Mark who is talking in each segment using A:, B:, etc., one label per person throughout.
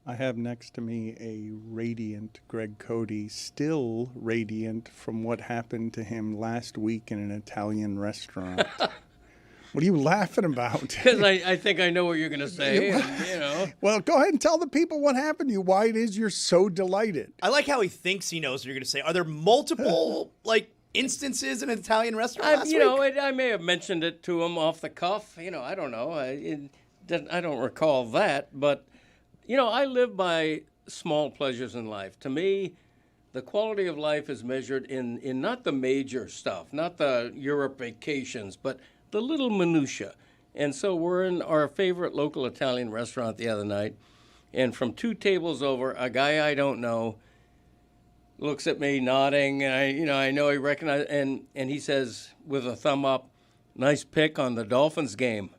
A: I have next to me a radiant Greg Cody, still radiant from what happened to him last week in an Italian restaurant. What are you laughing about?
B: Because I think I know what you're going to say.
A: Well, go ahead and tell the people what happened to you, why it is you're so delighted.
C: I like how he thinks he knows what you're going to say. Are there multiple, instances in an Italian restaurant last week?
B: I may have mentioned it to him off the cuff. I don't know. I don't recall that. But, I live by small pleasures in life. To me, the quality of life is measured in not the major stuff, not the Europe vacations, but the little minutia. And so we're in our favorite local Italian restaurant the other night, and from 2 tables over, a guy I don't know looks at me nodding, and I know he recognizes, and he says with a thumb up, "Nice pick on the Dolphins game."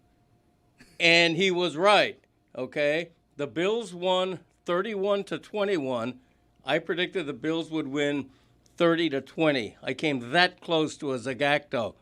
B: And he was right, okay? The Bills won 31-21. I predicted the Bills would win 30-20. I came that close to a Zagacto.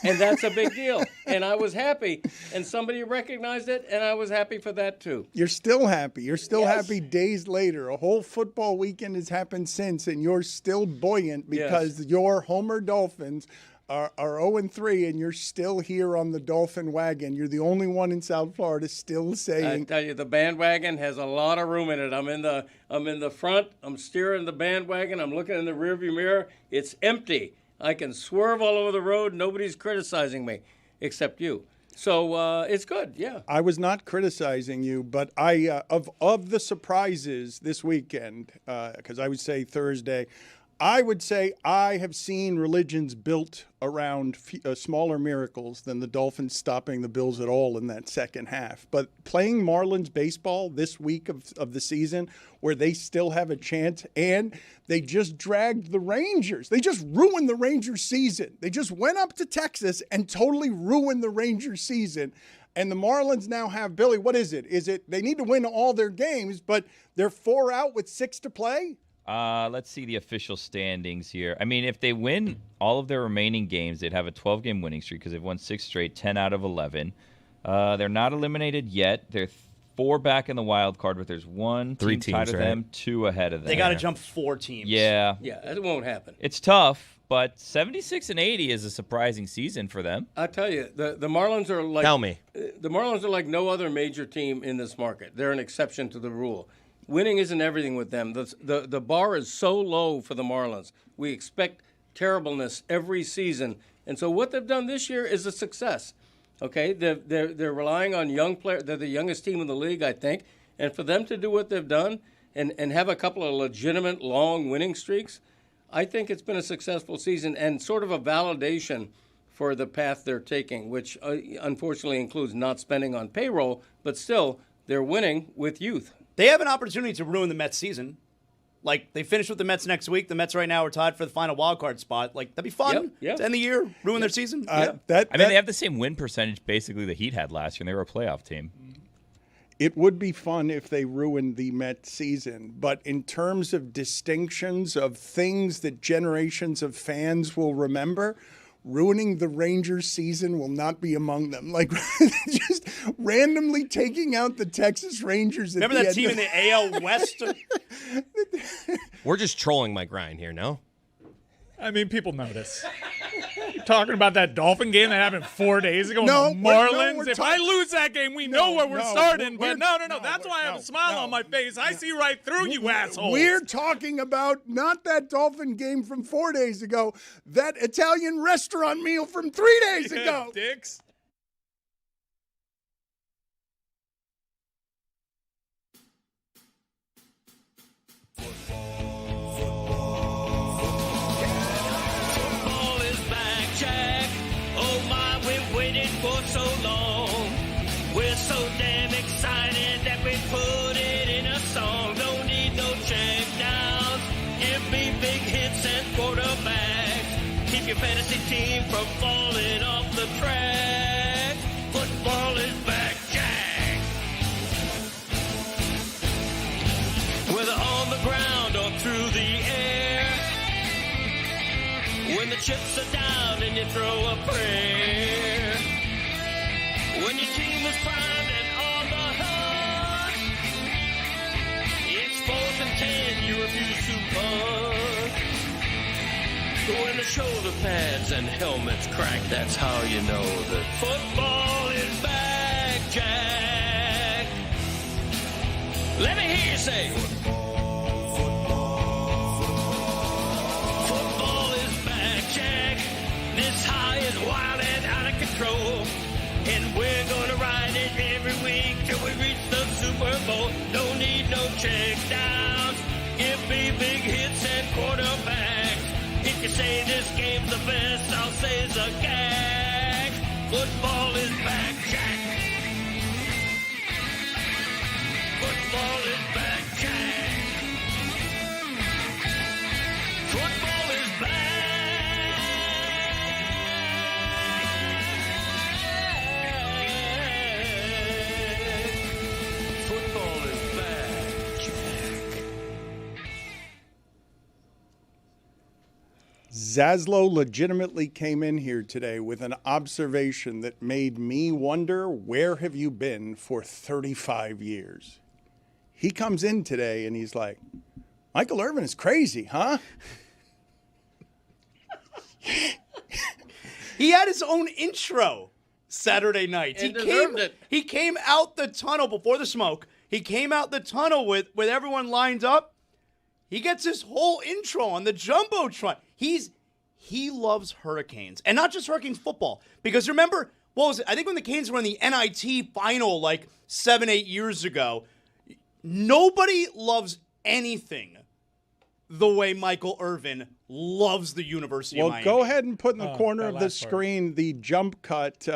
B: And that's a big deal. And I was happy. And somebody recognized it, and I was happy for that, too.
A: You're still happy. You're still happy days later. A whole football weekend has happened since, and you're still buoyant because your Homer Dolphins are 0-3, and you're still here on the Dolphin wagon. You're the only one in South Florida still saying.
B: I tell you, the bandwagon has a lot of room in it. I'm in the front. I'm steering the bandwagon. I'm looking in the rearview mirror. It's empty. I can swerve all over the road. Nobody's criticizing me except you. So it's good, yeah.
A: I was not criticizing you, but I of the surprises this weekend, because I would say Thursday, I would say I have seen religions built around smaller miracles than the Dolphins stopping the Bills at all in that second half. But playing Marlins baseball this week of the season where they still have a chance, and they just dragged the Rangers. They just ruined the Rangers season. They just went up to Texas and totally ruined the Rangers season. And the Marlins now have, Billy, what is it? Is it they need to win all their games, but they're 4 out with 6 to play?
D: Let's see the official standings here. I mean, if they win all of their remaining games, they'd have a 12-game winning streak because they've won 6 straight, 10 out of 11. They're not eliminated yet. They're 4 back in the wild card, but there's 1
E: 3
D: team tied with them, 2 ahead of them.
C: They got to jump 4 teams.
D: Yeah.
B: Yeah, it won't happen.
D: It's tough, but 76-80 is a surprising season for them.
B: I tell you, the Marlins are like.
E: Tell me.
B: The Marlins are like no other major team in this market. They're an exception to the rule. Winning isn't everything with them. The bar is so low for the Marlins. We expect terribleness every season. And so what they've done this year is a success. Okay? They're relying on young players. They're the youngest team in the league, I think. And for them to do what they've done and have a couple of legitimate long winning streaks, I think it's been a successful season and sort of a validation for the path they're taking, which unfortunately includes not spending on payroll, but still they're winning with youth.
C: They have an opportunity to ruin the Mets season. They finish with the Mets next week. The Mets right now are tied for the final wild card spot. That'd be fun to end the year, ruin their season.
D: They have the same win percentage basically the Heat had last year, and they were a playoff team.
A: It would be fun if they ruined the Mets season, but in terms of distinctions of things that generations of fans will remember, ruining the Rangers season will not be among them. Just randomly taking out the Texas Rangers.
C: Remember that team in the AL West?
E: We're just trolling Mike Ryan here, no?
F: I mean, people notice. You're talking about that Dolphin game that happened 4 days ago
A: No,
F: with the Marlins.
A: we're
F: If I lose that game, we know where we're starting. But no. That's why I have a smile on my face. I see right through you assholes.
A: We're talking about not that Dolphin game from 4 days ago, that Italian restaurant meal from 3 days ago.
F: Dicks.
G: For so long, we're so damn excited that we put it in a song. Don't need no check downs, give me big hits and quarterbacks. Keep your fantasy team from falling off the track. Football is back, Jack. Whether on the ground or through the air, when the chips are down and you throw a prayer. When your team is primed and on the hunt, When the shoulder pads and helmets crack, that's how you know that football is back, Jack. Let me hear you say, football is back, Jack. This high is wild and out of control. And we're gonna ride it every week till we reach the Super Bowl. Don't need no check downs. Give me big hits and quarterbacks. If you say this game's the best, I'll say it's a gag. Football is back, Jack. Football is back, Jack. Football is back. Football is back, Jack.
A: Zaslow legitimately came in here today with an observation that made me wonder, where have you been for 35 years? He comes in today and he's like, Michael Irvin is crazy, huh?
C: He had his own intro Saturday night.
B: And deserved it.
C: He came out the tunnel before the smoke. He came out the tunnel with everyone lined up. He gets his whole intro on the Jumbotron. He loves Hurricanes. And not just Hurricanes football. Because remember, what was it? I think when the Canes were in the NIT final like 7-8 years ago, nobody loves anything the way Michael Irvin loves the University of Miami.
A: Well, go ahead and put in the corner of the screen the jump cut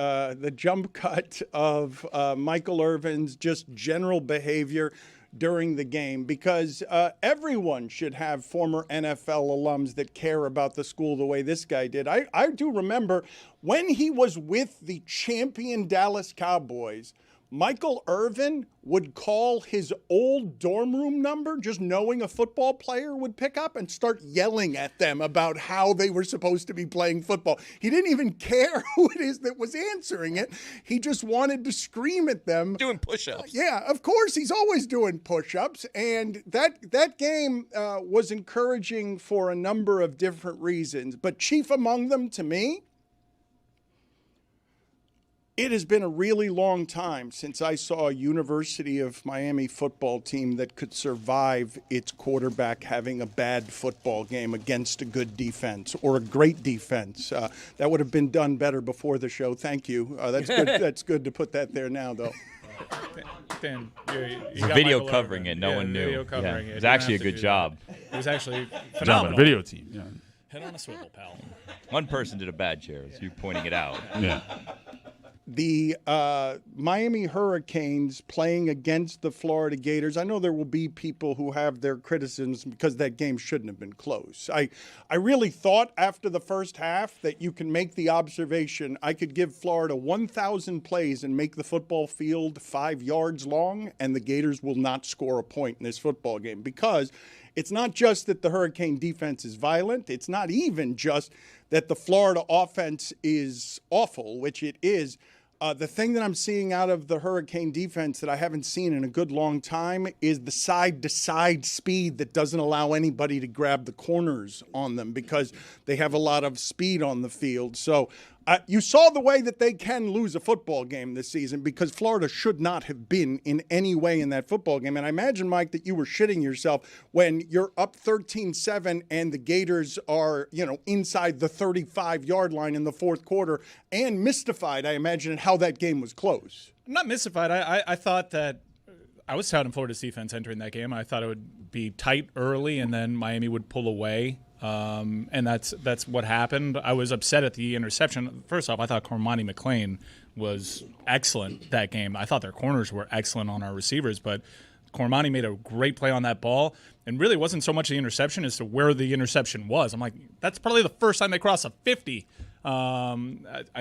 A: of Michael Irvin's just general behavior during the game, because everyone should have former NFL alums that care about the school the way this guy did. I do remember when he was with the champion Dallas Cowboys, Michael Irvin would call his old dorm room number, just knowing a football player would pick up, and start yelling at them about how they were supposed to be playing football. He didn't even care who it is that was answering it. He just wanted to scream at them.
E: Doing push-ups.
A: Yeah, of course. He's always doing push-ups. And that game was encouraging for a number of different reasons. But chief among them, to me, it has been a really long time since I saw a University of Miami football team that could survive its quarterback having a bad football game against a good defense or a great defense. That would have been done better before the show. Thank you. That's good. That's good to put that there now, though.
F: Dan, you
D: got video covering it. No one knew.
F: Video covering
D: it
F: it.
D: was actually a good job.
F: It was actually
H: Job
F: phenomenal.
H: on the video team. Yeah.
F: Head on a swivel, pal.
D: One person did a bad chair. So you pointing it out.
H: Yeah.
A: The Miami Hurricanes playing against the Florida Gators. I know there will be people who have their criticisms because that game shouldn't have been close. I really thought after the first half that you can make the observation, I could give Florida 1,000 plays and make the football field 5 yards long, and the Gators will not score a point in this football game, because it's not just that the Hurricane defense is violent. It's not even just that the Florida offense is awful, which it is. The thing that I'm seeing out of the Hurricane defense that I haven't seen in a good long time is the side-to-side speed that doesn't allow anybody to grab the corners on them, because they have a lot of speed on the field. So you saw the way that they can lose a football game this season, because Florida should not have been in any way in that football game. And I imagine, Mike, that you were shitting yourself when you're up 13-7 and the Gators are, inside the 35-yard line in the fourth quarter, and mystified, I imagine, at how that game was close.
F: I'm not mystified. I thought that I was touting Florida's defense entering that game. I thought it would be tight early, and then Miami would pull away. And that's what happened. I was upset at the interception. First off, I thought Cormani McLean was excellent that game. I thought their corners were excellent on our receivers, but Cormani made a great play on that ball, and really wasn't so much the interception as to where the interception was. I'm like, that's probably the first time they crossed a 50. I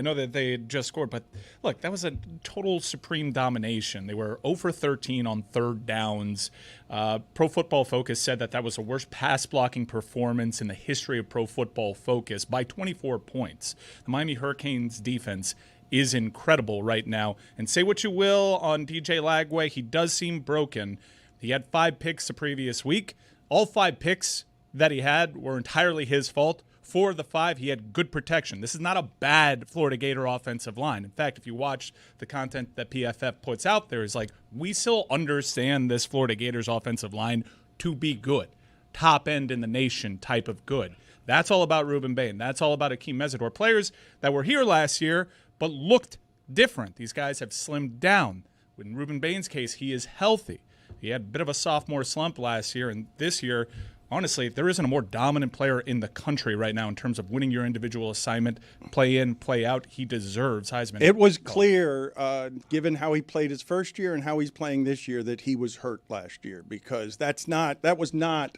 F: know that they had just scored, but look, that was a total supreme domination. They were 0 for 13 on third downs. Pro Football Focus said that was the worst pass blocking performance in the history of Pro Football Focus by 24 points. The Miami Hurricanes defense is incredible right now. And say what you will on DJ Lagway, he does seem broken. He had 5 picks the previous week. All 5 picks that he had were entirely his fault. 4 of the 5, he had good protection. This is not a bad Florida Gator offensive line. In fact, if you watch the content that PFF puts out there, is like, we still understand this Florida Gators offensive line to be good. Top end in the nation type of good. That's all about Ruben Bain. That's all about Akeem Mesidor. Players that were here last year but looked different. These guys have slimmed down. In Ruben Bain's case, he is healthy. He had a bit of a sophomore slump last year, and this year, honestly, there isn't a more dominant player in the country right now in terms of winning your individual assignment, play in, play out. He deserves Heisman.
A: It was clear, given how he played his first year and how he's playing this year, that he was hurt last year, because that was not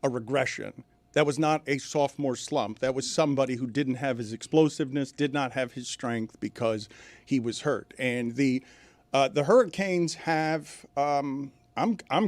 A: a regression. That was not a sophomore slump. That was somebody who didn't have his explosiveness, did not have his strength because he was hurt. And the Hurricanes have, I'm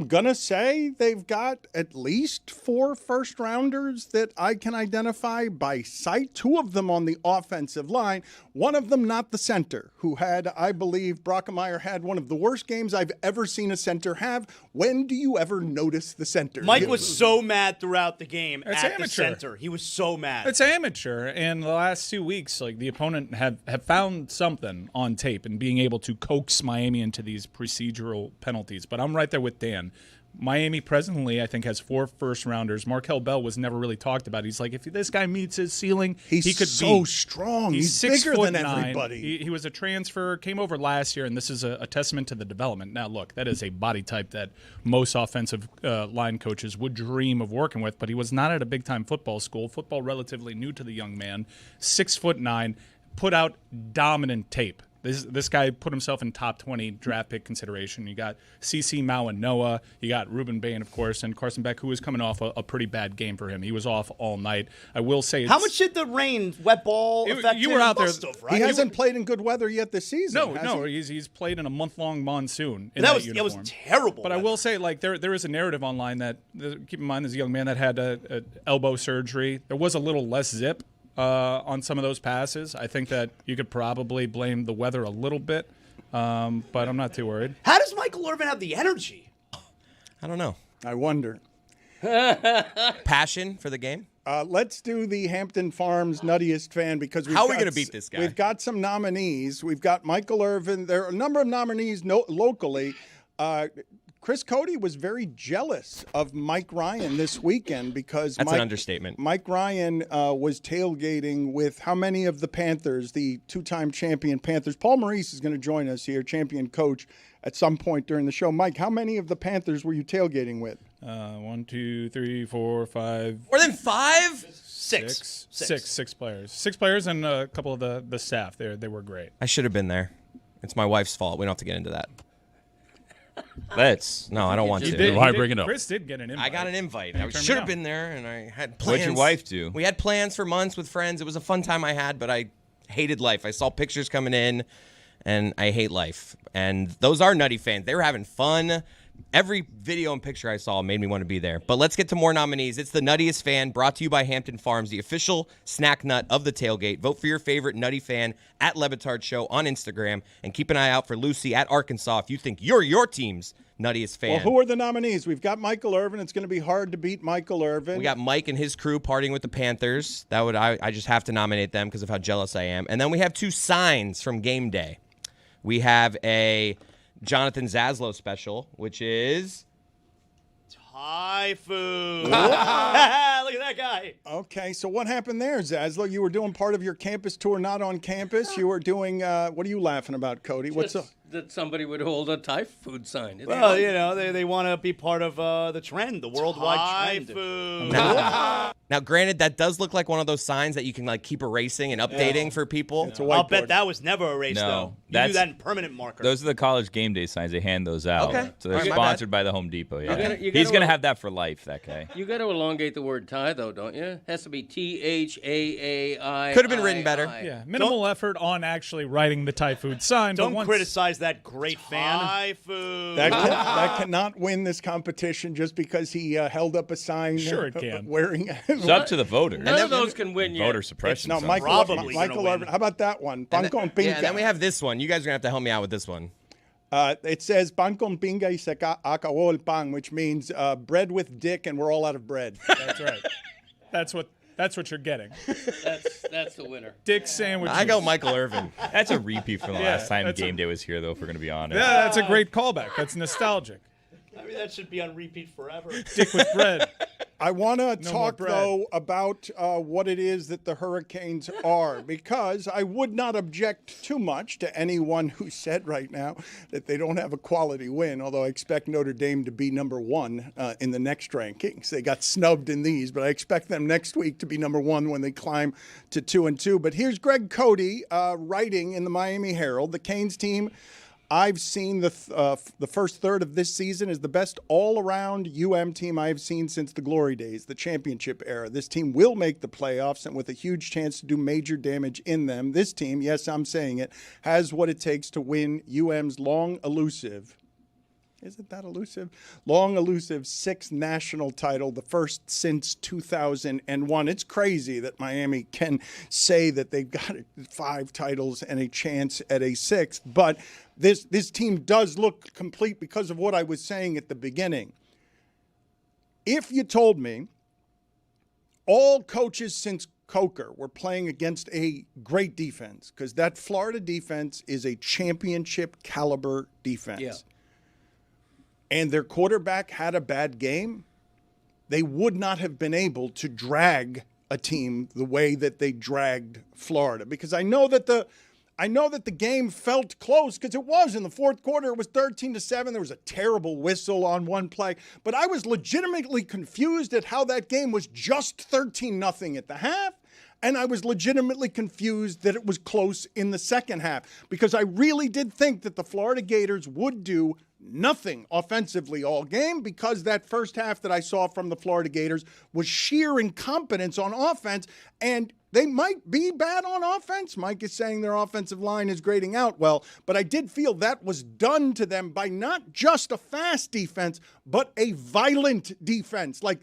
A: gonna say they've got at least 4 first-rounders that I can identify by sight. 2 of them on the offensive line. One of them not the center, who had, I believe, Brockemeyer had one of the worst games I've ever seen a center have. When do you ever notice the center?
C: Mike was so mad throughout the game
F: It's
C: at
F: amateur.
C: the center. He was so mad.
F: It's amateur, and the last 2 weeks, like, the opponent have found something on tape and being able to coax Miami into these procedural penalties. But I'm right there with Dan. Miami presently, I think, has 4 first-rounders. Markel Bell was never really talked about. He's like, if this guy meets his ceiling, he could
A: so
F: be
A: strong.
F: He's
A: bigger than
F: 6'9".
A: everybody.
F: He was a transfer, came over last year, and this is a testament to the development. Now, look, that is a body type that most offensive line coaches would dream of working with, but he was not at a big-time football school. Football relatively new to the young man. 6'9", put out dominant tape. This guy put himself in top 20 draft pick consideration. You got CeCe Mauanoa, you got Ruben Bain, of course, and Carson Beck, who was coming off a pretty bad game for him. He was off all night. I will say,
C: How much did the rain, wet ball affect
F: you
C: him?
F: were out there.
C: Must have, right?
A: He hasn't played in good weather yet this season.
F: No, he's played in a month-long monsoon. In
C: that
F: uniform.
C: was terrible.
F: But I will say, like, there is a narrative online that, keep in mind, there's a young man that had a elbow surgery. There was a little less zip on some of those passes. I think that you could probably blame the weather a little bit, but I'm not too worried.
C: How does Michael Irvin have the energy?
E: I don't know.
A: I wonder.
E: Passion for the game?
A: Let's do the Hampton Farms Nuttiest fan, because
E: How are we going to beat this guy?
A: We've got some nominees. We've got Michael Irvin. There are a number of nominees locally. Chris Cody was very jealous of Mike Ryan this weekend because
E: That's an understatement.
A: Mike Ryan was tailgating with how many of the Panthers, the 2-time champion Panthers? Paul Maurice is going to join us here, champion coach, at some point during the show. Mike, how many of the Panthers were you tailgating with?
F: 1, 2, 3, 4, 5.
E: More than 5?
C: Six.
F: Six players. 6 players and a couple of the staff. They were great.
E: I should have been there. It's my wife's fault. We don't have to get into that. No, I don't want to.
D: Why bring it up?
F: Chris did get an invite.
E: I got an invite. I
F: turned
E: should
F: me
E: have
F: down.
E: been there, and I had plans.
D: What'd your wife do?
E: We had plans for months with friends. It was a fun time I had, but I hated life. I saw pictures coming in, and I hate life. And those are Nutty fans. They were having fun. Every video and picture I saw made me want to be there. But let's get to more nominees. It's the Nuttiest Fan, brought to you by Hampton Farms, the official snack nut of the tailgate. Vote for your favorite Nutty fan at Le Batard Show on Instagram. And keep an eye out for Lucy at Arkansas if you think you're your team's Nuttiest fan.
A: Well, who are the nominees? We've got Michael Irvin. It's going to be hard to beat Michael Irvin.
E: We got Mike and his crew partying with the Panthers. I just have to nominate them because of how jealous I am. And then we have 2 signs from game day. We have a Jonathan Zaslow special, which is
C: Thai food. Look at that guy.
A: Okay, so what happened there, Zaslow? You were doing part of your campus tour not on campus. You were doing, what are you laughing about, Cody? What's up?
B: That somebody would hold a Thai food sign. It's
C: Well, you know, they want to be part of the trend, the worldwide Thai trend. food.
E: now. Granted, that does look like one of those signs that you can like keep erasing and updating for people.
A: It's a
C: I'll
A: whiteboard.
C: bet that was never erased,
D: No,
C: though. You do
D: that's-
C: that in permanent marker.
D: Those are the college game day signs. They hand those out.
E: Okay.
D: So they're
E: All right, my
D: sponsored by the Home Depot. Yeah.
B: You
D: He's
B: gotta-
D: going to have that for life, that guy.
B: You got to elongate the word Thai, though, don't you? Has to be T-H-A-A-I.
E: Could have been written better.
F: Yeah, minimal effort on actually writing the Thai food sign.
C: Don't
F: but once,
C: criticize that great fan. Thai food.
A: That cannot win this competition just because he held up a sign.
F: Sure it can.
A: Wearing.
D: It's up to the voters.
B: None of those can win yet.
D: Voter suppression.
A: No,
D: sounds
A: Michael,
C: Probably
A: Michael
C: gonna
A: Irvin.
C: win.
A: How about that one?
E: And
A: Bangkong
E: then,
A: Pinga.
E: yeah, then we have this one. You guys are going to have to help me out with this one.
A: It says Bangkong Pinga y se acabó el pan, which means bread with dick, and we're all out of bread.
F: That's right. That's what That's what you're getting.
B: That's the winner.
F: Dick sandwiches.
E: I go Michael Irvin.
D: That's a repeat from the
F: Yeah,
D: last time
F: that's
D: Game Day was here, though, if we're going to be honest.
F: Yeah, that's a great callback. That's nostalgic.
C: I mean, that should be on repeat forever.
F: Dick with bread.
A: I want to
F: more
A: talk,
F: bread.
A: though, about what it is that the Hurricanes are, because I would not object too much to anyone who said right now that they don't have a quality win, although I expect Notre Dame to be number one in the next rankings. They got snubbed in these, but I expect them next week to be number one when they climb to 2-2. But here's Greg Cody writing in the Miami Herald, the Canes team I've seen the first third of this season is the best all-around team I've seen since the glory days, the championship era. This team will make the playoffs and with a huge chance to do major damage in them. This team, yes, I'm saying it, has what it takes to win UM's long elusive, is it that elusive? Long elusive sixth national title, the first since 2001. It's crazy that Miami can say that they've got 5 titles and a chance at a sixth, but this team does look complete because of what I was saying at the beginning. If you told me all coaches since Coker were playing against a great defense, because that Florida defense is a championship caliber defense.
B: Yeah.
A: And their quarterback had a bad game, they would not have been able to drag a team the way that they dragged Florida. Because I know that the game felt close, because it was in the fourth quarter. It was 13-7. There was a terrible whistle on one play. But I was legitimately confused at how that game was just 13-0 at the half. And I was legitimately confused that it was close in the second half, because I really did think that the Florida Gators would do nothing offensively all game, because that first half that I saw from the Florida Gators was sheer incompetence on offense, and they might be bad on offense. Mike is saying their offensive line is grading out well, but I did feel that was done to them by not just a fast defense, but a violent defense. Like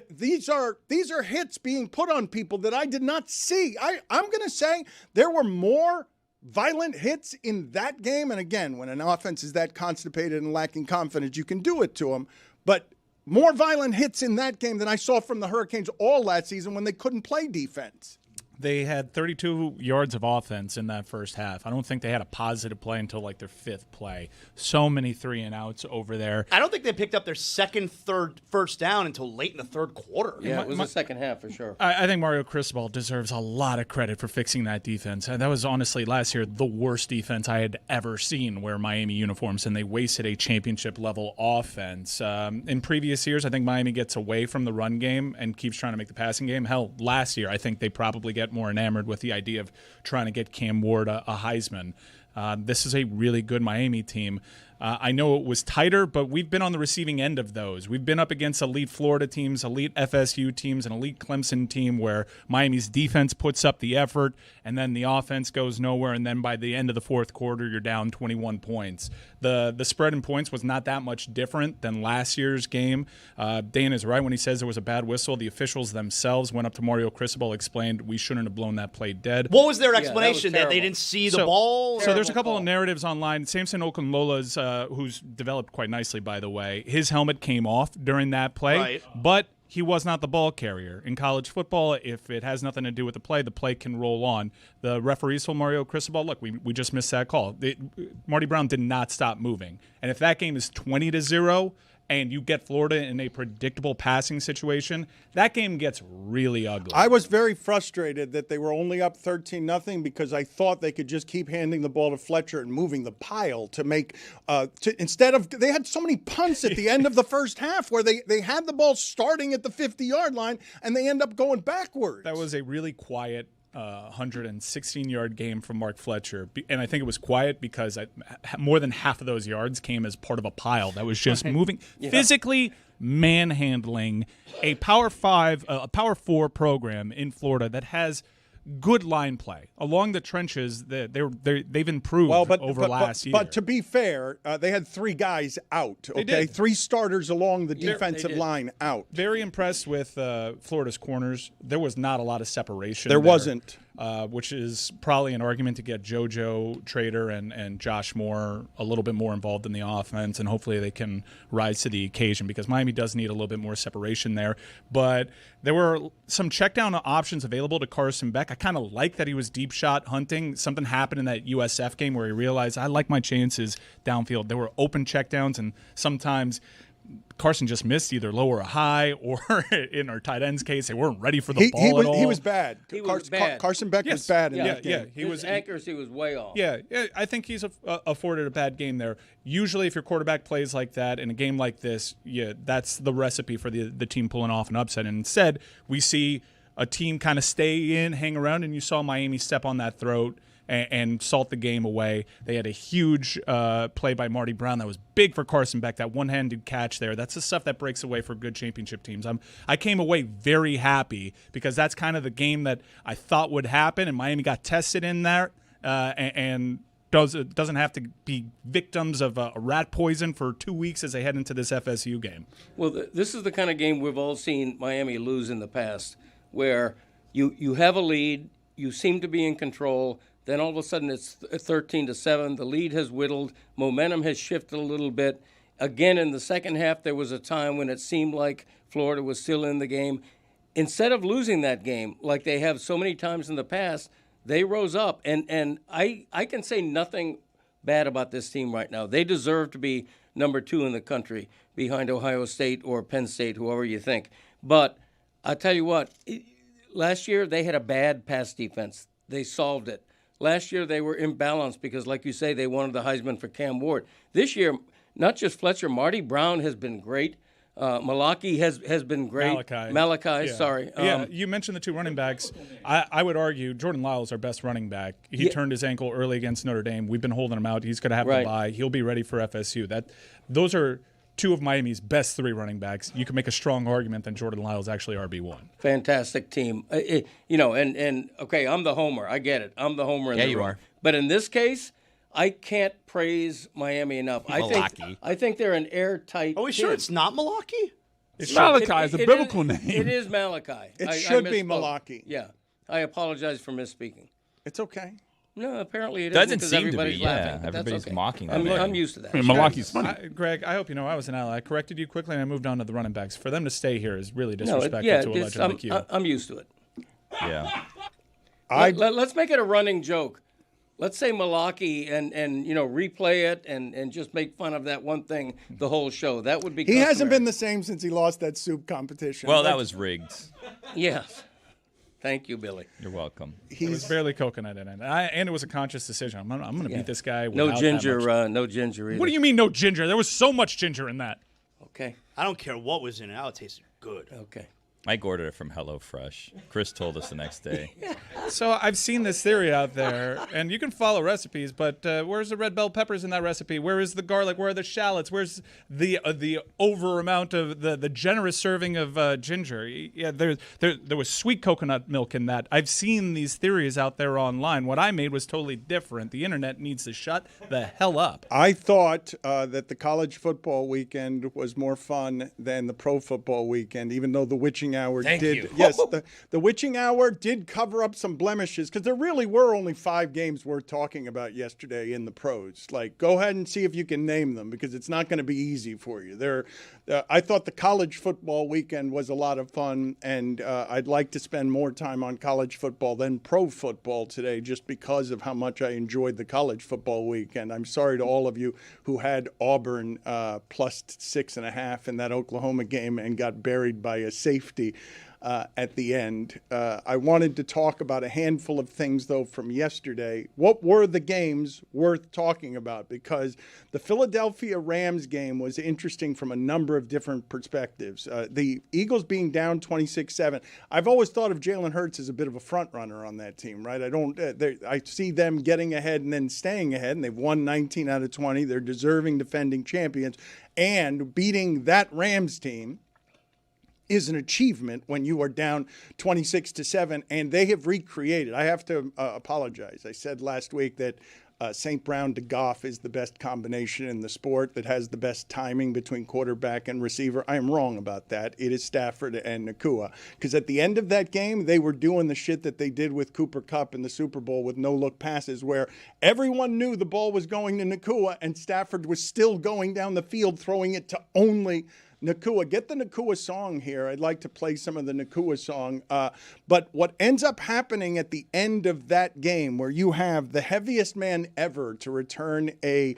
A: these are hits being put on people that I did not see. I'm going to say there were more violent hits in that game. And again, when an offense is that constipated and lacking confidence, you can do it to them. But more violent hits in that game than I saw from the Hurricanes all last season when they couldn't play defense.
F: They had 32 yards of offense in that first half. I don't think they had a positive play until like their fifth play. So many 3-and-outs over there.
C: I don't think they picked up their first down until late in the third quarter.
B: Yeah, it was the second half for sure.
F: I think Mario Cristobal deserves a lot of credit for fixing that defense. That was honestly last year the worst defense I had ever seen wear Miami uniforms, and they wasted a championship-level offense. In previous years, I think Miami gets away from the run game and keeps trying to make the passing game. Hell, last year, I think they probably get more enamored with the idea of trying to get Cam Ward a Heisman. This is a really good Miami team. I know it was tighter, but we've been on the receiving end of those. We've been up against elite Florida teams, elite FSU teams, an elite Clemson team where Miami's defense puts up the effort and then the offense goes nowhere, and then by the end of the fourth quarter, you're down 21 points. The spread in points was not that much different than last year's game. Dan is right when he says there was a bad whistle. The officials themselves went up to Mario Cristobal, explained we shouldn't have blown that play dead.
C: What was their explanation? That they didn't see the ball?
F: So there's a couple of narratives online. Samson Okunlola's, who's developed quite nicely, by the way, his helmet came off during that play, but he was not the ball carrier. In college football, if it has nothing to do with the play can roll on. The referees told Mario Cristobal, look, we just missed that call. Marty Brown did not stop moving. And if that game is 20-0, and you get Florida in a predictable passing situation, that game gets really ugly.
A: I was very frustrated that they were only up 13-0 because I thought they could just keep handing the ball to Fletcher and moving the pile to make instead of they had so many punts at the end of the first half where they had the ball starting at the 50-yard line and they end up going backwards.
F: That was a really quiet 116-yard game from Mark Fletcher. And I think it was quiet because more than half of those yards came as part of a pile that was just moving, physically manhandling a Power 4 program in Florida that has good line play along the trenches. They've improved over last year.
A: But to be fair, they had 3 guys out. Okay, 3 starters along the defensive line out.
F: Very impressed with Florida's corners. There was not a lot of separation.
A: There wasn't.
F: which is probably an argument to get JoJo Trader and Josh Moore a little bit more involved in the offense, and hopefully they can rise to the occasion because Miami does need a little bit more separation there. But there were some check down options available to Carson Beck. I kind of like that he was deep shot hunting. Something happened in that USF game where he realized I like my chances downfield. There were open check downs, and sometimes Carson just missed either low or high, or in our tight end's case, they weren't ready for the ball at all.
A: He was bad.
B: He was bad.
A: Carson Beck was bad in that game.
B: His accuracy was way off.
F: Yeah, I think he's afforded a bad game there. Usually, if your quarterback plays like that in a game like this, that's the recipe for the team pulling off an upset. And instead, we see a team kind of stay in, hang around, and you saw Miami step on that throat and salt the game away. They had a huge play by Marty Brown that was big for Carson Beck, that one-handed catch there. That's the stuff that breaks away for good championship teams. I came away very happy because that's kind of the game that I thought would happen, and Miami got tested in there and doesn't have to be victims of a rat poison for 2 weeks as they head into this FSU game.
B: Well, this is the kind of game we've all seen Miami lose in the past, where you have a lead, you seem to be in control, then all of a sudden it's 13-7. The lead has whittled. Momentum has shifted a little bit. Again, in the second half, there was a time when it seemed like Florida was still in the game. Instead of losing that game, like they have so many times in the past, they rose up. And I can say nothing bad about this team right now. They deserve to be number 2 in the country behind Ohio State or Penn State, whoever you think. But I tell you what, last year they had a bad pass defense. They solved it. Last year they were imbalanced because, like you say, they wanted the Heisman for Cam Ward. This year, not just Fletcher, Marty Brown has been great. Malaki has been great. Malachi, sorry.
F: You mentioned the 2 running backs. I would argue Jordan Lyle's our best running back. He turned his ankle early against Notre Dame. We've been holding him out. He's going to have to bye. He'll be ready for FSU. Those are 2 of Miami's best 3 running backs. You can make a strong argument that Jordan Lyle's actually RB1.
B: Fantastic team. And okay, I'm the homer. I get it. I'm the homer in the room.
E: You are.
B: But in this case, I can't praise Miami enough. I think they're an airtight
C: Are we sure it's not Malaki?
H: It's Malachi. It's a biblical name.
B: It is Malachi.
A: It should be
B: misspoke.
A: Malaki.
B: Yeah. I apologize for misspeaking.
A: It's okay.
B: No, apparently it
D: Doesn't
B: isn't, 'cause
D: seem to be.
B: everybody's
D: Yeah,
B: laughing. But
D: everybody's
B: that's okay.
D: mocking
B: I'm,
D: that.
B: I'm used to that.
H: I mean, Malachi's funny.
F: Greg, I hope you know I was an ally. I corrected you quickly and I moved on to the running backs. For them to stay here is really disrespectful to a legend like you.
B: I'm used to it.
D: Yeah.
B: Let's make it a running joke. Let's say Malaki and replay it and just make fun of that one thing the whole show. That would be
A: He hasn't
B: customary.
A: been the same since he lost that soup competition.
D: Well, that was rigged.
B: Yes. Thank you, Billy.
D: You're welcome.
F: It was barely coconut in it. And it was a conscious decision. I'm going to beat this guy without
B: No ginger.
F: that much.
B: No ginger either.
F: What do you mean no ginger? There was so much ginger in that.
B: Okay.
C: I don't care what was in it. It tasted good.
B: Okay.
D: Mike ordered it from HelloFresh. Chris told us the next day.
F: So I've seen this theory out there, and you can follow recipes, but where's the red bell peppers in that recipe? Where is the garlic? Where are the shallots? Where's the over amount of the generous serving of ginger? Yeah, there was sweet coconut milk in that. I've seen these theories out there online. What I made was totally different. The internet needs to shut the hell up.
A: I thought that the college football weekend was more fun than the pro football weekend, even though the witching hour did. Yes, the witching hour did cover up some blemishes because there really were only 5 games worth talking about yesterday in the pros. Like, go ahead and see if you can name them because it's not going to be easy for you. I thought the college football weekend was a lot of fun, and I'd like to spend more time on college football than pro football today just because of how much I enjoyed the college football weekend. I'm sorry to all of you who had Auburn plus 6.5 in that Oklahoma game and got buried by a safety at the end. I wanted to talk about a handful of things, though, from yesterday. What were the games worth talking about? Because the Philadelphia Rams game was interesting from a number of different perspectives. The Eagles being down 26-7. I've always thought of Jalen Hurts as a bit of a front runner on that team, right? I see them getting ahead and then staying ahead, and they've won 19 out of 20. They're deserving defending champions. And beating that Rams team is an achievement when you are down 26-7, and they have recreated. I have to apologize. I said last week that St. Brown to Goff is the best combination in the sport that has the best timing between quarterback and receiver. I am wrong about that. It is Stafford and Nacua. Because at the end of that game, they were doing the shit that they did with Cooper Kupp in the Super Bowl with no-look passes where everyone knew the ball was going to Nacua and Stafford was still going down the field throwing it to only Nacua. Get the Nacua song here. I'd like to play some of the Nacua song. But what ends up happening at the end of that game, where you have the heaviest man ever to return a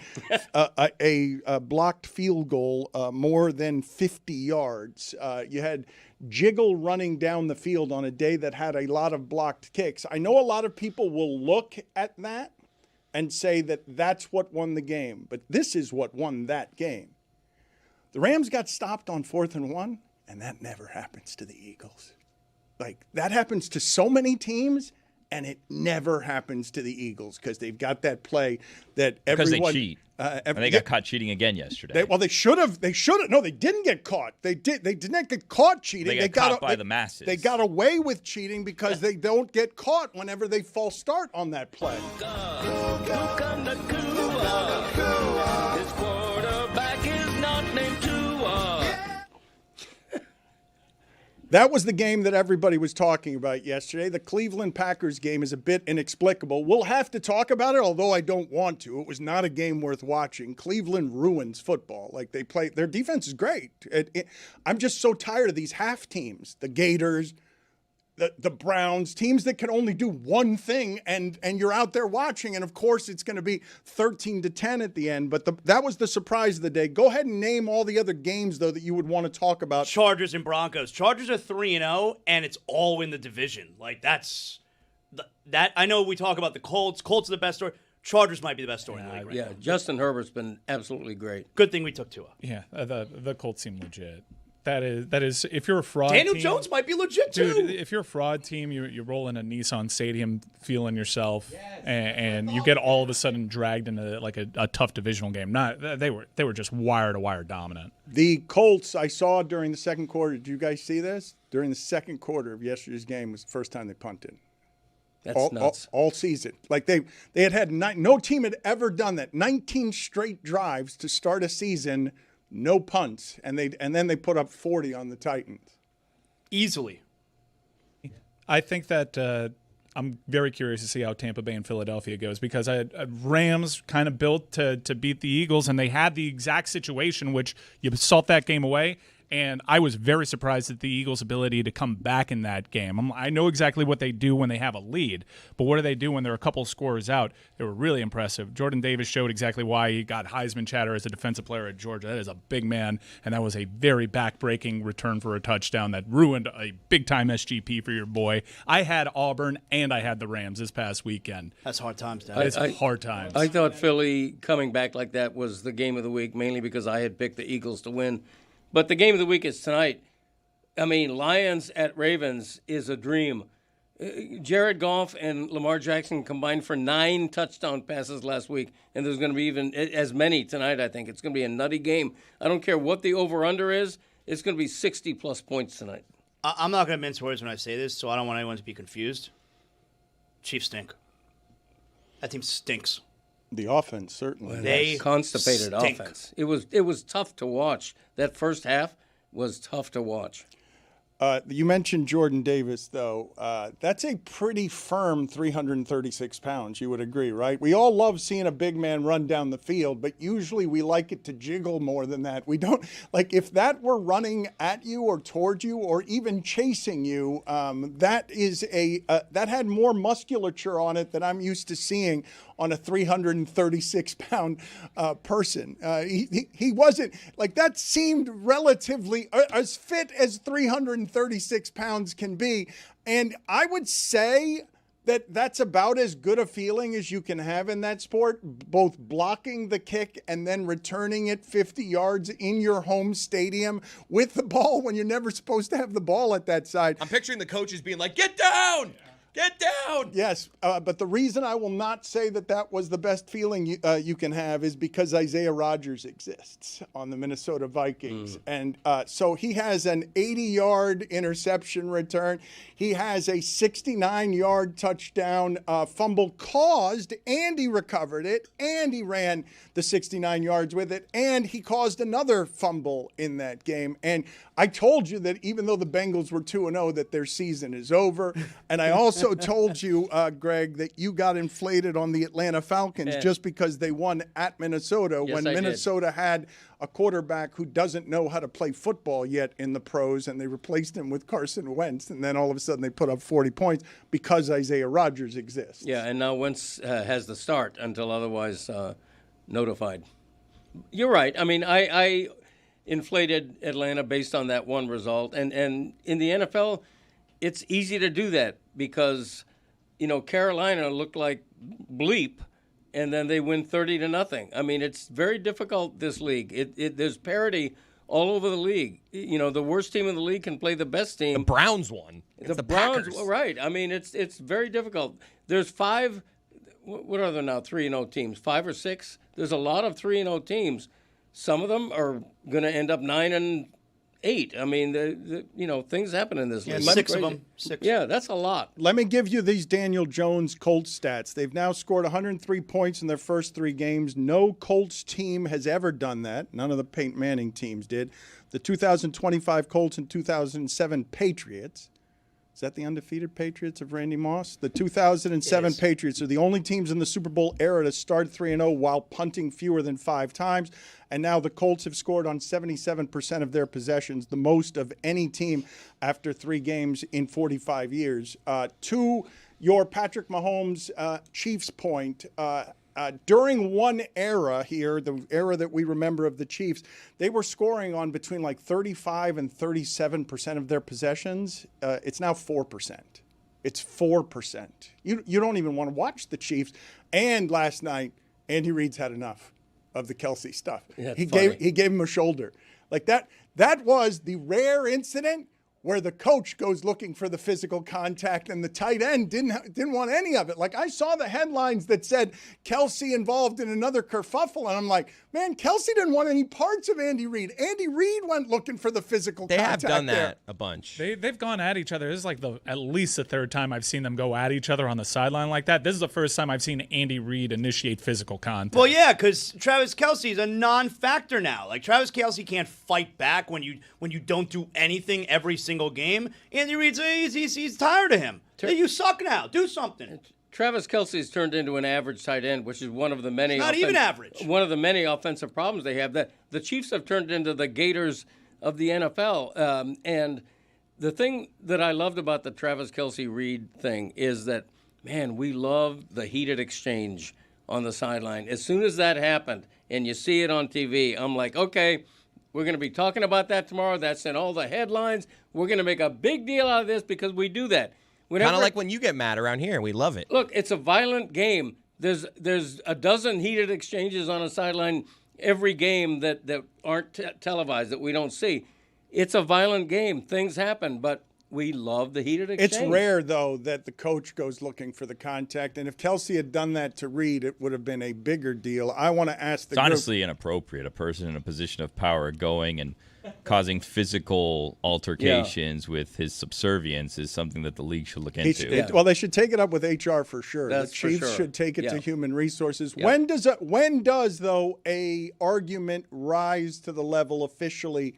A: blocked field goal more than 50 yards, you had Jiggle running down the field on a day that had a lot of blocked kicks. I know a lot of people will look at that and say that that's what won the game, but this is what won that game. The Rams got stopped on 4th and 1, and that never happens to the Eagles. Like, that happens to so many teams, and it never happens to the Eagles because they've got that play that everyone...
D: Because they cheat. And they got caught cheating again yesterday.
A: They should have. No, they didn't get caught. They didn't get caught cheating.
D: They got caught by the masses.
A: They got away with cheating because they don't get caught whenever they false start on that play.
G: His quarterback is not named Tua.
A: That was the game that everybody was talking about yesterday. The Cleveland Packers game is a bit inexplicable. We'll have to talk about it, although I don't want to. It was not a game worth watching. Cleveland ruins football. Like, they play, their defense is great. I'm just so tired of these half teams. The Gators, the Browns, teams that can only do one thing, and you're out there watching, and of course it's going to be 13-10 at the end. But that was the surprise of the day. Go ahead and name all the other games, though, that you would want to talk about.
C: Chargers and Broncos. Chargers are 3-0, and it's all in the division. Like, that's that. I know we talk about the Colts. Colts are the best story. Chargers might be the best story in the league right now.
B: Justin Herbert's been absolutely great.
C: Good thing we took Tua.
F: Yeah, the Colts seem legit. That is, if you're a fraud
C: Daniel
F: team,
C: Jones might be legit, too.
F: Dude, if you're a fraud team, you roll in a Nissan Stadium feeling yourself, and you get all of a sudden dragged into like a tough divisional game. They were just wire-to-wire dominant.
A: The Colts, I saw during the second quarter. Did you guys see this? During the second quarter of yesterday's game was the first time they punted.
B: That's nuts.
A: All season. Like, they had no team had ever done that. 19 straight drives to start a season. No punts, and then they put up 40 on the Titans.
C: Easily.
F: I think that I'm very curious to see how Tampa Bay and Philadelphia goes because Rams kind of built to beat the Eagles, and they had the exact situation which you salt that game away. And I was very surprised at the Eagles' ability to come back in that game. I know exactly what they do when they have a lead, but what do they do when they're a couple scores out? They were really impressive. Jordan Davis showed exactly why he got Heisman chatter as a defensive player at Georgia. That is a big man, and that was a very back-breaking return for a touchdown that ruined a big-time SGP for your boy. I had Auburn, and I had the Rams this past weekend.
C: That's hard times, Dad.
F: It's hard times.
B: I thought Philly coming back like that was the game of the week, mainly because I had picked the Eagles to win. But the game of the week is tonight. I mean, Lions at Ravens is a dream. Jared Goff and Lamar Jackson combined for 9 touchdown passes last week, and there's going to be even as many tonight, I think. It's going to be a nutty game. I don't care what the over-under is. It's going to be 60-plus points tonight.
C: I'm not going to mince words when I say this, so I don't want anyone to be confused. Chiefs stink. That team stinks.
A: The offense, certainly.
C: They
B: constipated
C: stink.
B: offense. It was tough to watch. That first half was tough to watch.
A: You mentioned Jordan Davis, though. That's a pretty firm 336 pounds. You would agree, right? We all love seeing a big man run down the field, but usually we like it to jiggle more than that. We don't like if that were running at you or towards you or even chasing you. That had more musculature on it than I'm used to seeing on a 336-pound person. He wasn't like that. Seemed relatively as fit as 336 pounds can be, and I would say that that's about as good a feeling as you can have in that sport, both blocking the kick and then returning it 50 yards in your home stadium with the ball when you're never supposed to have the ball at that side.
E: I'm picturing the coaches being like, "Get down!" Get down!
A: Yes, but the reason I will not say that was the best feeling you can have is because Isaiah Rogers exists on the Minnesota Vikings. And so he has an 80-yard interception return. He has a 69-yard touchdown fumble caused, and he recovered it, and he ran the 69 yards with it, and he caused another fumble in that game. And I told you that even though the Bengals were 2-0, that their season is over. And I also told you, Greg, that you got inflated on the Atlanta Falcons just because they won at Minnesota when Minnesota had a quarterback who doesn't know how to play football yet in the pros, and they replaced him with Carson Wentz, and then all of a sudden they put up 40 points because Isaiah Rogers exists.
B: Yeah, and now Wentz has the start until otherwise notified. You're right. I mean, I inflated Atlanta based on that one result. And in the NFL, it's easy to do that because, Carolina looked like bleep, and then they win 30-0. I mean, it's very difficult, this league. There's parity all over the league. The worst team in the league can play the best team.
E: The Browns won.
B: The Browns, right. I mean, it's very difficult. There's 5, what are there now, 3-0 teams? 5 or 6? There's a lot of 3-0 teams. Some of them are going to end up 9-8. I mean, things happen in this league.
C: 6 of them. 6.
B: Yeah, that's a lot.
A: Let me give you these Daniel Jones Colts stats. They've now scored 103 points in their first 3 games. No Colts team has ever done that. None of the Peyton Manning teams did. The 2025 Colts and 2007 Patriots. Is that the undefeated Patriots of Randy Moss? The 2007 Patriots are the only teams in the Super Bowl era to start 3-0 while punting fewer than 5 times. And now the Colts have scored on 77% of their possessions, the most of any team after 3 games in 45 years. To your Patrick Mahomes Chiefs point, during one era here, the era that we remember of the Chiefs, they were scoring on between like 35 and 37% of their possessions. It's now 4%. It's 4%. You don't even want to watch the Chiefs. And last night, Andy Reid's had enough of the Kelce stuff.
B: Yeah,
A: he gave him a shoulder. Like that was the rare incident where the coach goes looking for the physical contact and the tight end didn't want any of it. Like, I saw the headlines that said Kelce involved in another kerfuffle, and I'm like, man, Kelce didn't want any parts of Andy Reid. Andy Reid went looking for the physical contact.
E: They have done that
A: there.
E: a bunch.
F: They've gone at each other. This is like at least the 3rd time I've seen them go at each other on the sideline like that. This is the first time I've seen Andy Reid initiate physical contact.
C: Well, yeah, because Travis Kelce is a non-factor now. Like, Travis Kelce can't fight back when you don't do anything every single game. Andy Reid's he's tired of him. Hey, you suck now. Do something.
B: Travis Kelce's turned into an average tight end, which is one of the many.
C: Not even average.
B: One of the many offensive problems they have. That the Chiefs have turned into the Gators of the NFL. And the thing that I loved about the Travis Kelce Reid thing is that, man, we love the heated exchange on the sideline. As soon as that happened, and you see it on TV, I'm like, okay, we're going to be talking about that tomorrow. That's in all the headlines. We're going to make a big deal out of this because we do that.
E: Kind of like when you get mad around here. We love it.
B: Look, it's a violent game. There's a dozen heated exchanges on a sideline every game that aren't televised, that we don't see. It's a violent game. Things happen, but we love the heated exchange.
A: It's rare, though, that the coach goes looking for the contact. And if Kelce had done that to Reid, it would have been a bigger deal. I want to ask the
D: It's honestly inappropriate. A person in a position of power going and causing physical altercations with his subservience is something that the league should look into.
A: Well, they should take it up with HR for sure.
B: That's
A: the Chiefs
B: for sure.
A: should take it to Human Resources.
B: Yeah.
A: When does though a argument rise to the level officially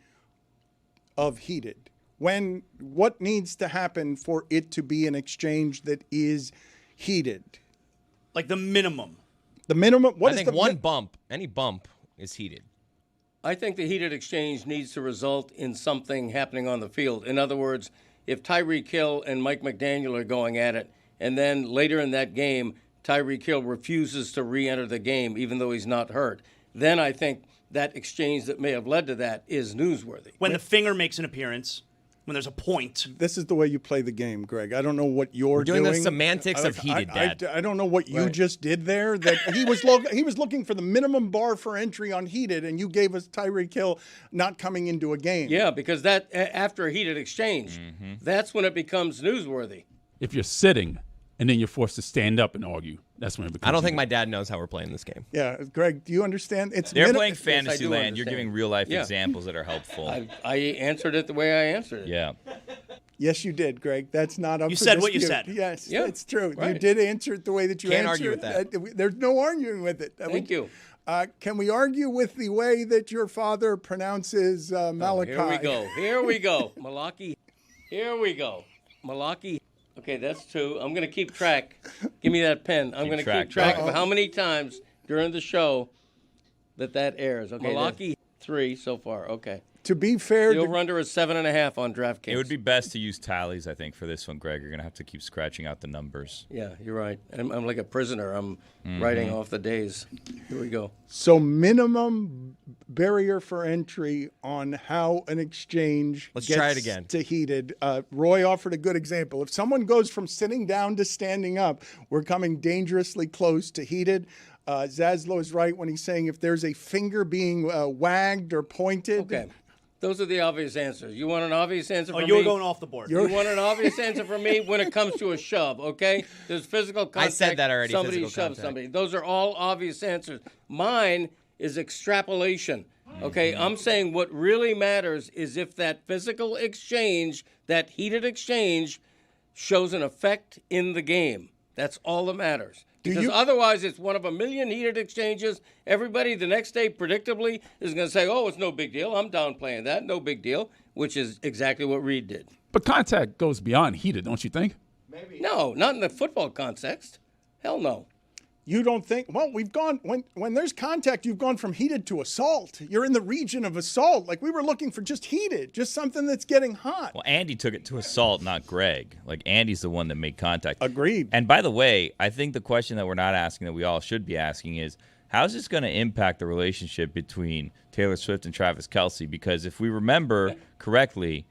A: of heated? What needs to happen for it to be an exchange that is heated?
C: Like the minimum.
A: The minimum.
E: I think any bump is heated.
B: I think the heated exchange needs to result in something happening on the field. In other words, if Tyreek Hill and Mike McDaniel are going at it, and then later in that game, Tyreek Hill refuses to re-enter the game even though he's not hurt, then I think that exchange that may have led to that is newsworthy.
C: When the finger makes an appearance, when there's a point.
A: This is the way you play the game, Greg. I don't know what you're
E: doing. The semantics of heated, Dad.
A: I don't know what you just did there. That he was looking for the minimum bar for entry on heated, and you gave us Tyreek Hill not coming into a game.
B: Yeah, because that after a heated exchange, that's when it becomes newsworthy.
H: If you're sitting and then you're forced to stand up and argue. That's when it becomes.
E: I don't think my dad knows how we're playing this game.
A: Yeah, Greg, do you understand?
D: They're playing
B: Yes, I do
D: Fantasyland. You're
B: understand.
D: giving real life
B: Yeah.
D: examples that are helpful.
B: I answered it the way I answered it.
D: Yeah.
A: Yes, you did, Greg. That's not up
C: You
A: for
C: said what you
A: dispute.
C: said.
A: Yes,
B: Yeah,
A: it's true. You
B: right.
A: did answer it the way that you
E: Can't
A: answered.
E: argue with that.
A: There's no arguing with it.
B: Thank you.
A: Can we argue with the way that your father pronounces Malachi?
B: Here we go. Here we go. Malachi. Here we go. Malachi. Okay, that's 2. I'm going to keep track. Give me that pen. I'm going to
D: track.
B: keep track of how many times during the show that airs. Okay, Malachi 3 so far. Okay.
A: To be fair,
B: The over-under is 7.5 on DraftKings.
D: It would be best to use tallies, I think, for this one, Greg. You're going to have to keep scratching out the numbers.
B: Yeah, you're right. I'm like a prisoner. I'm writing off the days. Here we go.
A: so minimum barrier for entry on how an exchange
E: Let's
A: gets
E: try it again.
A: to heated. Roy offered a good example. If someone goes from sitting down to standing up, we're coming dangerously close to heated. Zaslow is right when he's saying if there's a finger being wagged or pointed.
B: Okay. Those are the obvious answers. You want an obvious answer from
C: Oh,
B: me?
C: you were going off the board.
B: You want an obvious answer from me when it comes to a shove, okay? There's physical contact.
E: I said that already,
B: Somebody
E: physical
B: shoves
E: contact.
B: somebody. Those are all obvious answers. Mine is extrapolation, okay? I'm saying what really matters is if that physical exchange, that heated exchange, shows an effect in the game. That's all that matters. Because otherwise, it's one of a million heated exchanges. Everybody the next day, predictably, is going to say, oh, it's no big deal. I'm downplaying that. No big deal, which is exactly what Reid did.
H: But contact goes beyond heated, don't you think?
B: No, not in the football context. Hell no.
A: You don't think? Well, we've gone when there's contact, you've gone from heated to assault. You're in the region of assault. Like we were looking for just heated, just something that's getting hot.
D: Well, Andy took it to assault, not Greg. Like, Andy's the one that made contact.
A: Agreed.
D: And by the way, I think the question that we're not asking that we all should be asking is, how's this going to impact the relationship between Taylor Swift and Travis Kelce? Because if we remember correctly,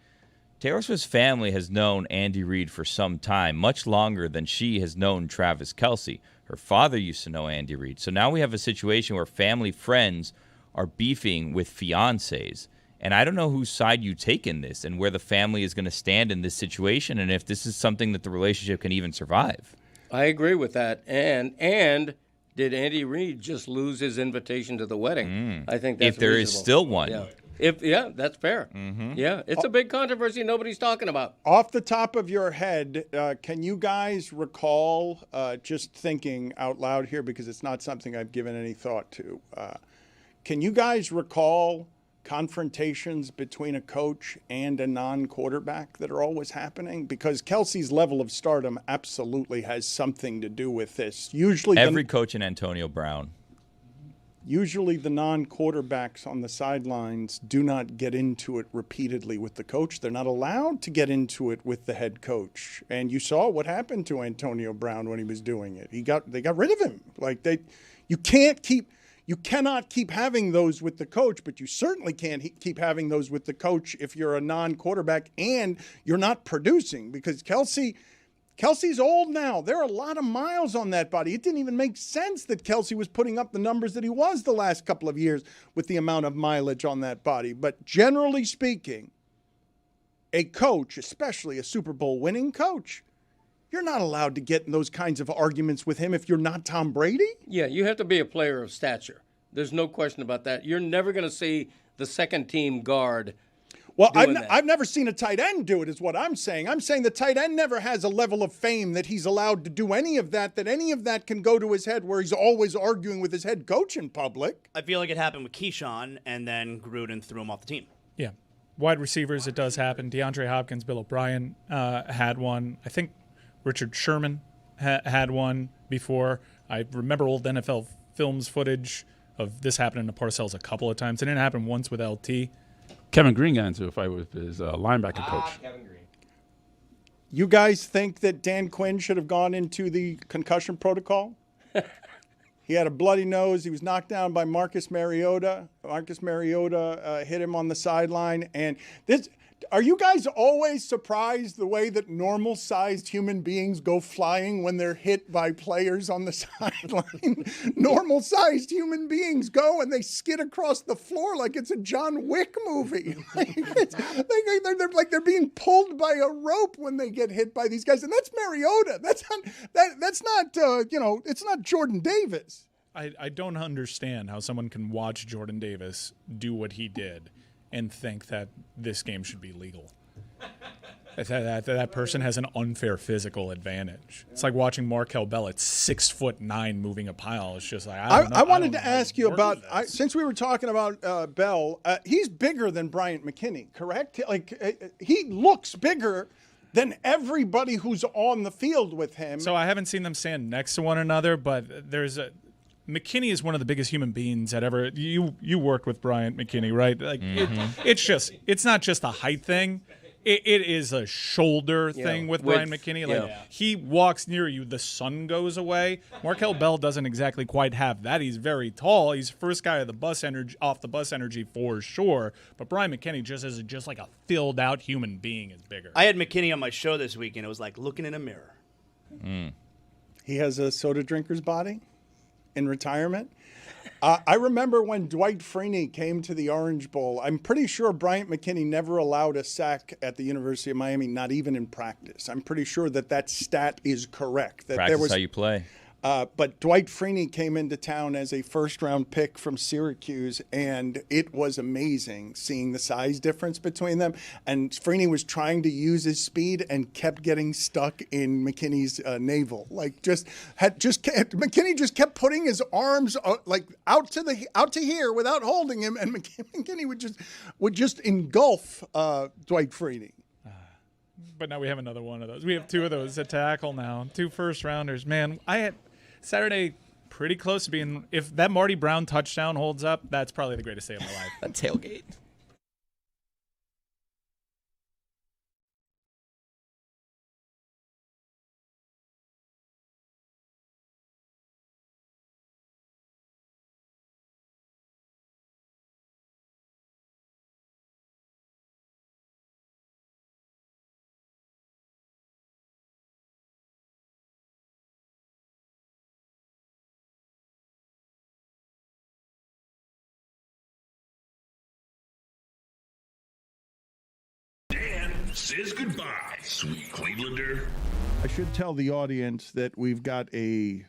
D: Taylor Swift's family has known Andy Reid for some time, much longer than she has known Travis Kelce. Her father used to know Andy Reid. So now we have a situation where family friends are beefing with fiancés. And I don't know whose side you take in this and where the family is going to stand in this situation and if this is something that the relationship can even survive.
B: I agree with that. And did Andy Reid just lose his invitation to the wedding? I think that's
D: If there is
B: reasonable.
D: still one.
B: Yeah. That's fair. Yeah, it's a big controversy nobody's talking about.
A: Off the top of your head, can you guys recall, just thinking out loud here because it's not something I've given any thought to, can you guys recall confrontations between a coach and a non-quarterback that are always happening? Because Kelce's level of stardom absolutely has something to do with this.
D: Every coach in Antonio Brown.
A: Usually the non-quarterbacks on the sidelines do not get into it repeatedly with the coach. They're not allowed to get into it with the head coach. And you saw what happened to Antonio Brown when he was doing it. They got rid of him. You cannot keep having those with the coach, but you certainly can't keep having those with the coach if you're a non-quarterback and you're not producing, because Kelce's old now. There are a lot of miles on that body. It didn't even make sense that Kelce was putting up the numbers that he was the last couple of years with the amount of mileage on that body. But generally speaking, a coach, especially a Super Bowl winning coach, you're not allowed to get in those kinds of arguments with him if you're not Tom Brady.
B: Yeah, you have to be a player of stature. There's no question about that. You're never going to see the second team guard.
A: Well,
B: doing
A: I've never seen a tight end do it, is what I'm saying. I'm saying the tight end never has a level of fame that he's allowed to do any of that can go to his head where he's always arguing with his head coach in public.
C: I feel like it happened with Keyshawn, and then Gruden threw him off the team.
F: Yeah. Wide receivers, it does happen. DeAndre Hopkins, Bill O'Brien had one. I think Richard Sherman had one before. I remember old NFL films footage of this happening to Parcels a couple of times. It didn't happen once with LT.
H: Kevin Green got into a fight with his linebacker coach.
E: Kevin Green.
A: You guys think that Dan Quinn should have gone into the concussion protocol? He had a bloody nose. He was knocked down by Marcus Mariota. Marcus Mariota hit him on the sideline. And Are you guys always surprised the way that normal-sized human beings go flying when they're hit by players on the sideline? Normal-sized human beings go and they skid across the floor like it's a John Wick movie. They're being pulled by a rope when they get hit by these guys, and that's Mariota. That's not it's not Jordan Davis.
F: I don't understand how someone can watch Jordan Davis do what he did and think that this game should be legal. That person has an unfair physical advantage. It's like watching Markel Bell at 6'9" moving a pile. It's just like
A: I wanted to ask you about since we were talking about Bell. He's bigger than Bryant McKinney, correct? Like he looks bigger than everybody who's on the field with him.
F: So I haven't seen them stand next to one another, but McKinney is one of the biggest human beings that ever. You worked with Bryant McKinney, right? Like it's not just a height thing. It is a shoulder thing with Bryant McKinney. Like he walks near you, the sun goes away. Markel Bell doesn't exactly quite have that. He's very tall. He's first guy of the bus energy for sure. But Bryant McKinney just like a filled out human being is bigger.
C: I had McKinney on my show this week, and it was like looking in a mirror.
A: He has a soda drinker's body in retirement. I remember when Dwight Freeney came to the Orange Bowl. I'm pretty sure Bryant McKinney never allowed a sack at the University of Miami, not even in practice. I'm pretty sure that stat is correct. That
D: Practice how you play.
A: But Dwight Freeney came into town as a first-round pick from Syracuse, and it was amazing seeing the size difference between them. And Freeney was trying to use his speed and kept getting stuck in McKinney's navel. McKinney just kept putting his arms out to here without holding him, and McKinney would just engulf Dwight Freeney.
F: But now we have another one of those. We have two of those at tackle now. 2 first-rounders. Man, I had Saturday pretty close to being, if that Marty Brown touchdown holds up, that's probably the greatest day of my life.
E: That tailgate.
G: Says goodbye, sweet Clevelander.
A: I should tell the audience that we've got a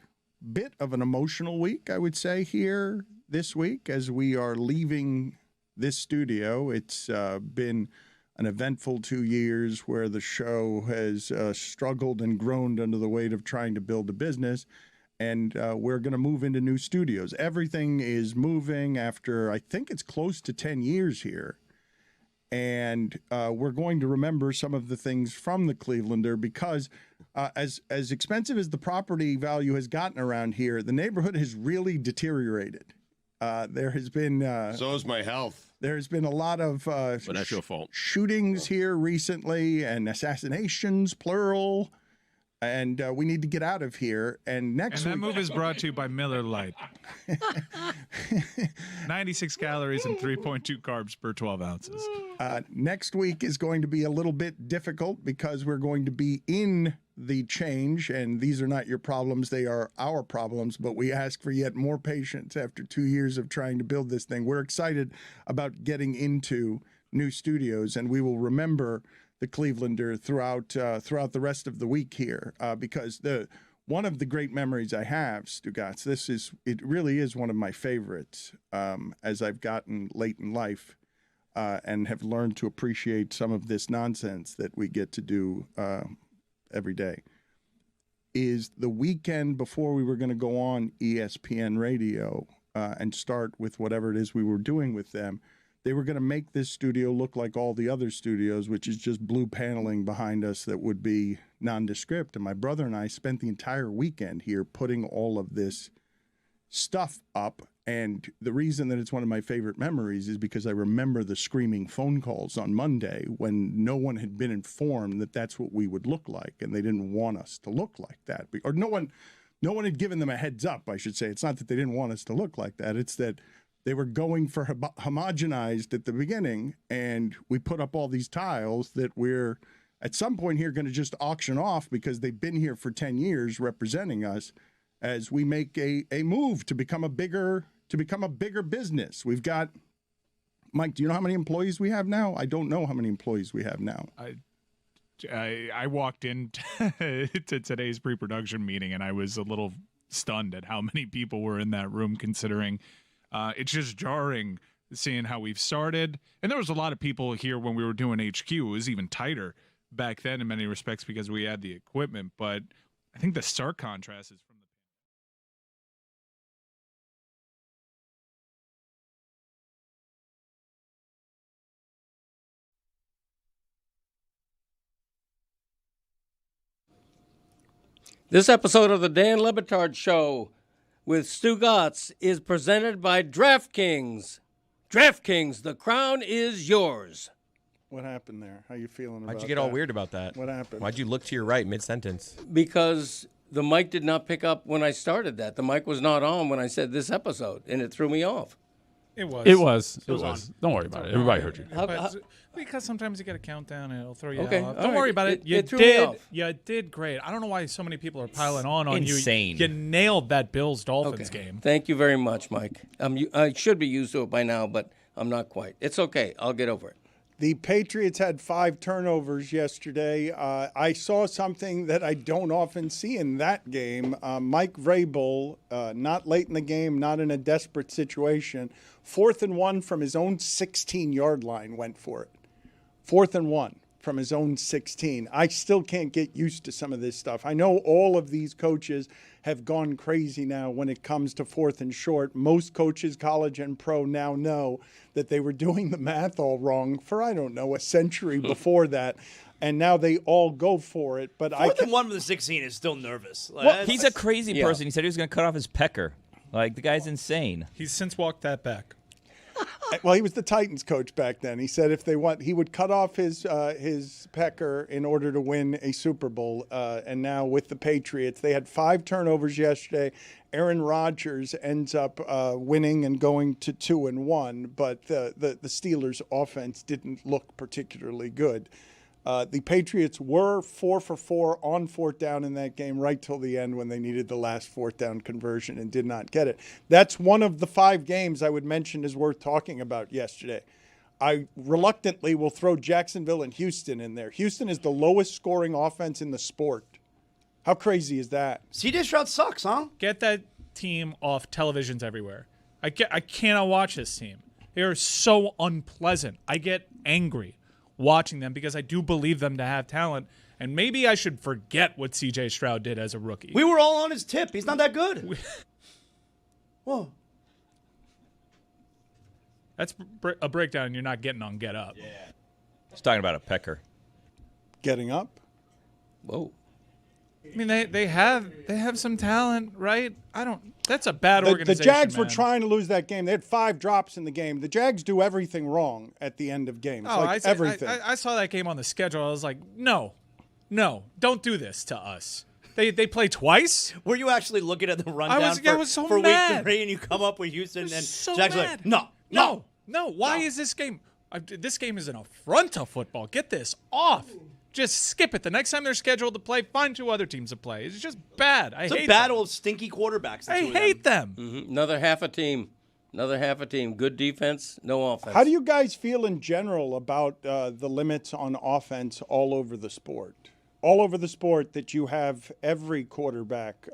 A: bit of an emotional week, I would say, here this week as we are leaving this studio. It's been an eventful 2 years where the show has struggled and groaned under the weight of trying to build a business. And we're going to move into new studios. Everything is moving after, I think it's close to 10 years here. And we're going to remember some of the things from the Clevelander because as expensive as the property value has gotten around here, the neighborhood has really deteriorated. There has been
I: so is my health.
A: There's been a lot of
I: but that's your fault.
A: Shootings here recently and assassinations, plural. And we need to get out of here. And next
F: week, that move is brought to you by Miller Lite. 96 calories and 3.2 carbs per 12 ounces.
A: Next week is going to be a little bit difficult because we're going to be in the change. And these are not your problems. They are our problems. But we ask for yet more patience after 2 years of trying to build this thing. We're excited about getting into new studios. And we will remember the Clevelander throughout the rest of the week here, because one of the great memories I have, Stugotz, it really is one of my favorites as I've gotten late in life and have learned to appreciate some of this nonsense that we get to do every day, is the weekend before we were going to go on ESPN radio and start with whatever it is we were doing with them. They were going to make this studio look like all the other studios, which is just blue paneling behind us that would be nondescript. And my brother and I spent the entire weekend here putting all of this stuff up. And the reason that it's one of my favorite memories is because I remember the screaming phone calls on Monday when no one had been informed that that's what we would look like. And they didn't want us to look like that. Or no one had given them a heads up, I should say. It's not that they didn't want us to look like that. It's that they were going for homogenized at the beginning, and we put up all these tiles that we're at some point here going to just auction off because they've been here for 10 years representing us as we make a move to become a bigger business. We've got, Mike, do you know how many employees we have now? I don't know how many employees we have now.
F: I walked into to today's pre-production meeting and I was a little stunned at how many people were in that room, considering it's just jarring seeing how we've started. And there was a lot of people here when we were doing HQ. It was even tighter back then in many respects because we had the equipment. But I think the stark contrast is from the
B: This episode of the Dan Le Batard Show with Stugotz is presented by DraftKings. DraftKings, the crown is yours.
A: What happened there? How you feeling about that?
E: Why'd you get all weird about that?
A: What happened?
E: Why'd you look to your right mid-sentence?
B: Because the mic did not pick up when I started that. The mic was not on when I said this episode, and it threw me off.
F: It was.
H: It was. Don't worry about it. Everybody heard you.
F: Because sometimes you get a countdown and it'll throw you
B: Okay,
F: off.
B: all
F: Don't
B: right.
F: worry about it.
B: It threw me off.
F: You did great. I don't know why so many people are piling on
D: Insane.
F: you. You nailed that Bills-Dolphins
B: Okay.
F: game.
B: Thank you very much, Mike. I should be used to it by now, but I'm not quite. It's okay. I'll get over it.
A: The Patriots had 5 turnovers yesterday. I saw something that I don't often see in that game. Mike Vrabel, not late in the game, not in a desperate situation, 4th and 1 from his own 16-yard line went for it. 4th and 1 from his own 16. I still can't get used to some of this stuff. I know all of these coaches have gone crazy now when it comes to 4th and short. Most coaches, college and pro, now know that they were doing the math all wrong for, I don't know, a century before that. And now they all go for it. But
C: 4th and 1 from the 16 is still nervous. Like,
D: Well, he's a crazy
B: Yeah.
D: person. He said he was going to cut off his pecker. Like, the guy's insane.
F: He's since walked that back.
A: Well, he was the Titans coach back then. He said if they want, he would cut off his pecker in order to win a Super Bowl. And now with the Patriots, they had 5 turnovers yesterday. Aaron Rodgers ends up winning and going to 2-1, but the Steelers' offense didn't look particularly good. The Patriots were 4 for 4 on 4th down in that game right till the end when they needed the last 4th down conversion and did not get it. That's one of the 5 games I would mention is worth talking about yesterday. I reluctantly will throw Jacksonville and Houston in there. Houston is the lowest scoring offense in the sport. How crazy is that?
C: CJ Stroud sucks, huh?
F: Get that team off televisions everywhere. I cannot watch this team. They are so unpleasant. I get angry watching them because I do believe them to have talent. And maybe I should forget what C.J. Stroud did as a rookie.
C: We were all on his tip. He's not that good. Whoa.
F: That's a breakdown you're not getting on Get Up. Yeah.
D: He's talking about a pecker.
A: Getting up?
B: Whoa.
F: I mean, they have some talent, right? That's a bad
A: The
F: organization.
A: Jags were
F: man.
A: trying to lose that game. They had 5 drops in the game. The Jags do everything wrong at the end of games. Everything.
F: I saw that game on the schedule. I was like, no, don't do this to us. They play twice.
C: Were you actually looking at the rundown
F: I was so
C: for
F: mad.
C: week 3 and you come up with Houston and
F: so
C: Jags are
F: mad.
C: like, no.
F: Why is this game? This game is an affront to football. Get this off. Just skip it. The next time they're scheduled to play, find 2 other teams to play. It's just bad.
C: It's a battle of stinky quarterbacks.
F: I hate them.
B: Mm-hmm. Another half a team. Good defense, no offense.
A: How do you guys feel in general about the limits on offense all over the sport? All over the sport that you have every quarterback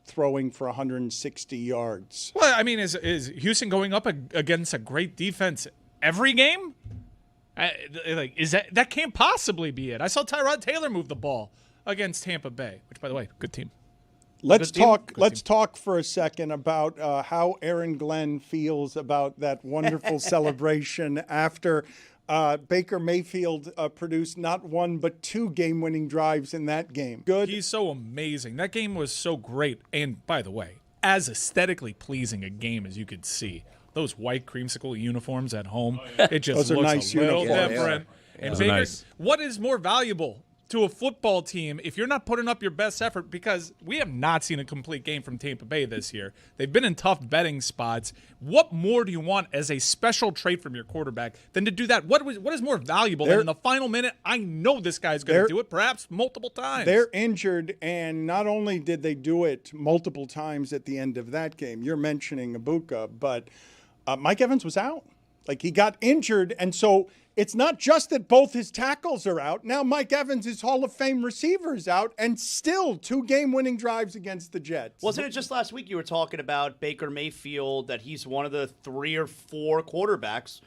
A: throwing for 160 yards.
F: Well, I mean, is Houston going up against a great defense every game? That can't possibly be it. I saw Tyrod Taylor move the ball against Tampa Bay, which, by the way, good team.
A: Let's talk for a second about how Aaron Glenn feels about that wonderful celebration after Baker Mayfield produced not 1 but 2 game-winning drives in that game. Good.
F: He's so amazing. That game was so great. And by the way, as aesthetically pleasing a game as you could see. Those white creamsicle uniforms at home, it just
A: Those are
F: looks
A: nice
F: a little
A: uniforms.
F: different.
B: Yeah.
F: And
H: Those are
F: Baker,
H: nice.
F: what is more valuable to a football team if you're not putting up your best effort, because we have not seen a complete game from Tampa Bay this year. They've been in tough betting spots. What more do you want as a special trait from your quarterback than to do that? What is more valuable than in the final minute, I know this guy's going to do it, perhaps multiple times?
A: They're injured, and not only did they do it multiple times at the end of that game, you're mentioning Ibuka, but Mike Evans was out. Like, he got injured, and so it's not just that both his tackles are out. Now Mike Evans, his Hall of Fame receiver, is out, and still 2 game-winning drives against the Jets.
C: Wasn't it just last week you were talking about Baker Mayfield, that he's one of the 3 or 4 quarterbacks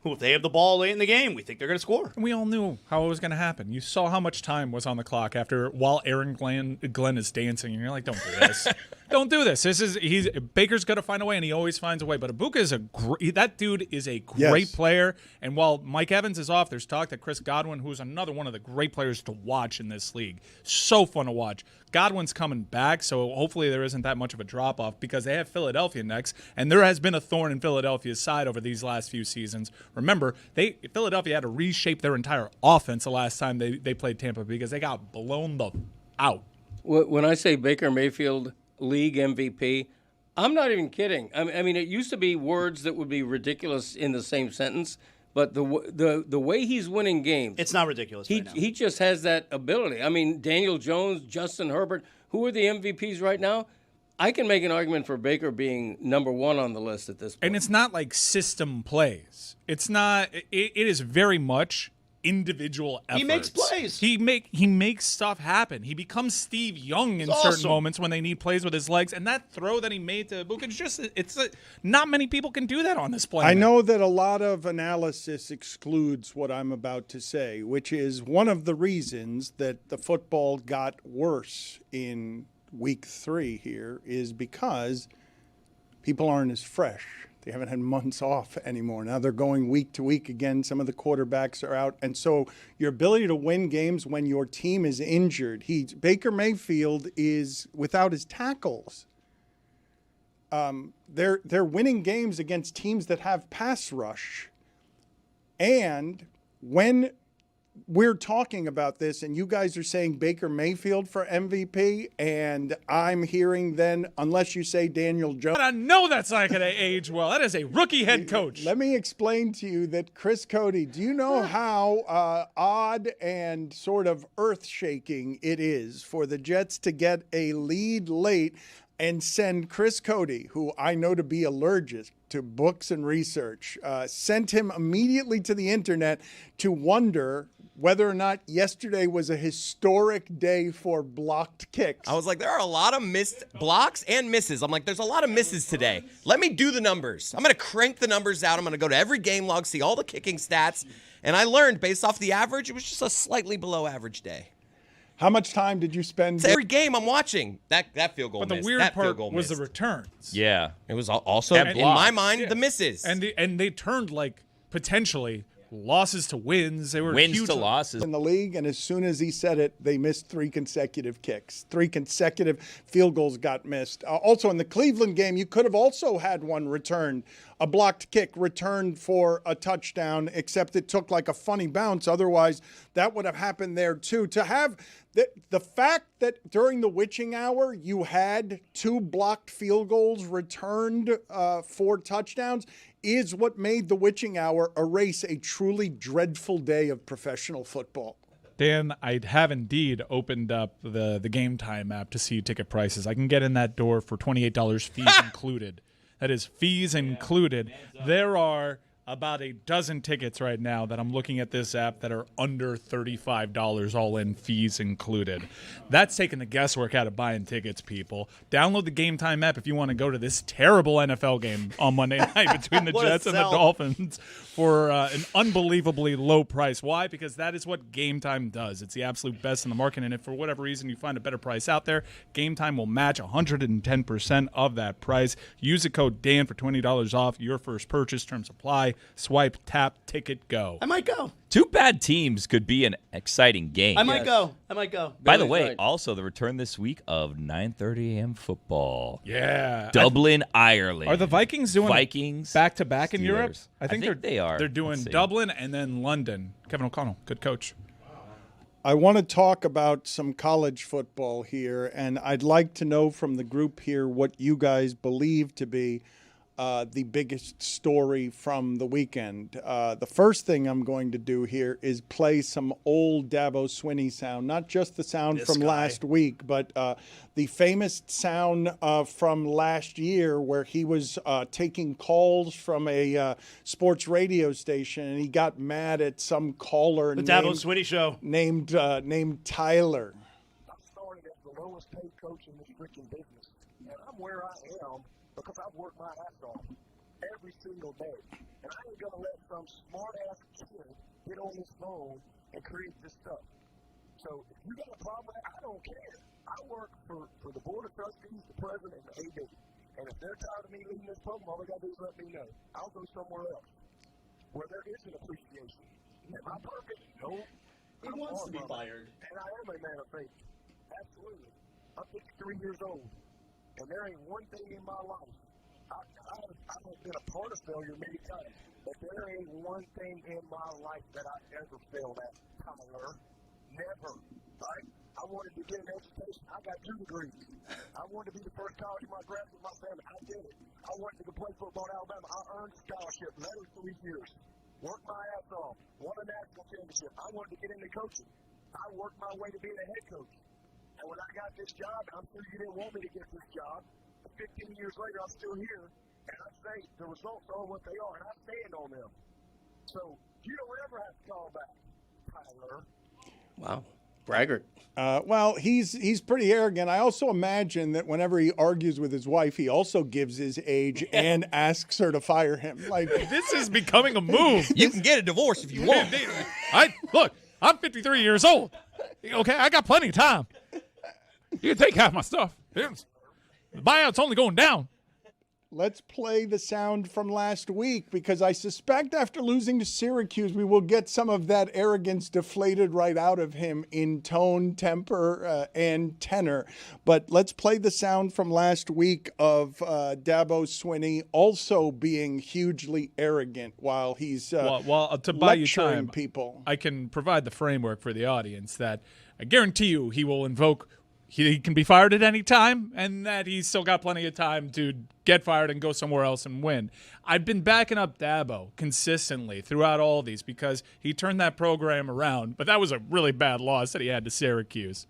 C: who, if they have the ball late in the game, we think they're going to score.
F: We all knew how it was going to happen. You saw how much time was on the clock while Aaron Glenn is dancing, and you're like, don't do this. Don't do this. Baker's going to find a way, and he always finds a way. But Ibuka is that dude is a great player. And while Mike Evans is off, there's talk that Chris Godwin, who's another one of the great players to watch in this league, so fun to watch. Godwin's coming back, so hopefully there isn't that much of a drop-off, because they have Philadelphia next, and there has been a thorn in Philadelphia's side over these last few seasons. Remember, Philadelphia had to reshape their entire offense the last time they played Tampa, because they got blown out.
B: When I say Baker Mayfield league MVP, I'm not even kidding. I mean, it used to be words that would be ridiculous in the same sentence, but the way he's winning games,
C: it's not ridiculous.
B: He just has that ability. I mean, Daniel Jones, Justin Herbert, who are the MVPs right now? I can make an argument for Baker being number 1 on the list at this point.
F: And it's not like system plays. It's not. It is very much individual efforts.
C: He makes plays.
F: He makes stuff happen. He becomes Steve Young in certain moments when they need plays with his legs. And that throw that he made to Ibuka, not many people can do that on this planet.
A: I know that a lot of analysis excludes what I'm about to say, which is one of the reasons that the football got worse in week 3 here is because people aren't as fresh. They haven't had months off anymore. Now they're going week to week again. Some of the quarterbacks are out. And so your ability to win games when your team is injured. Baker Mayfield is without his tackles. They're winning games against teams that have pass rush. And when we're talking about this and you guys are saying Baker Mayfield for MVP, and I'm hearing then, unless you say Daniel Jones.
F: I know that's not going to age well. That is a rookie head coach.
A: Let me explain to you that Chris Cody, do you know how odd and sort of earth-shaking it is for the Jets to get a lead late and send Chris Cody, who I know to be allergic to books and research, sent him immediately to the internet to wonder whether or not yesterday was a historic day for blocked kicks.
E: I was like, there are a lot of missed blocks and misses. I'm like, there's a lot of misses today. Let me do the numbers. I'm going to crank the numbers out. I'm going to go to every game log, see all the kicking stats. And I learned, based off the average, it was just a slightly below average day.
A: How much time did you spend?
E: Every game I'm watching, that field goal
F: missed. But the weird part was the returns.
D: Yeah.
E: It was also, in my mind, the misses.
F: And they turned like potentially losses to wins. They were
D: wins
F: huge
D: to losses
A: in the league, and as soon as he said it, they missed 3 consecutive kicks. 3 consecutive field goals got missed. Also in the Cleveland game, you could have also had one returned, a blocked kick returned for a touchdown, except it took like a funny bounce. Otherwise, that would have happened there too. To have the fact that during the witching hour you had 2 blocked field goals returned for touchdowns is what made the witching hour erase a truly dreadful day of professional football.
F: Dan, I have indeed opened up the Game Time app to see ticket prices. I can get in that door for $28 fees included. That is fees included. There are about a dozen tickets right now that I'm looking at this app that are under $35 all in, fees included. That's taking the guesswork out of buying tickets, people. Download the Game Time app if you want to go to this terrible NFL game on Monday night between the Jets and the Dolphins for an unbelievably low price. Why? Because that is what Game Time does. It's the absolute best in the market, and if for whatever reason you find a better price out there, Game Time will match 110% of that price. Use the code Dan for $20 off your first purchase. Terms apply. Swipe, tap, ticket, go.
C: I might go.
D: 2 bad teams could be an exciting game.
C: I might go.
D: By the way, also the return this week of 9:30 a.m. football.
F: Yeah.
D: Dublin, Ireland.
F: Are the Vikings doing
D: Vikings
F: back-to-back in
D: Steelers.
F: Europe?
D: I think they are.
F: They're doing Dublin and then London. Kevin O'Connell, good coach.
A: I want to talk about some college football here, and I'd like to know from the group here what you guys believe to be the biggest story from the weekend. The first thing I'm going to do here is play some old Dabo Swinney sound, not just the sound from last week, but the famous sound from last year where he was taking calls from a sports radio station, and he got mad at some caller.
C: The Dabo Swinney Show.
A: Named Tyler.
J: I started as the lowest paid coach in this freaking business, and I'm where I am because I've worked my ass off every single day. And I ain't going to let some smart-ass kid get on this phone and create this stuff. So if you got a problem with that, I don't care. I work for the Board of Trustees, the President, and the AD. And if they're tired of me leading this program, all they got to do is let me know. I'll go somewhere else where there is an appreciation. Am I perfect? No.
C: He wants to be fired.
J: And I am a man of faith. Absolutely. I'm 53 years old. And there ain't one thing in my life. I've been a part of failure many times, but there ain't one thing in my life that I ever failed at, Tyler. Never. Right? I wanted to get an education. I got 2 degrees. I wanted to be the first college in my graduate with my family. I did it. I wanted to play football in Alabama. I earned a scholarship in every 3 years. Worked my ass off. Won a national championship. I wanted to get into coaching. I worked my way to being a head coach. And when I got this job, I'm sure you didn't want me to get this job. 15 years later, I'm still here, and I say the results are what they are, and I stand on them. So you don't ever have to call back, Tyler.
B: Wow. Braggart.
A: Well, he's pretty arrogant. I also imagine that whenever he argues with his wife, he also gives his age and asks her to fire him. Like,
F: This is becoming a move.
E: You can get a divorce if you want.
F: Look, I'm 53 years old. Okay, I got plenty of time. You can take half my stuff. The buyout's only going down.
A: let's play the sound from last week, because I suspect after losing to Syracuse, we will get some of that arrogance deflated right out of him in tone, temper, and tenor. But let's play the sound from last week of Dabo Swinney also being hugely arrogant while he's
F: to buy you time,
A: people.
F: I can provide the framework for the audience that I guarantee you he will invoke. He can be fired at any time, and that he's still got plenty of time to get fired and go somewhere else and win. I've been backing up Dabo consistently throughout all of these because he turned that program around, but that was a really bad loss that he had to Syracuse.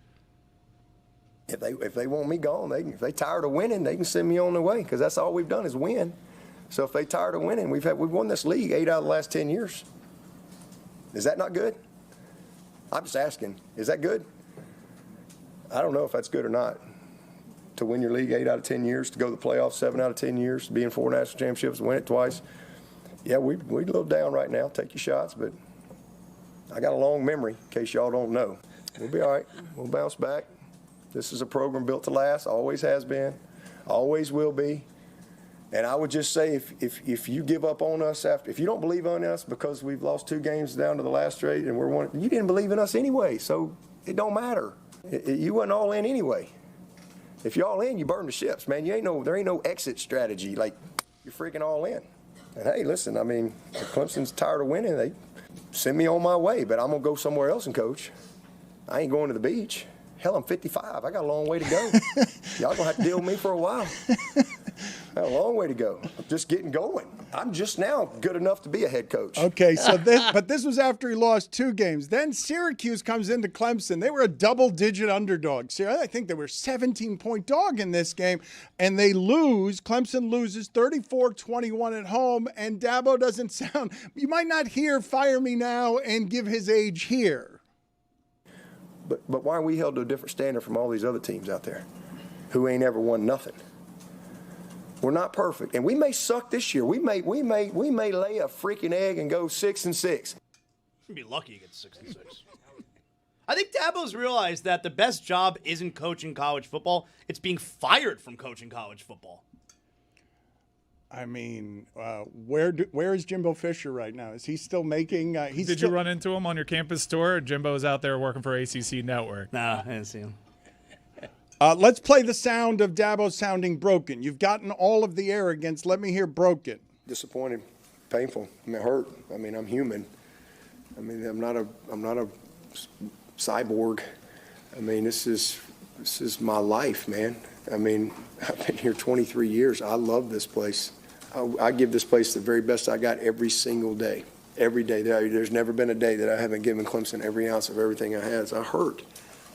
K: If they want me gone, if they tired of winning, they can send me on their way, because that's all we've done is win. So if they tired of winning, we've won this league 8 out of the last 10 years. Is that not good? I'm just asking. Is that good? I don't know if that's good or not. To win your league 8 out of 10 years, to go to the playoffs 7 out of 10 years, to be in 4 national championships, win it twice. Yeah, we're a little down right now. Take your shots, but I got a long memory, in case y'all don't know. We'll be all right. We'll bounce back. This is a program built to last. Always has been. Always will be. And I would just say, if you give up on us if you don't believe in us because we've lost 2 games down to the last straight and we're one, you didn't believe in us anyway, so it don't matter. You wasn't all in anyway. If you're all in, you burn the ships, man. There ain't no exit strategy. Like, you're freaking all in. And hey, listen, I mean, if Clemson's tired of winning, they send me on my way, but I'm gonna go somewhere else and coach. I ain't going to the beach. Hell, I'm 55. I got a long way to go. Y'all gonna have to deal with me for a while. I got a long way to go. I'm just getting going. I'm just now good enough to be a head coach.
A: Okay, so this was after he lost 2 games. Then Syracuse comes into Clemson. They were a double-digit underdog. I think they were a 17-point dog in this game, and they lose. Clemson loses 34-21 at home, and Dabo doesn't sound – you might not hear fire me now and give his age here.
K: But why are we held to a different standard from all these other teams out there who ain't ever won nothing? We're not perfect, and we may suck this year. We may lay a freaking egg and go 6-6.
C: You'd be lucky to get 6-6. I think Dabo's realized that the best job isn't coaching college football; it's being fired from coaching college football.
A: I mean, where is Jimbo Fisher right now? Is he still making?
F: Did you run into him on your campus tour? Jimbo's out there working for ACC Network.
C: Nah, I didn't see him.
A: Let's play the sound of Dabo sounding broken. You've gotten all of the arrogance. Let me hear broken.
K: Disappointed, painful. I mean, hurt. I mean, I'm human. I mean, I'm not a cyborg. I mean, this is my life, man. I mean, I've been here 23 years. I love this place. I give this place the very best I got every single day. Every day. There's never been a day that I haven't given Clemson every ounce of everything I had. I hurt.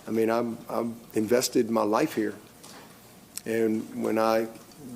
K: I mean, I've invested my life here. And when I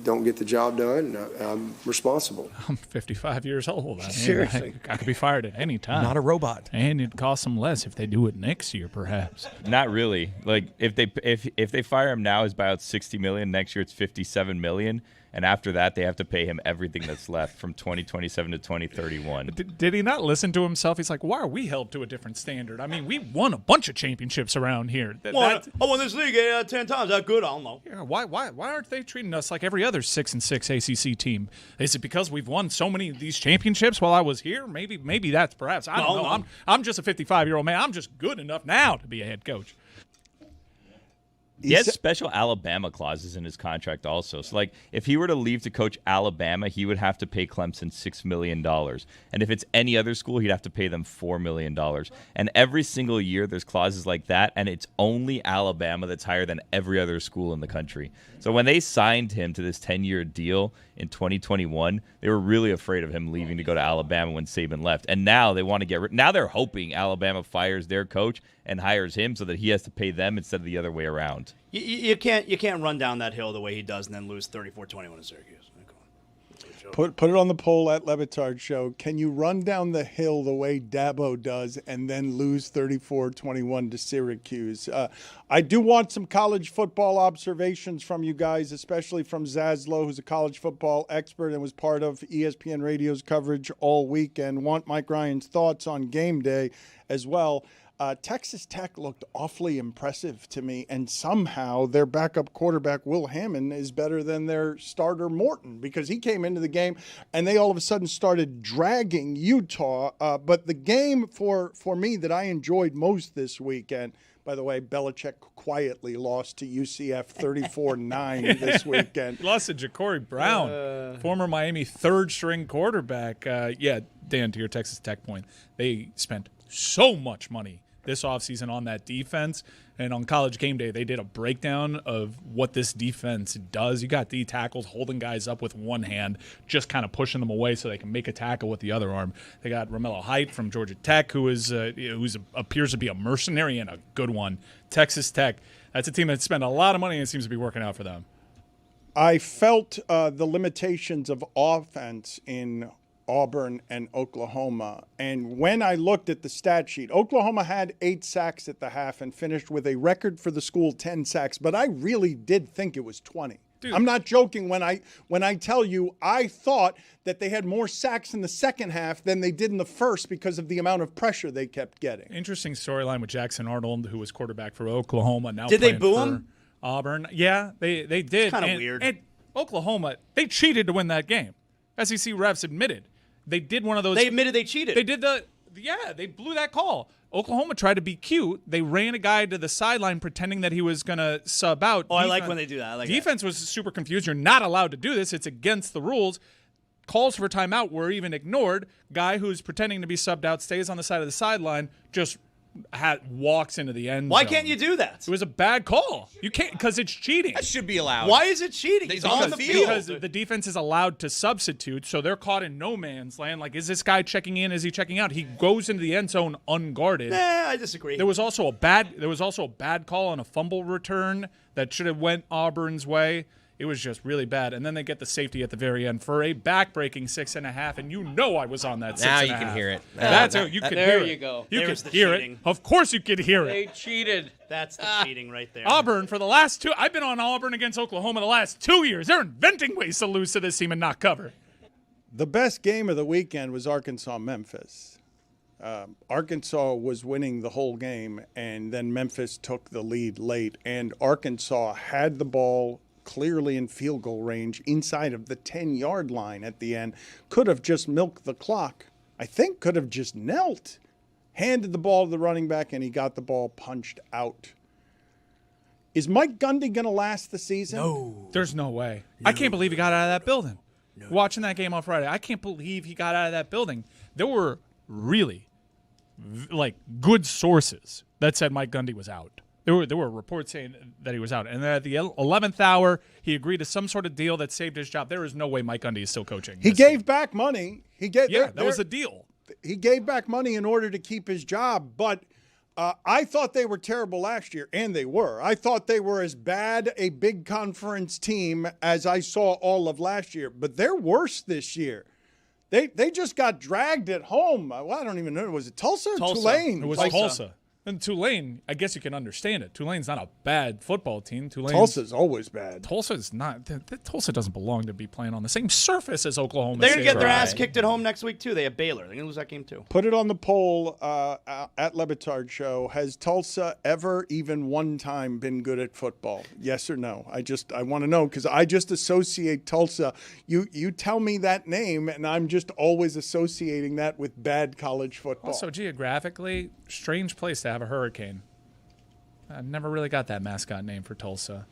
K: don't get the job done, I'm responsible.
F: I'm 55 years old. I mean,
E: Seriously.
F: I could be fired at any time.
E: Not a robot.
F: And it'd cost them less if they do it next year, perhaps.
D: Not really. Like if they fire him now, his buyout's $60 million. Next year it's $57 million, and after that they have to pay him everything that's left from 2027 to 2031.
F: Did he not listen to himself? He's like, why are we held to a different standard? I mean, we won a bunch of championships around here.
C: I won this league 10 times. That good? I don't know.
F: Yeah, why aren't they treating us like every other 6-6 ACC team? Is it because we've won so many of these championships while I was here? Maybe that's perhaps. I don't know.
C: No.
F: I'm just a 55-year-old man. I'm just good enough now to be a head coach.
D: He has special Alabama clauses in his contract also. So, like, if he were to leave to coach Alabama, he would have to pay Clemson $6 million. And if it's any other school, he'd have to pay them $4 million. And every single year there's clauses like that, and it's only Alabama that's higher than every other school in the country. So when they signed him to this 10-year deal in 2021, they were really afraid of him leaving to go to Alabama when Saban left. And now they want to get rid. Now they're hoping Alabama fires their coach and hires him so that he has to pay them instead of the other way around.
C: You can't run down that hill the way he does and then lose 34-21 in Syracuse.
A: Put it on the poll at Le Batard Show. Can you run down the hill the way Dabo does and then lose 34-21 to Syracuse? I do want some college football observations from you guys, especially from Zaslow, who's a college football expert and was part of ESPN Radio's coverage all weekend. Want Mike Ryan's thoughts on game day as well. Texas Tech looked awfully impressive to me, and somehow their backup quarterback, Will Hammond, is better than their starter, Morton, because he came into the game and they all of a sudden started dragging Utah. But the game for me that I enjoyed most this weekend, by the way, Belichick quietly lost to UCF 34-9 this weekend.
F: He lost to Ja'Cory Brown, former Miami third-string quarterback. Dan, to your Texas Tech point, they spent so much money this offseason on that defense. And on College Game Day, they did a breakdown of what this defense does. You got D tackles holding guys up with one hand, just kind of pushing them away so they can make a tackle with the other arm. They got Romello Height from Georgia Tech, who appears to be a mercenary and a good one. Texas Tech, that's a team that spent a lot of money and it seems to be working out for them.
A: I felt the limitations of offense in Auburn and Oklahoma. And when I looked at the stat sheet, Oklahoma had 8 sacks at the half and finished with a record for the school 10 sacks, but I really did think it was 20. Dude. I'm not joking when I tell you I thought that they had more sacks in the second half than they did in the first because of the amount of pressure they kept getting.
F: Interesting storyline with Jackson Arnold, who was quarterback for Oklahoma. Now
C: did they boo him?
F: Auburn. Yeah, they did.
C: It's kind of weird.
F: And Oklahoma, they cheated to win that game. SEC refs admitted. They did one of those.
C: They admitted they cheated.
F: They did they blew that call. Oklahoma tried to be cute. They ran a guy to the sideline pretending that he was going to sub out.
C: I like when they do that.
F: Defense was super confused. You're not allowed to do this. It's against the rules. Calls for timeout were even ignored. Guy who's pretending to be subbed out stays on the side of the sideline, just walks into the end zone.
C: Why can't you do that?
F: It was a bad call. You can't, because it's cheating.
E: That should be allowed.
C: Why is it cheating?
E: He's on the field.
F: Because the defense is allowed to substitute, so they're caught in no man's land. Like, is this guy checking in? Is he checking out? He goes into the end zone unguarded.
C: I disagree.
F: There was also a bad call on a fumble return that should have went Auburn's way. It was just really bad. And then they get the safety at the very end for a back-breaking 6.5, and you know I was on that 6.5.
E: Now you can hear it.
F: That's how you could hear it.
B: There you go.
F: You
C: There's
F: could
C: the
F: hear
C: cheating.
F: it. Of course you could hear
B: They
F: it.
B: cheated.
C: That's the cheating right there.
F: Auburn for the last 2. I've been on Auburn against Oklahoma the last 2 years. They're inventing ways to lose to this team and not cover.
A: The best game of the weekend was Arkansas-Memphis. Arkansas was winning the whole game, and then Memphis took the lead late, and Arkansas had the ball clearly in field goal range inside of the 10-yard line at the end. Could have just milked the clock. I think could have just knelt. Handed the ball to the running back, and he got the ball punched out. Is Mike Gundy going to last the season?
F: No. There's no way. I can't believe he got out of that building. No. Watching that game on Friday, I can't believe he got out of that building. There were really, good sources that said Mike Gundy was out. There were reports saying that he was out. And then at the 11th hour, he agreed to some sort of deal that saved his job. There is no way Mike Gundy is still coaching.
A: He gave back money.
F: That was a deal.
A: He gave back money in order to keep his job, but I thought they were terrible last year, and they were. I thought they were as bad a big conference team as I saw all of last year, but they're worse this year. They just got dragged at home. Well, I don't even know. Was it Tulsa or Tulane?
F: It was Tulsa. And Tulane, I guess you can understand it. Tulane's not a bad football team.
A: Tulsa's always bad.
F: Tulsa's not. Tulsa doesn't belong to be playing on the same surface as Oklahoma
C: They're
F: State.
C: going to get their ass kicked at home next week, too. They have Baylor. They're going to lose that game, too.
A: Put it on the poll at Le Batard Show. Has Tulsa ever even one time been good at football? Yes or no? I want to know because I just associate Tulsa. You tell me that name, and I'm just always associating that with bad college football.
F: Also, geographically, strange place to have a hurricane. I never really got that mascot name for Tulsa.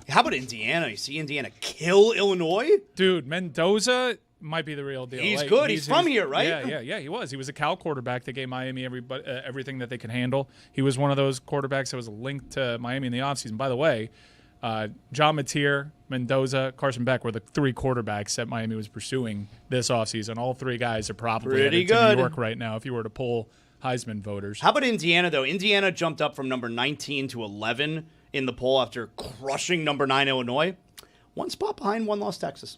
C: How about Indiana? You see Indiana kill Illinois?
F: Dude, Mendoza might be the real deal.
C: He's good. He's from here, right?
F: Yeah, he was. He was a Cal quarterback that gave Miami everything that they could handle. He was one of those quarterbacks that was linked to Miami in the offseason. By the way, John Mateer, Mendoza, Carson Beck were the three quarterbacks that Miami was pursuing this offseason. All three guys are probably headed to New York right now if you were to pull Heisman voters.
C: How about Indiana, though? Indiana jumped up from number 19 to 11 in the poll after crushing number 9 Illinois. One spot behind, one lost Texas.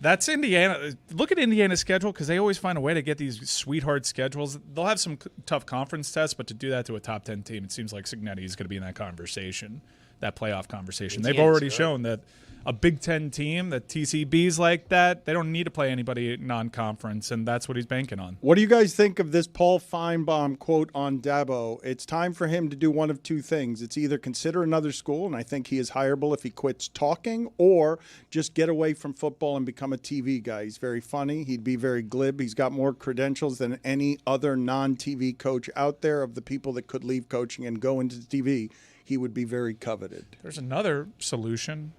F: That's Indiana. Look at Indiana's schedule because they always find a way to get these sweetheart schedules. They'll have some tough conference tests, but to do that to a top 10 team, it seems like Cignetti is going to be in that conversation, that playoff conversation. They've already shown that a Big Ten team, that TCB's like that, they don't need to play anybody non-conference, and that's what he's banking on.
A: What do you guys think of this Paul Finebaum quote on Dabo? It's time for him to do one of two things. It's either consider another school, and I think he is hireable if he quits talking, or just get away from football and become a TV guy. He's very funny. He'd be very glib. He's got more credentials than any other non-TV coach out there of the people that could leave coaching and go into TV. He would be very coveted.
F: There's another solution.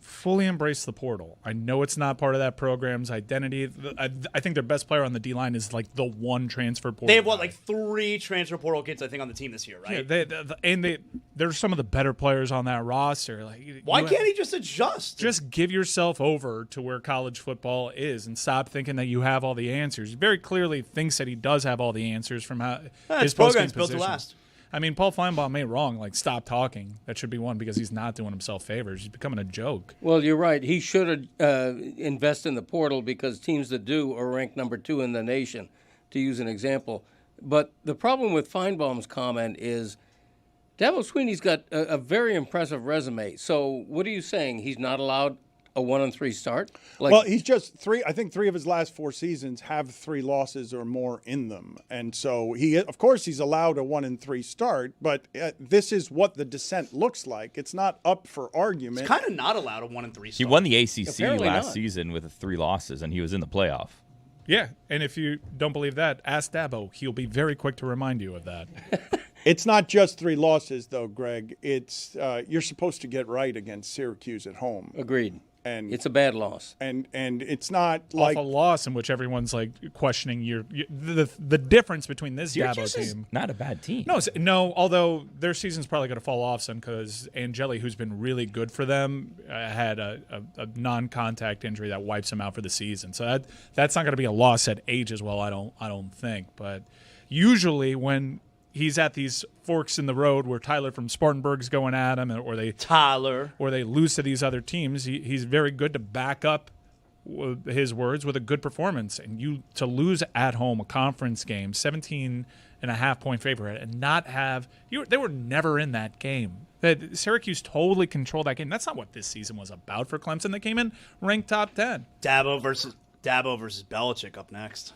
F: Fully embrace the portal. I know it's not part of that program's identity. I think their best player on the D-line is like the one transfer portal.
C: They have, like 3 transfer portal kids, I think, on the team this year, right?
F: Yeah, they're some of the better players on that roster.
C: Why can't he just adjust?
F: Just give yourself over to where college football is and stop thinking that you have all the answers. He very clearly thinks that he does have all the answers from how his
C: program's
F: built
C: built to last.
F: I mean, Paul Finebaum ain't wrong. Like, stop talking. That should be one because he's not doing himself favors. He's becoming a joke.
B: Well, you're right. He should invest in the portal because teams that do are ranked number 2 in the nation, to use an example. But the problem with Finebaum's comment is Dabo Swinney's got a very impressive resume. So what are you saying? He's not allowed a 1-3 start?
A: Well, he's just 3. I think 3 of his last 4 seasons have 3 losses or more in them, and so of course, he's allowed a 1-3 start. But this is what the descent looks like. It's not up for argument.
C: He's kind of not allowed a 1-3 start.
D: He won the ACC
B: Apparently
D: last season with 3 losses, and he was in the playoff.
F: Yeah, and if you don't believe that, ask Dabo. He'll be very quick to remind you of that.
A: It's not just 3 losses, though, Greg. It's you're supposed to get right against Syracuse at home.
B: Agreed.
A: And
B: it's a bad loss.
A: And it's not like
F: a loss in which everyone's like questioning the difference between this Dabo team.
D: Not a bad team.
F: No. Although their season's probably going to fall off soon because Angeli, who's been really good for them, had a non-contact injury that wipes him out for the season. So that's not going to be a loss at age as well. I don't think. But usually when he's at these forks in the road where Tyler from Spartanburg's going at him, or they lose to these other teams. He's very good to back up his words with a good performance. And to lose at home a conference game, 17.5-point favorite, and not have they were never in that game. Syracuse totally controlled that game. That's not what this season was about for Clemson. They came in ranked top 10.
C: Dabo versus Belichick up next.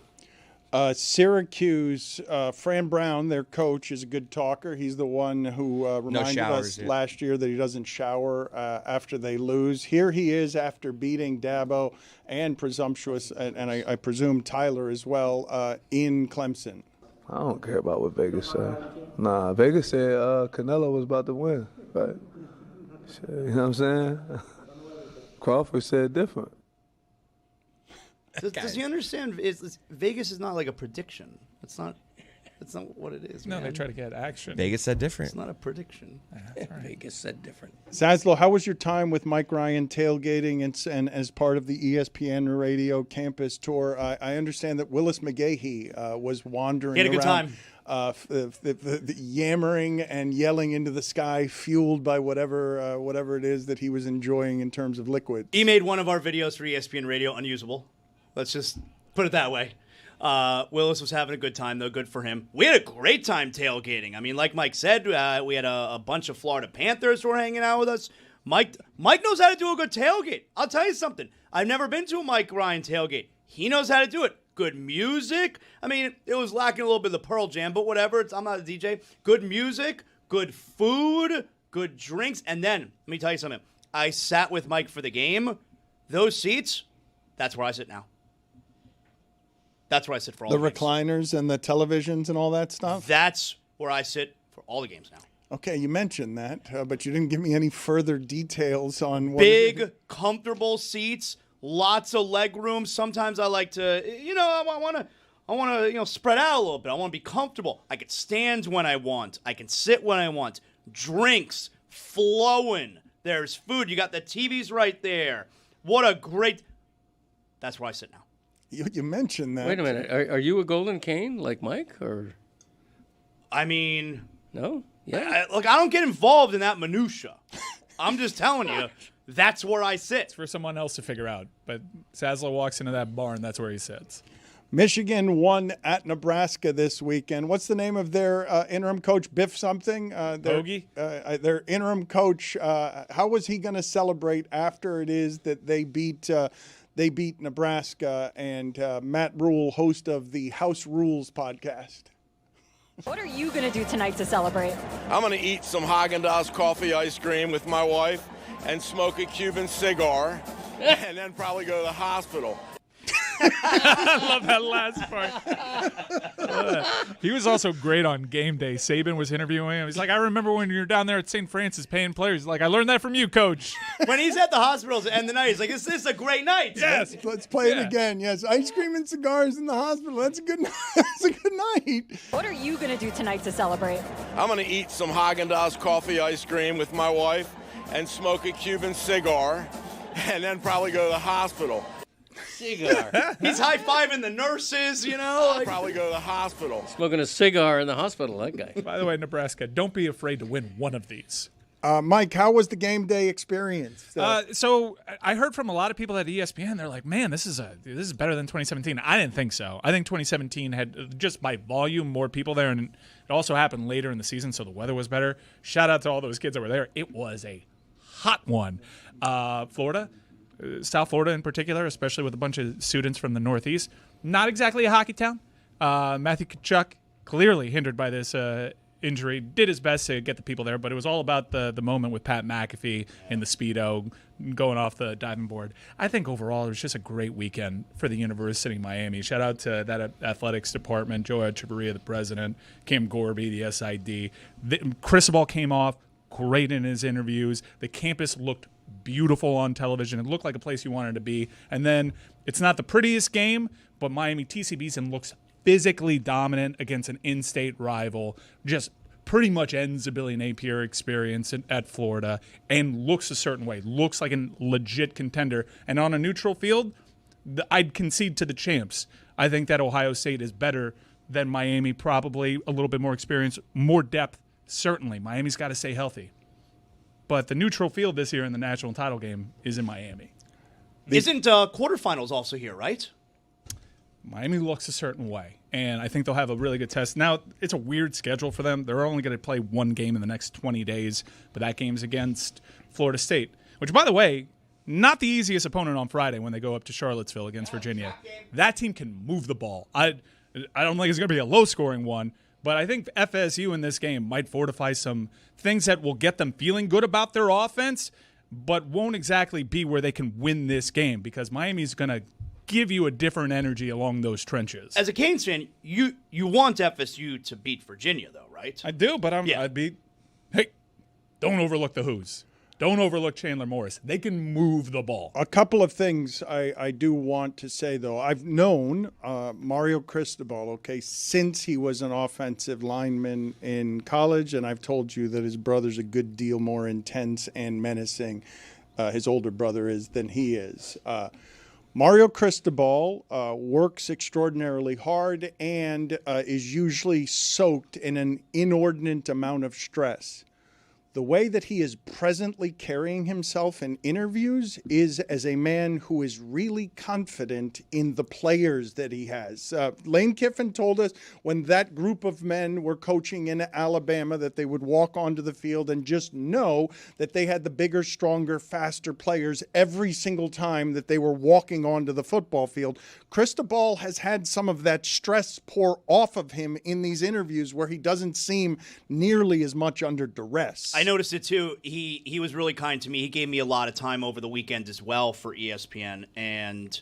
A: Syracuse, Fran Brown, their coach, is a good talker. He's the one who reminded us last year that he doesn't shower after they lose. Here he is after beating Dabo and presumptuous, and I presume Tyler as well, in Clemson.
L: I don't care about what Vegas said. Nah, Vegas said Canelo was about to win. But, you know what I'm saying? Crawford said different.
C: Does he understand? Vegas is not like a prediction. It's not That's not what it is.
F: No,
C: man.
F: they try to get action.
E: Vegas said different.
C: It's not a prediction.
B: Vegas said different.
A: Zaslow, how was your time with Mike Ryan tailgating and as part of the ESPN radio campus tour? I understand that Willis McGahee was wandering
C: He had a good
A: around,
C: time.
A: the yammering and yelling into the sky, fueled by whatever it is that he was enjoying in terms of liquid.
C: He made one of our videos for ESPN Radio unusable. Let's just put it that way. Willis was having a good time, though. Good for him. We had a great time tailgating. I mean, like Mike said, we had a bunch of Florida Panthers who were hanging out with us. Mike knows how to do a good tailgate. I'll tell you something. I've never been to a Mike Ryan tailgate. He knows how to do it. Good music. I mean, it was lacking a little bit of the Pearl Jam, but whatever. I'm not a DJ. Good music, good food, good drinks. And then, let me tell you something. I sat with Mike for the game. Those seats, that's where I sit now. That's where I sit for all the games.
A: Recliners and the televisions and all that stuff?
C: That's where I sit for all the games now.
A: Okay, you mentioned that, but you didn't give me any further details on what
C: Big, comfortable seats, lots of leg room. Sometimes I like to, I want to, spread out a little bit. I want to be comfortable. I can stand when I want. I can sit when I want. Drinks flowing. There's food. You got the TVs right there. What a great. That's where I sit now.
A: You mentioned that.
B: Wait a minute. Are you a golden cane like Mike, or?
C: I mean,
B: no. Yeah.
C: I don't get involved in that minutia. I'm just telling you, that's where I sit.
F: It's for someone else to figure out. But Zaslow walks into that barn, that's where he sits.
A: Michigan won at Nebraska this weekend. What's the name of their interim coach? Biff something?
F: Bogey?
A: Their interim coach. How was he going to celebrate after it is that they beat Nebraska? And Matt Rule, host of the House Rules podcast.
M: What are you going to do tonight to celebrate?
N: I'm going to eat some Haagen-Dazs coffee ice cream with my wife and smoke a Cuban cigar and then probably go to the hospital.
F: I love that last part. He was also great on game day. Saban was interviewing him. He's like, I remember when you were down there at St. Francis paying players. He's like, I learned that from you, coach.
C: When he's at the hospitals at the end of the night, he's like, this is a great night.
F: Yes.
A: Let's play it again. Yes, ice cream and cigars in the hospital. That's a good night. That's a good night.
M: What are you going to do tonight to celebrate?
N: I'm going to eat some Haagen-Dazs coffee ice cream with my wife and smoke a Cuban cigar and then probably go to the hospital.
B: Cigar.
C: He's high-fiving the nurses,
N: Probably go to the hospital.
B: Smoking a cigar in the hospital, that guy.
F: By the way, Nebraska, don't be afraid to win one of these.
A: Mike, how was the game day experience?
F: So I heard from a lot of people at ESPN. They're like, "Man, this is better than 2017." I didn't think so. I think 2017 had, just by volume, more people there, and it also happened later in the season, so the weather was better. Shout out to all those kids that were there. It was a hot one. Florida, South Florida in particular, especially with a bunch of students from the Northeast. Not exactly a hockey town. Matthew Kachchuck, clearly hindered by this injury, did his best to get the people there, but it was all about the moment with Pat McAfee in the Speedo going off the diving board. I think overall it was just a great weekend for the University of Miami. Shout out to that athletics department, Joe Echeverria, the president, Kim Gorby, the SID. Cristobal came off great in his interviews. The campus looked beautiful on television. It looked like a place you wanted to be. And then it's not the prettiest game, but Miami TCB's and looks physically dominant against an in-state rival. Just pretty much ends a Billy Napier experience at Florida and looks a certain way. Looks like a legit contender. And on a neutral field, I'd concede to the champs. I think that Ohio State is better than Miami, probably a little bit more experience, more depth. Certainly, Miami's got to stay healthy. But the neutral field this year in the national title game is in Miami.
C: Isn't quarterfinals also here, right?
F: Miami looks a certain way, and I think they'll have a really good test. Now, it's a weird schedule for them. They're only going to play one game in the next 20 days, but that game's against Florida State, which, by the way, not the easiest opponent on Friday when they go up to Charlottesville against Virginia. That team can move the ball. I don't think it's going to be a low-scoring one, but I think FSU in this game might fortify some things that will get them feeling good about their offense, but won't exactly be where they can win this game because Miami's going to give you a different energy along those trenches.
C: As a Canes fan, you want FSU to beat Virginia, though, right?
F: I do, but I'd be, hey, don't overlook the who's. Don't overlook Chandler Morris. They can move the ball.
A: A couple of things I do want to say, though. I've known Mario Cristobal, okay, since he was an offensive lineman in college, and I've told you that his brother's a good deal more intense and menacing, his older brother is, than he is. Mario Cristobal works extraordinarily hard and is usually soaked in an inordinate amount of stress. The way that he is presently carrying himself in interviews is as a man who is really confident in the players that he has. Lane Kiffin told us when that group of men were coaching in Alabama that they would walk onto the field and just know that they had the bigger, stronger, faster players every single time that they were walking onto the football field. Cristobal has had some of that stress pour off of him in these interviews where he doesn't seem nearly as much under duress.
C: I noticed it too. He was really kind to me. He gave me a lot of time over the weekend as well for ESPN, and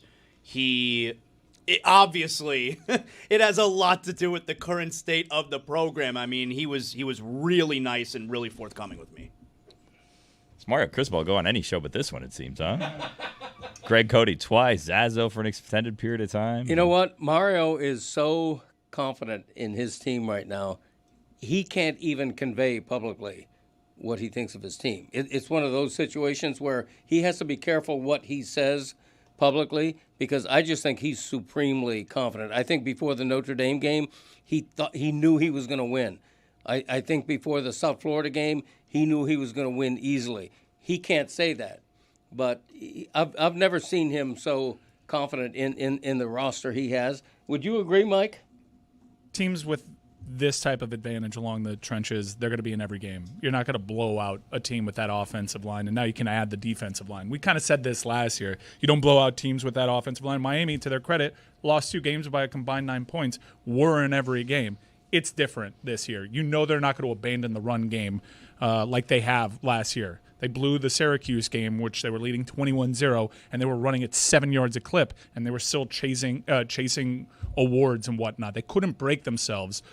C: obviously it has a lot to do with the current state of the program. I mean, he was really nice and really forthcoming with me.
D: It's Mario Cristobal go on any show but this one, it seems, huh? Greg Cody twice, Zazo for an extended period of time.
B: You know what? Mario is so confident in his team right now, he can't even convey publicly what he thinks of his team. It's one of those situations where he has to be careful what he says publicly, because I just think he's supremely confident. I think before the Notre Dame game, he knew he was going to win. I think before the South Florida game, he knew he was going to win easily. He can't say that, but I've never seen him so confident in the roster he has. Would you agree, Mike?
F: Teams with this type of advantage along the trenches, they're going to be in every game. You're not going to blow out a team with that offensive line, and now you can add the defensive line. We kind of said this last year. You don't blow out teams with that offensive line. Miami, to their credit, lost 2 games by a combined 9 points. Were in every game. It's different this year. You know they're not going to abandon the run game like they have last year. They blew the Syracuse game, which they were leading 21-0, and they were running at 7 yards a clip, and they were still chasing awards and whatnot. They couldn't break themselves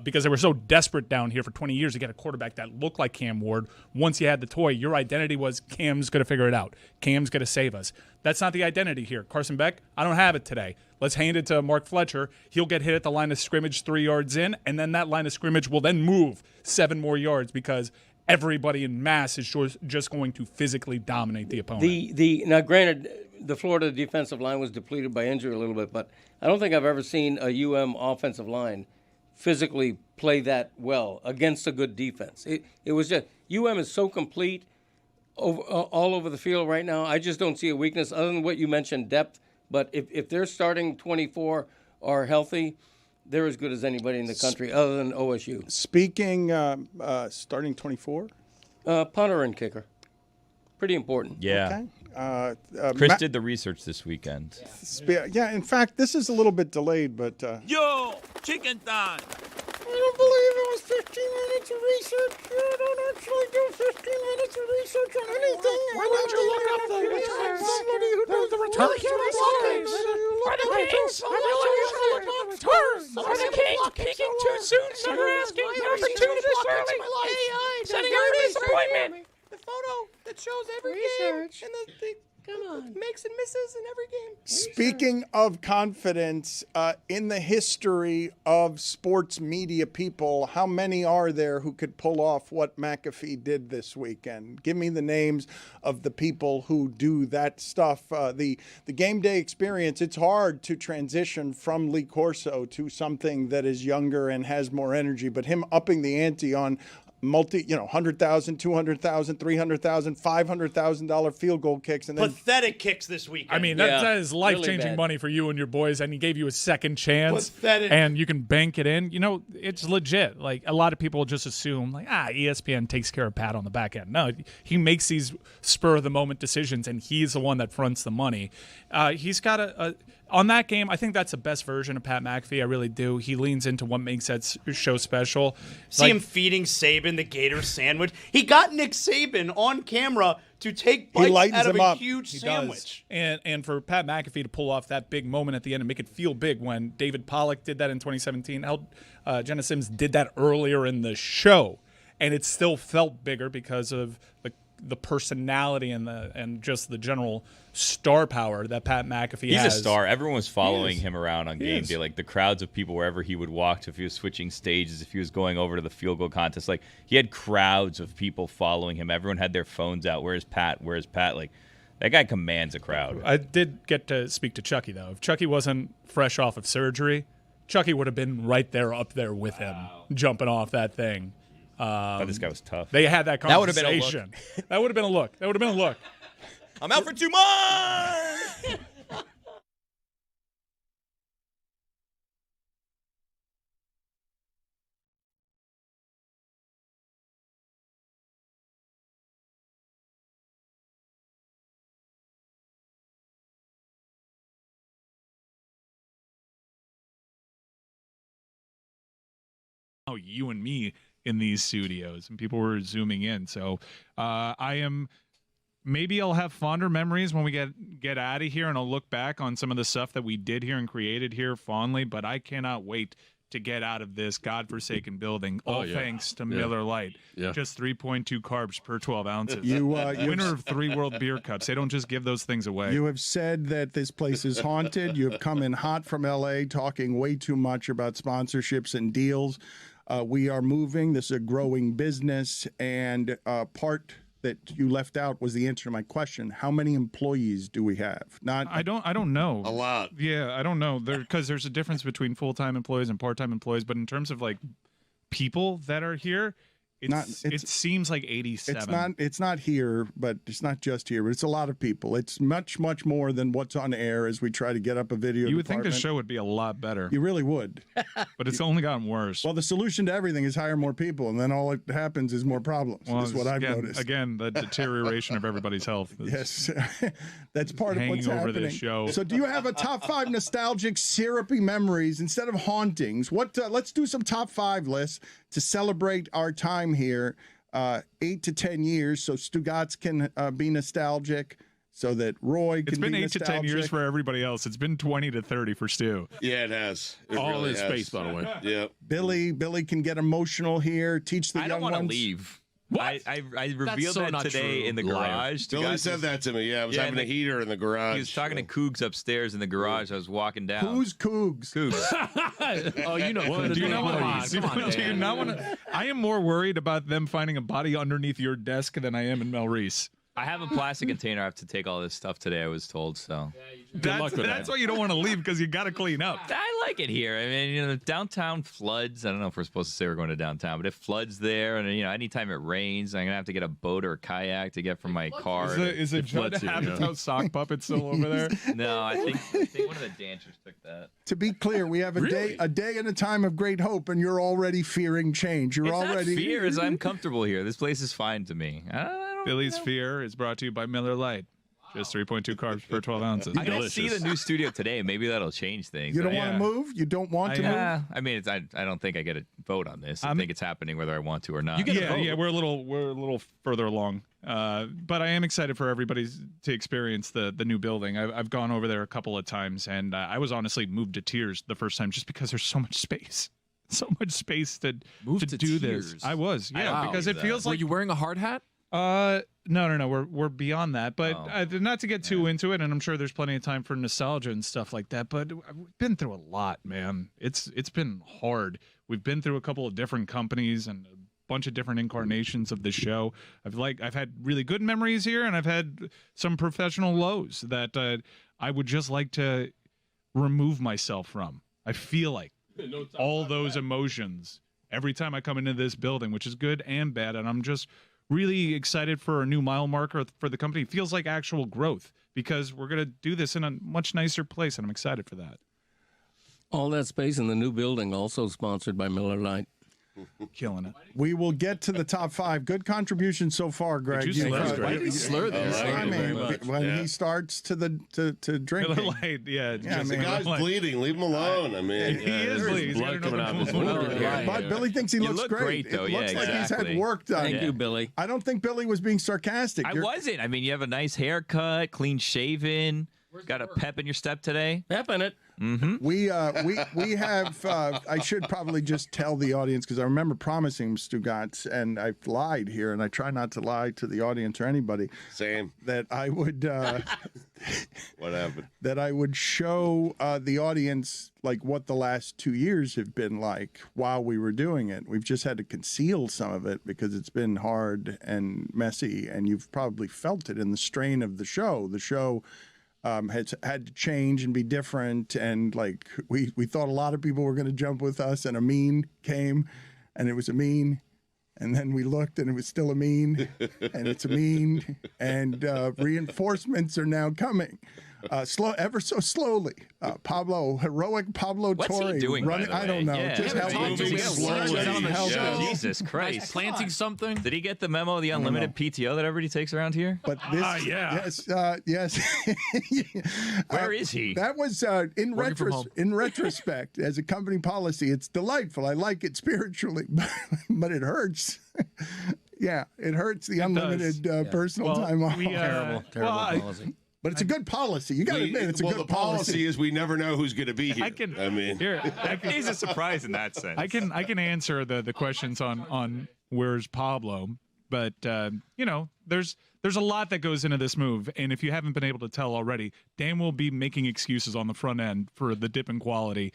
F: because they were so desperate down here for 20 years to get a quarterback that looked like Cam Ward. Once you had the toy, your identity was Cam's going to figure it out. Cam's going to save us. That's not the identity here. Carson Beck, I don't have it today. Let's hand it to Mark Fletcher. He'll get hit at the line of scrimmage 3 yards in, and then that line of scrimmage will then move 7 more yards because everybody in mass is just going to physically dominate the opponent.
B: Now, granted, the Florida defensive line was depleted by injury a little bit, but I don't think I've ever seen a UM offensive line physically play that well against a good defense. It was just UM is so complete all over the field right now. I just don't see a weakness other than what you mentioned, depth. But if they're starting 24 are healthy, they're as good as anybody in the country other than OSU.
A: Speaking, starting 24?
B: Punter and kicker. Pretty important.
D: Yeah.
A: Okay.
D: Chris did the research this weekend.
A: Yeah, in fact, this is a little bit delayed, but...
G: Yo, chicken time.
A: I don't believe it was 15 minutes of research. You don't actually do 15 minutes of research on anything.
G: Why don't you look up the returns?
A: Somebody who does the
G: returns. Are the Kings peaking too soon? Some are asking number 2 this early. Setting our disappointment.
E: The photo that shows every game and the makes and misses in every game.
A: Speaking of confidence, in the history of sports media people, how many are there who could pull off what McAfee did this weekend? Give me the names of the people who do that stuff. The game day experience, it's hard to transition from Lee Corso to something that is younger and has more energy, but him upping the ante on $100,000, $200,000, $300,000, $500,000 field goal kicks, and then
C: pathetic kicks this weekend.
F: I mean, that is life-changing
B: really
F: money for you and your boys, and he gave you a second chance,
C: Pathetic.
F: and you can bank it in. You know, it's legit. Like, a lot of people just assume, like, ESPN takes care of Pat on the back end. No, he makes these spur-of-the-moment decisions, and he's the one that fronts the money. He's got on that game, I think that's the best version of Pat McAfee. I really do. He leans into what makes that show special.
C: See him feeding Saban the Gator sandwich. He got Nick Saban on camera to take bites out of a huge sandwich.
F: And for Pat McAfee to pull off that big moment at the end and make it feel big when David Pollack did that in 2017, Jenna Sims did that earlier in the show, and it still felt bigger because of the personality and just the general star power that Pat McAfee has.
D: He's a star. Everyone was following him around on game
F: is.
D: day. Like the crowds of people wherever he would walk to, if he was switching stages, if he was going over to the field goal contest. Like he had crowds of people following him. Everyone had their phones out. Where's Pat? Where's Pat? Like that guy commands a crowd.
F: I did get to speak to Chucky, though. If Chucky wasn't fresh off of surgery, Chucky would have been right there, up there with him, jumping off that thing.
D: But this guy was tough.
F: They had that conversation.
E: That would have been a look.
F: That would have been a look.
E: I'm out for 2 months.
F: You and me in these studios, and people were zooming in. So maybe I'll have fonder memories when we get out of here, and I'll look back on some of the stuff that we did here and created here fondly, but I cannot wait to get out of this godforsaken building, all thanks to Miller Lite.
I: Yeah.
F: Just 3.2 carbs per 12 ounces.
A: Winner
F: of 3 World Beer Cups. They don't just give those things away.
A: You have said that this place is haunted. You have come in hot from L.A., talking way too much about sponsorships and deals. We are moving. This is a growing business, and part that you left out was the answer to my question. How many employees do we have?
F: I don't know.
I: A lot.
F: Yeah, I don't know. Because there's a difference between full-time employees and part-time employees, but in terms of like people that are here, it seems like 87.
A: It's not here, but it's not just here, but it's a lot of people. It's much, much more than what's on air as we try to get up a video.
F: You would think the show would be a lot better.
A: You really would.
F: But it's only gotten worse.
A: Well, the solution to everything is hire more people, and then all that happens is more problems.
F: Well,
A: is what I've noticed.
F: Again, the deterioration of everybody's health.
A: Yes, that's part of what's
F: over
A: happening.
F: This show.
A: So, do you have a top 5 nostalgic, syrupy memories instead of hauntings? Let's do some top 5 lists to celebrate our time here. 8 to 10 years, so Stugotz can be nostalgic, so that Roy can be nostalgic.
F: It's been 8 to 10 years for everybody else. It's been 20 to 30 for Stu.
I: Yeah, it has. It
H: all
I: really
H: in
I: has.
H: space, by the way.
I: Yeah.
A: Billy can get emotional here. Teach the
D: I
A: young
D: don't want to
A: ones.
D: leave. I revealed
O: so
D: that
O: not
D: today
O: true.
D: in the
O: Liar.
D: garage.
I: Billy said that to me. Yeah, I was having a heater in the garage.
D: He was talking to Cougs upstairs in the garage. I was walking down.
A: Who's Cougs?
D: Cougs.
O: Oh, you know.
F: Do you not want to?
O: Come on,
F: Do you not want to? I am more worried about them finding a body underneath your desk than I am in Maurice.
D: I have a plastic container. I have to take all this stuff today, I was told. So
F: That's why you don't want to leave, because you got to clean up.
D: I like it here. I mean, downtown floods. I don't know if we're supposed to say we're going to downtown, but it floods there, and anytime it rains, I'm gonna have to get a boat or a kayak to get from my car.
F: Is it Judd Apatow sock puppet still over there?
D: No, I think one of the dancers took that.
A: To be clear, we have a day and a time of great hope, and you're already fearing change. You're
D: It's
A: already
D: not fear, as I'm comfortable here. This place is fine to me.
F: Billy's Fear is brought to you by Miller Lite. Just 3.2 carbs per 12 ounces.
D: I'm going to see the new studio today. Maybe that'll change things.
A: You don't want to move? You don't want to move?
D: I mean, I don't think I get a vote on this. I think it's happening whether I want to or not.
F: You get a vote. We're a little further along. But I am excited for everybody to experience the new building. I've gone over there a couple of times, and I was honestly moved to tears the first time just because there's so much space. So much space to do
O: tears.
F: this. I was, because it feels like.
O: Were you wearing a hard hat?
F: No. We're beyond that, but not to get too into it. And I'm sure there's plenty of time for nostalgia and stuff like that. But we've been through a lot, man. It's been hard. We've been through a couple of different companies and a bunch of different incarnations of the show. I've had really good memories here, and I've had some professional lows that I would just like to remove myself from. I feel like all those emotions every time I come into this building, which is good and bad, and I'm just really excited for a new mile marker for the company. It feels like actual growth because we're going to do this in a much nicer place, and I'm excited for that.
B: All that space in the new building also sponsored by Miller Lite.
F: Killing it.
A: We will get to the top 5. Good contribution so far, Greg.
O: Why did he slur this?
A: I mean, when he starts to drink.
F: Miller Lite,
I: the guy's bleeding. Leave him alone. I mean,
F: he is bleeding.
H: Blood coming out of his wound.
A: But Billy thinks he looks
D: look great, though.
A: It looks like he's had work done.
B: Thank you, Billy.
A: I don't think Billy was being sarcastic.
D: I wasn't. I mean, you have a nice haircut, clean shaven. Got a pep in your step today.
B: Pep in it.
A: We have. I should probably just tell the audience because I remember promising Stugotz, and I've lied here, and I try not to lie to the audience or anybody.
I: Same.
A: That I would.
I: What happened?
A: That I would show the audience like what the last 2 years have been like while we were doing it. We've just had to conceal some of it because it's been hard and messy, and you've probably felt it in the strain of the show. The show has had to change and be different, and like we thought a lot of people were going to jump with us, and a mean came, and it was a mean. And then we looked, and it was still a mean, and it's a mean, and reinforcements are now coming, ever so slowly. Heroic Pablo
D: What's
A: Torre,
D: he doing?
A: running. I don't know.
D: Yeah.
A: Just
D: Yeah,
A: help
D: moving slowly.
O: on the show.
D: Jesus Christ!
O: Planting something.
D: Did he get the memo of the unlimited PTO that everybody takes around here?
A: But this, yes.
D: Where is he?
A: That was in retrospect, as a company policy, it's delightful. I like it spiritually, but it hurts. Yeah, it hurts the unlimited personal time off.
O: Terrible policy.
A: But it's a good policy. You got to admit, it's a good
I: the policy
A: policy.
I: is we never know who's going to be here.
P: He's a surprise in that sense. I can answer the questions on where's Pablo, but there's a lot that goes into this move, and if you haven't been able to tell already, Dan will be making excuses on the front end for the dip in quality.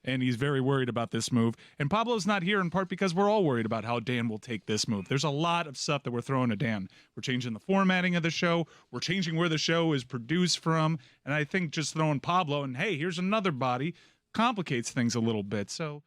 P: And he's very worried about this move. And Pablo's not here in part because we're all worried about how Dan will take this move. There's a lot of stuff that we're throwing at Dan. We're changing the formatting of the show. We're changing where the show is produced from. And I think just throwing Pablo and, hey, here's another body complicates things a little bit. So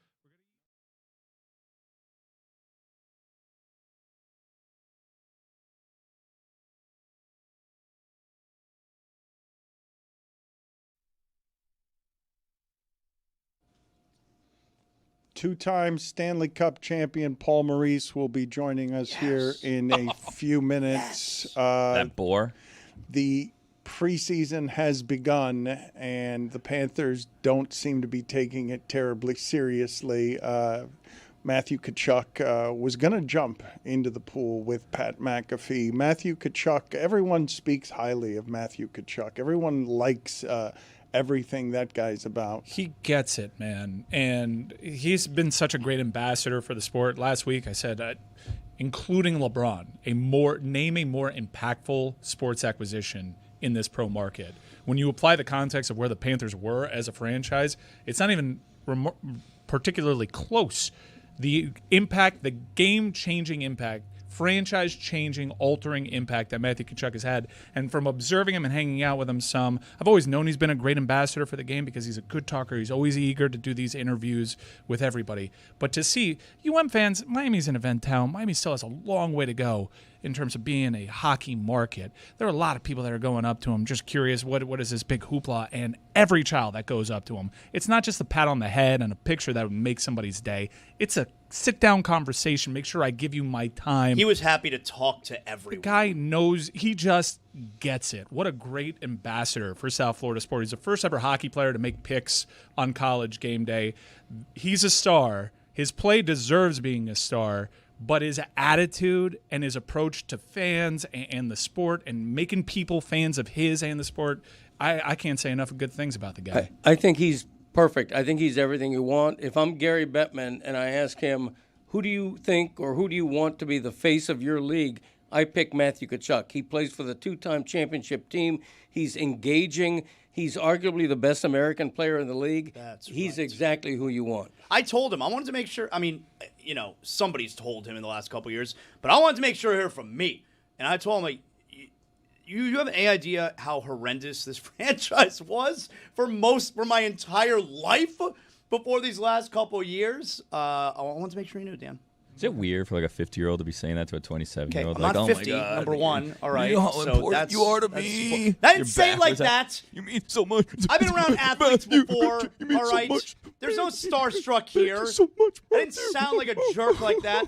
A: Two-time Stanley Cup champion Paul Maurice will be joining us here in a few minutes.
D: That bore.
A: The preseason has begun, and the Panthers don't seem to be taking it terribly seriously. Matthew Kachchuck was going to jump into the pool with Pat McAfee. Matthew Kachchuck, everyone speaks highly of Matthew Kachchuck. Everyone likes everything that guy's about.
F: He gets it, man. And he's been such a great ambassador for the sport. Last week I said, including LeBron, name a more impactful sports acquisition in this pro market. When you apply the context of where the Panthers were as a franchise, it's not even particularly close. The impact, the game-changing impact, franchise-changing, altering impact that Matthew Kachchuck has had. And from observing him and hanging out with him some, I've always known he's been a great ambassador for the game because he's a good talker. He's always eager to do these interviews with everybody. But to see fans, Miami's an event town. Miami still has a long way to go in terms of being a hockey market. There are a lot of people that are going up to him just curious, what is this big hoopla? And every child that goes up to him, it's not just a pat on the head and a picture that would make somebody's day. It's a sit-down conversation. Make sure I give you my time.
C: He was happy to talk to everyone.
F: The guy knows. He just gets it. What a great ambassador for South Florida sport. He's the first ever hockey player to make picks on College game day. He's a star. His play deserves being a star, but his attitude and his approach to fans and the sport and making people fans of his and the sport, I can't say enough good things about the guy.
B: I think he's perfect. I think he's everything you want. If I'm Gary Bettman and I ask him, who do you think or who do you want to be the face of your league, I pick Matthew Kachchuck. He plays for the two-time championship team. He's engaging. He's arguably the best American player in the league. He's exactly who you want.
C: I told him. I wanted to make sure. I mean, somebody's told him in the last couple of years, but I wanted to make sure to hear from me. And I told him, like, you have any idea how horrendous this franchise was for my entire life before these last couple of years? I wanted to make sure you knew, Dan.
D: Is it weird for like a 50-year-old to be saying that to a 27-year-old?
C: I'm
D: like,
C: not 50,
D: oh my God,
C: number one. All right.
D: You know how
C: so
D: important
C: that's,
D: you are to
C: that's,
D: me.
C: I didn't say it like that.
D: You mean so much.
C: I've been around athletes before. All right. There's no starstruck here.
D: So much,
C: I didn't sound like a jerk like that.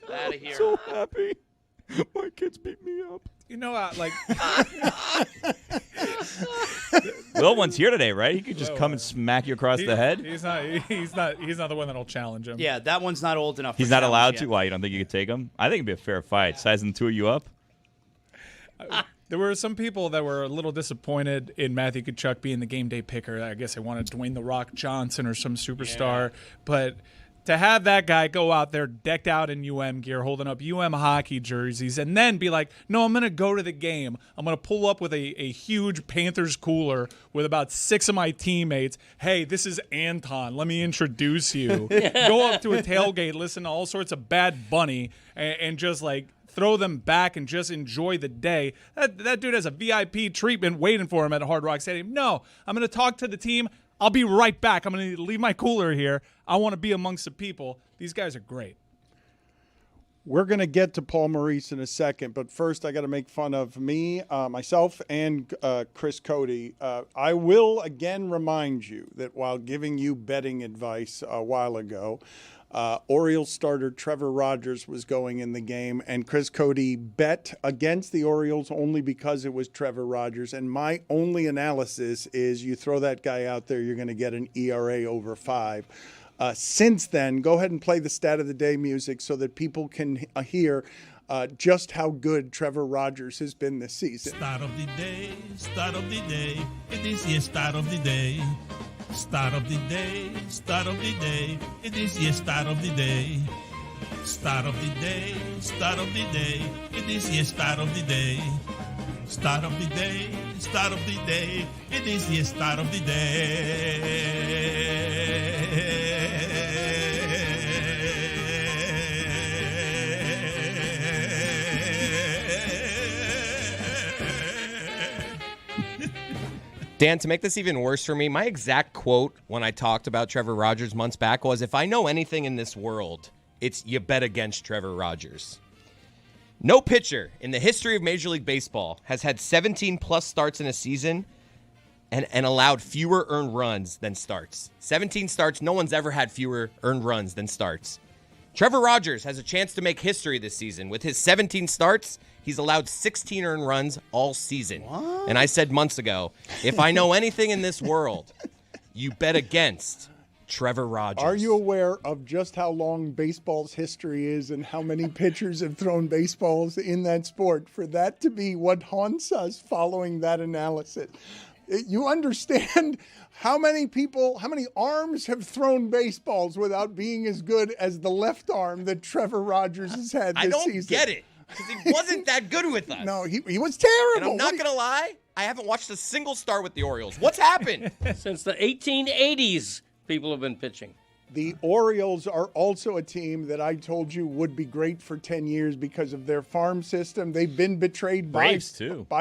C: Get out of here.
D: So happy. My kids beat me up.
F: You know, like
D: Little one's here today, right? He could just come and smack you across the head.
F: He's not the one that'll challenge him.
C: Yeah, that one's not old enough.
D: He's not allowed to. Why? You don't think you could take him? I think it'd be a fair fight. Sizing the two of you up.
F: There were some people that were a little disappointed in Matthew Kachchuck being the game day picker. I guess they wanted Dwayne "The Rock" Johnson or some superstar. But to have that guy go out there decked out in UM gear, holding up UM hockey jerseys, and then be like, no, I'm going to go to the game. I'm going to pull up with a huge Panthers cooler with about 6 of my teammates. Hey, this is Anton. Let me introduce you. Go up to a tailgate, listen to all sorts of Bad Bunny, and just like throw them back and just enjoy the day. That dude has a VIP treatment waiting for him at Hard Rock Stadium. No, I'm going to talk to the team. I'll be right back. I'm going to leave my cooler here. I want to be amongst the people. These guys are great.
A: We're going to get to Paul Maurice in a second, but first I got to make fun of me, myself, and Chris Cody. I will again remind you that while giving you betting advice a while ago, Orioles starter Trevor Rogers was going in the game, and Chris Cody bet against the Orioles only because it was Trevor Rogers. And my only analysis is you throw that guy out there, you're going to get an ERA over 5. Since then, go ahead and play the stat of the day music so that people can hear just how good Trevor Rogers has been this season.
G: Start of the day, start of the day. It is the start of the day. Start of the day, start of the day. It is the start of the day. Start of the day, start of the day. It is the start of the day. Start of the day, start of the day. It is the start of the day.
E: Dan, to make this even worse for me, my exact quote when I talked about Trevor Rogers months back was, if I know anything in this world, it's you bet against Trevor Rogers. No pitcher in the history of Major League Baseball has had 17-plus starts in a season and allowed fewer earned runs than starts. 17 starts, no one's ever had fewer earned runs than starts. Trevor Rogers has a chance to make history this season. With his 17 starts, he's allowed 16 earned runs all season. What? And I said months ago, if I know anything in this world, you bet against Trevor Rogers.
A: Are you aware of just how long baseball's history is and how many pitchers have thrown baseballs in that sport? For that to be what haunts us following that analysis. You understand how many arms have thrown baseballs without being as good as the left arm that Trevor Rogers has had this season?
E: I don't get it, because he wasn't that good with us.
A: No, he was terrible.
E: And I'm not going to lie, I haven't watched a single start with the Orioles. What's happened?
B: Since the 1880s, people have been pitching.
A: The Orioles are also a team that I told you would be great for 10 years because of their farm system. They've been betrayed by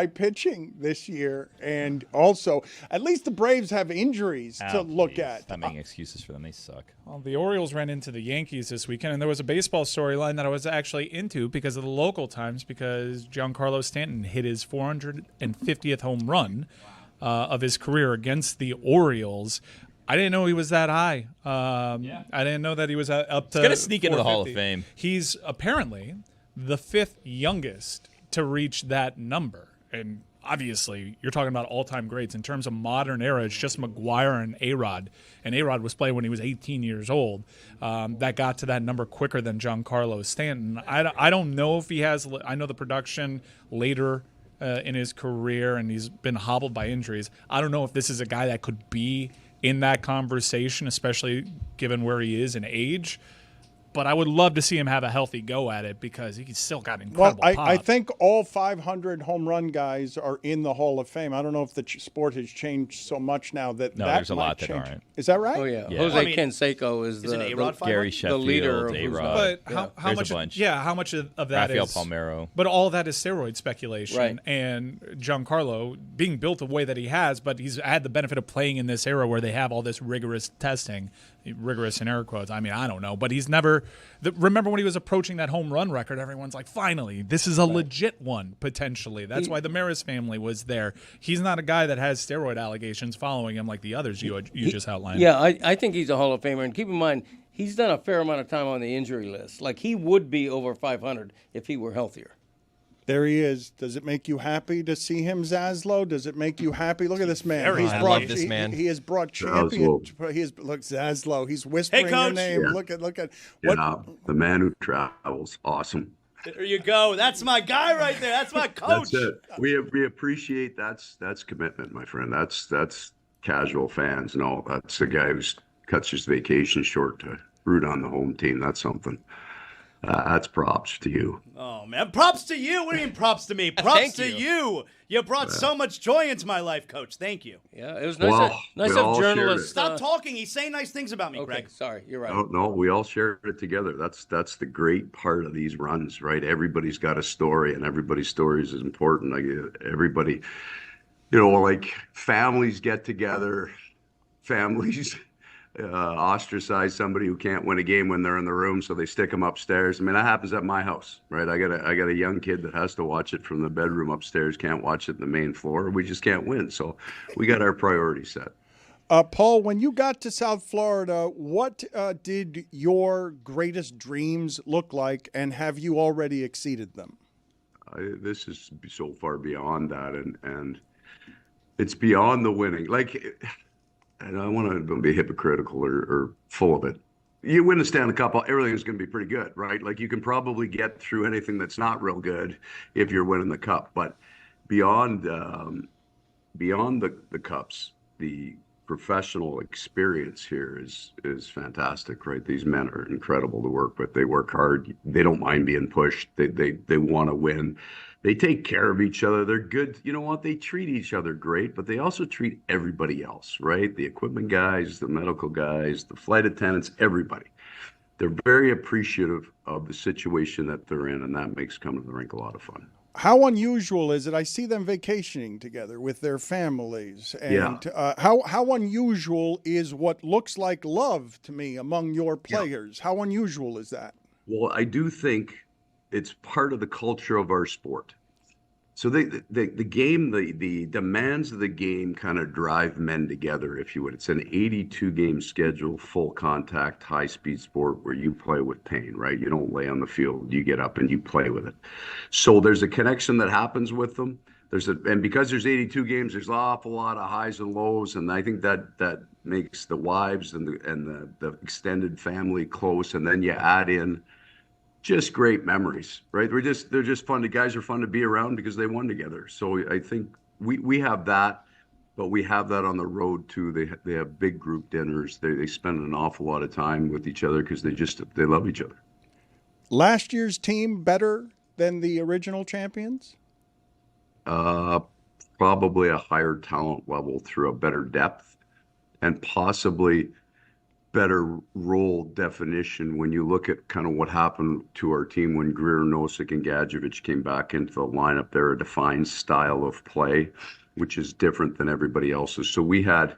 A: pitching this year. And also, at least the Braves have injuries to look at.
D: Not making excuses for them. They suck.
F: Well, the Orioles ran into the Yankees this weekend, and there was a baseball storyline that I was actually into because of the local times, because Giancarlo Stanton hit his 450th home run of his career against the Orioles. I didn't know he was that high. I didn't know that he was up to.
D: He's going to sneak into the Hall of Fame.
F: He's apparently the 5th youngest to reach that number. And obviously, you're talking about all-time greats. In terms of modern era, it's just McGuire and A-Rod. And A-Rod was playing when he was 18 years old. That got to that number quicker than Giancarlo Stanton. I don't know if he has. I know the production later in his career, and he's been hobbled by injuries. I don't know if this is a guy that could be in that conversation, especially given where he is in age. But I would love to see him have a healthy go at it because he's still got incredible pop.
A: I think all 500 home run guys are in the Hall of Fame. I don't know if the sport has changed so much now that
D: there's a lot that aren't.
A: Is that right?
B: Oh, yeah. Jose Canseco is
D: Gary Sheffield,
B: the leader of
D: A-Rod.
F: But how much?
D: A bunch.
F: Yeah, how much of that
D: Rafael
F: is
D: Palmeiro?
F: But all of that is steroid speculation.
B: Right.
F: And Giancarlo being built the way that he has, but he's had the benefit of playing in this era where they have all this rigorous testing, rigorous in air quotes. I mean, I don't know, but he's never. Remember when he was approaching that home run record? Everyone's like, finally, this is a legit one potentially. That's why the Maurice family was there. He's not a guy that has steroid allegations following him like the others you just outlined.
B: Yeah, I think he's a Hall of Famer. And keep in mind, he's done a fair amount of time on the injury list. Like, he would be over 500 if he were healthier.
A: There he is. Does it make you happy to see him, Zaslow? Does it make you happy? Look at this man.
E: I love this man.
A: He has brought champion. Look, Zaslow. He's whispering your name.
Q: Yeah.
A: Look at
Q: what. The man who travels. Awesome.
C: There you go. That's my guy right there. That's my coach.
I: That's it. We appreciate that's commitment, my friend. That's casual fans. No, that's the guy who cuts his vacation short to root on the home team. That's something. That's props to you.
C: Oh, man. Props to you. What do you mean props to me? Props to you. You brought so much joy into my life, Coach. Thank you.
B: Yeah, it was nice of journalists.
C: Stop talking. He's saying nice things about me, Greg.
B: Sorry. You're right.
I: No, we all shared it together. That's the great part of these runs, right? Everybody's got a story, and everybody's stories is important. Like everybody, like families get together, families ostracize somebody who can't win a game when they're in the room, so they stick them upstairs. I mean, that happens at my house, right? I got a young kid that has to watch it from the bedroom upstairs, can't watch it in the main floor. We just can't win, so we got our priorities set.
A: Paul, when you got to South Florida, what did your greatest dreams look like, and have you already exceeded them?
I: This is so far beyond that, and it's beyond the winning. And I want to be hypocritical or full of it. You win the Stanley Cup, everything's going to be pretty good, right? Like you can probably get through anything that's not real good if you're winning the cup. But beyond the cups, the professional experience here is fantastic, right? These men are incredible to work with. They work hard. They don't mind being pushed. They want to win. They take care of each other. They're good. You know what? They treat each other great, but they also treat everybody else, right? The equipment guys, the medical guys, the flight attendants, everybody. They're very appreciative of the situation that they're in, and that makes coming to the rink a lot of fun.
A: How unusual is it? I see them vacationing together with their families. And how unusual is what looks like love to me among your players? Yeah. How unusual is that?
I: Well, I do think it's part of the culture of our sport. So the game, the demands of the game kind of drive men together, if you would. It's an 82-game schedule, full contact, high-speed sport where you play with pain, right? You don't lay on the field. You get up and you play with it. So there's a connection that happens with them. And because there's 82 games, there's an awful lot of highs and lows, and I think that makes the wives and the extended family close. And then you add in just great memories, right? They're just fun. The guys are fun to be around because they won together. So I think we have that, but we have that on the road too. They have big group dinners. They spend an awful lot of time with each other because they love each other.
A: Last year's team better than the original champions?
I: Probably a higher talent level through a better depth, and possibly better role definition when you look at kind of what happened to our team when Greer, Nosek, and Gadjevich came back into the lineup. They're a defined style of play, which is different than everybody else's. So we had,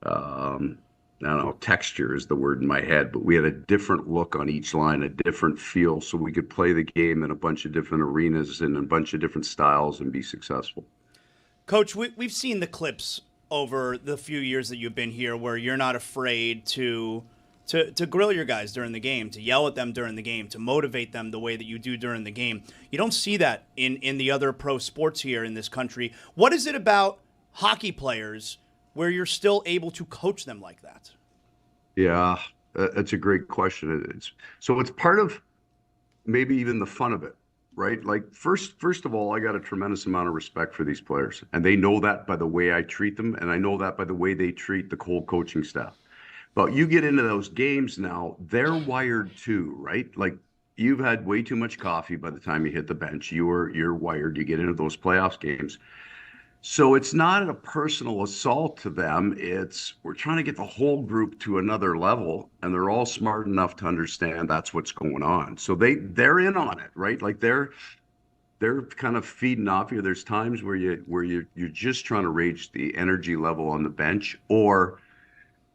I: I don't know, texture is the word in my head, but we had a different look on each line, a different feel, so we could play the game in a bunch of different arenas and a bunch of different styles and be successful.
C: Coach, we've seen the clips over the few years that you've been here where you're not afraid to grill your guys during the game, to yell at them during the game, to motivate them the way that you do during the game. You don't see that in the other pro sports here in this country. What is it about hockey players where you're still able to coach them like that?
I: Yeah, that's a great question. It's part of maybe even the fun of it. Right? Like first of all, I got a tremendous amount of respect for these players, and they know that by the way I treat them, and I know that by the way they treat the whole coaching staff. But you get into those games now, they're wired too, right? Like you've had way too much coffee by the time you hit the bench. You're wired. You get into those playoffs games. So it's not a personal assault to them. We're trying to get the whole group to another level, and they're all smart enough to understand that's what's going on. So they're in on it, right? Like they're kind of feeding off you. There's times where you're just trying to raise the energy level on the bench, or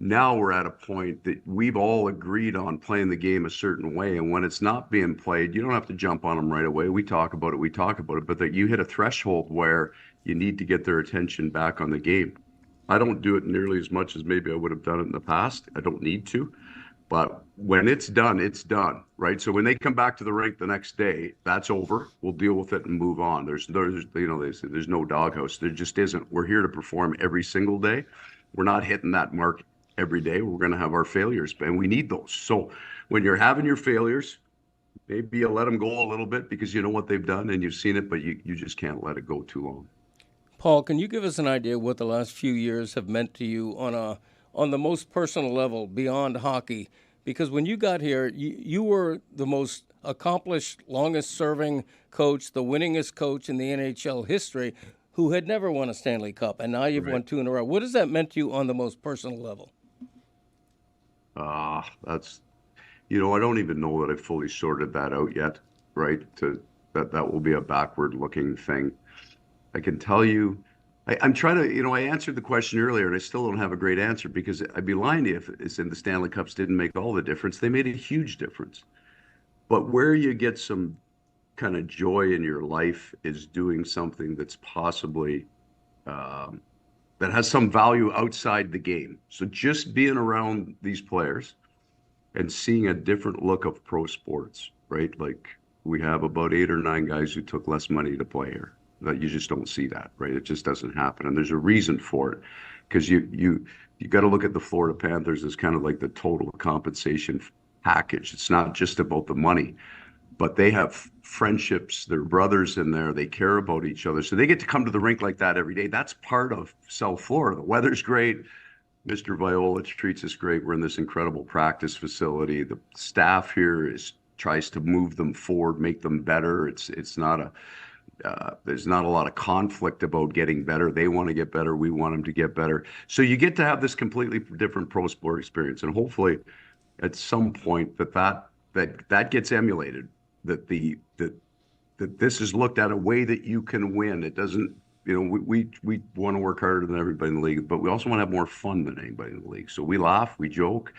I: now we're at a point that we've all agreed on playing the game a certain way, and when it's not being played, you don't have to jump on them right away. We talk about it, but that you hit a threshold where you need to get their attention back on the game. I don't do it nearly as much as maybe I would have done it in the past. I don't need to. But when it's done, right? So when they come back to the rink the next day, that's over. We'll deal with it and move on. They say there's no doghouse. There just isn't. We're here to perform every single day. We're not hitting that mark every day. We're going to have our failures, and we need those. So when you're having your failures, maybe you let them go a little bit because you know what they've done and you've seen it, but you just can't let it go too long.
B: Paul, can you give us an idea of what the last few years have meant to you on the most personal level beyond hockey? Because when you got here, you were the most accomplished, longest-serving coach, the winningest coach in the NHL history, who had never won a Stanley Cup, and now you've won 2 in a row. What has that meant to you on the most personal level?
I: That's, I don't even know that I've fully sorted that out yet, right? That will be a backward-looking thing. I can tell you, I'm trying to, I answered the question earlier, and I still don't have a great answer because I'd be lying to you if it's in the Stanley Cups didn't make all the difference. They made a huge difference. But where you get some kind of joy in your life is doing something that's possibly that has some value outside the game. So just being around these players and seeing a different look of pro sports, right? Like we have about 8 or 9 guys who took less money to play here. That you just don't see that, right? It just doesn't happen, and there's a reason for it, because you got to look at the Florida Panthers as kind of like the total compensation package. It's not just about the money, but they have friendships, their brothers in there, they care about each other, so they get to come to the rink like that every day. That's part of South Florida. The weather's great. Mr. Viola treats us great. We're in this incredible practice facility. The staff here tries to move them forward, make them better. It's not a there's not a lot of conflict about getting better. They want to get better. We want them to get better. So you get to have this completely different pro sport experience. And hopefully at some point that gets emulated, that this is looked at a way that you can win. It doesn't, we want to work harder than everybody in the league, but we also want to have more fun than anybody in the league. So we laugh, we joke,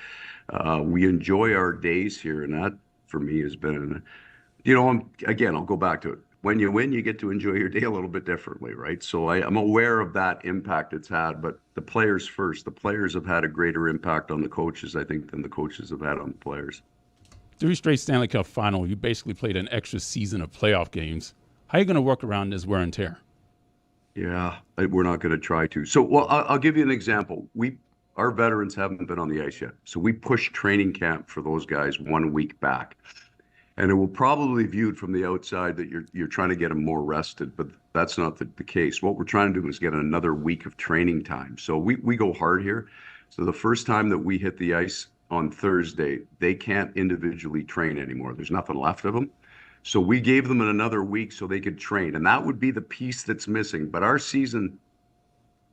I: we enjoy our days here. And that for me has been, I'll go back to it. When you win, you get to enjoy your day a little bit differently, right? So I'm aware of that impact it's had, but the players first. The players have had a greater impact on the coaches, I think, than the coaches have had on the players.
H: 3 straight Stanley Cup final. You basically played an extra season of playoff games. How are you going to work around this wear and tear?
I: Yeah, we're not going to try to. So, I'll give you an example. Our veterans haven't been on the ice yet, so we pushed training camp for those guys 1 week back. And it will probably be viewed from the outside that you're trying to get them more rested, but that's not the case. What we're trying to do is get another week of training time. So we go hard here. So the first time that we hit the ice on Thursday, they can't individually train anymore. There's nothing left of them. So we gave them another week so they could train. And that would be the piece that's missing. But our season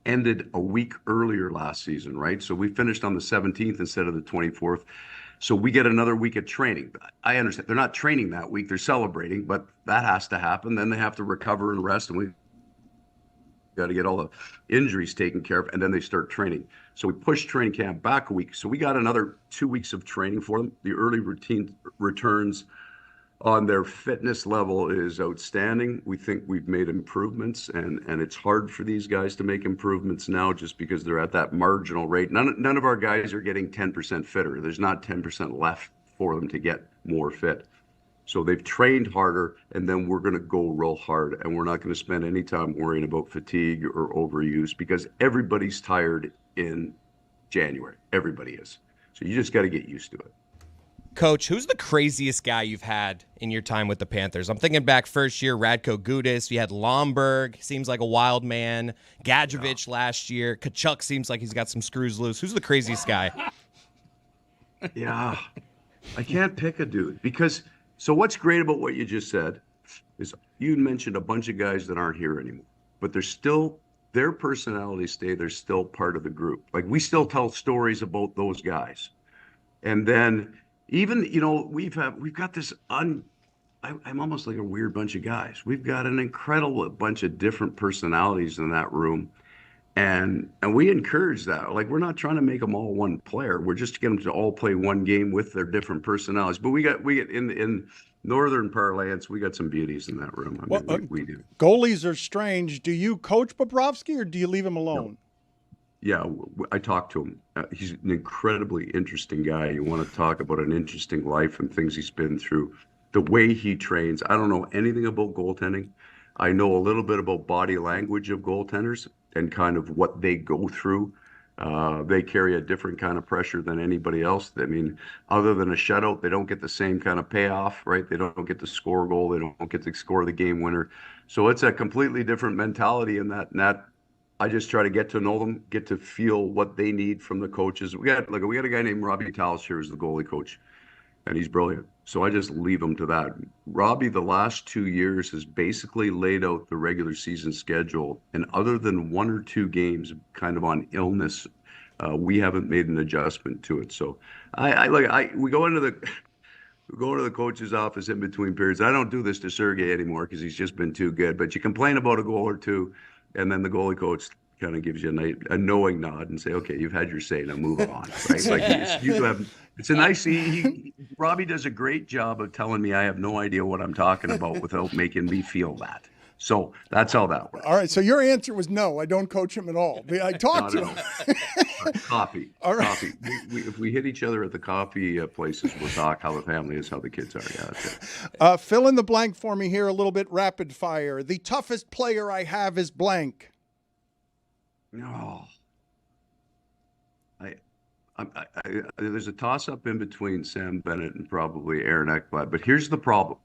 I: ended a week earlier last season, right? So we finished on the 17th instead of the 24th. So we get another week of training. I understand they're not training that week, they're celebrating, but that has to happen. Then they have to recover and rest, and we got to get all the injuries taken care of, and then they start training. So we pushed training camp back a week. So we got another 2 weeks of training for them. The early routine returns on their fitness level is outstanding. We think we've made improvements, and it's hard for these guys to make improvements now just because they're at that marginal rate. None of our guys are getting 10% fitter. There's not 10% left for them to get more fit. So they've trained harder, and then we're going to go real hard, and we're not going to spend any time worrying about fatigue or overuse because everybody's tired in January. Everybody is. So you just got to get used to it.
E: Coach, who's the craziest guy you've had in your time with the Panthers? I'm thinking back first year, Radko Gudas. You had Lomberg, seems like a wild man. Gadjevich last year. Kachchuck seems like he's got some screws loose. Who's the craziest guy?
I: Yeah, I can't pick a dude because so what's great about what you just said is you mentioned a bunch of guys that aren't here anymore, but they're still, their personalities stay, they're still part of the group. Like we still tell stories about those guys. And then even, we've got this I'm almost like a weird bunch of guys. We've got an incredible bunch of different personalities in that room. And we encourage that. Like, we're not trying to make them all one player. We're just getting them to all play one game with their different personalities. But we get in northern parlance, we got some beauties in that room. We do.
A: Goalies are strange. Do you coach Bobrovsky or do you leave him alone?
I: No. Yeah, I talked to him. He's an incredibly interesting guy. You want to talk about an interesting life and things he's been through. The way he trains, I don't know anything about goaltending. I know a little bit about body language of goaltenders and kind of what they go through They carry a different kind of pressure than anybody else. I mean, other than a shutout, they don't get the same kind of payoff, right? They don't get to score a goal. They don't get to score the game winner. So it's a completely different mentality in that. And that I just try to get to know them, get to feel what they need from the coaches. We got a guy named Robbie Tallis here who's the goalie coach, and he's brilliant. So I just leave him to that. Robbie, the last 2 years, has basically laid out the regular season schedule, and other than 1 or 2 games kind of on illness, we haven't made an adjustment to it. So we go into the coach's office in between periods. I don't do this to Sergey anymore because he's just been too good. But you complain about a goal or two, and then the goalie coach kind of gives you a knowing nod and say, "Okay, you've had your say. Now move on." Right? Like it's a nice. Robbie does a great job of telling me I have no idea what I'm talking about without making me feel that. So that's how that works.
A: All right. So your answer was no. I don't coach him at all. I talk to him.
I: Coffee.
A: All right.
I: Coffee. If we hit each other at the coffee places, we'll talk how the family is, how the kids are. Yeah, that's it.
A: Fill in the blank for me here a little bit rapid fire. The toughest player I have is blank.
I: No. There's a toss-up in between Sam Bennett and probably Aaron Ekblad. But here's the problem.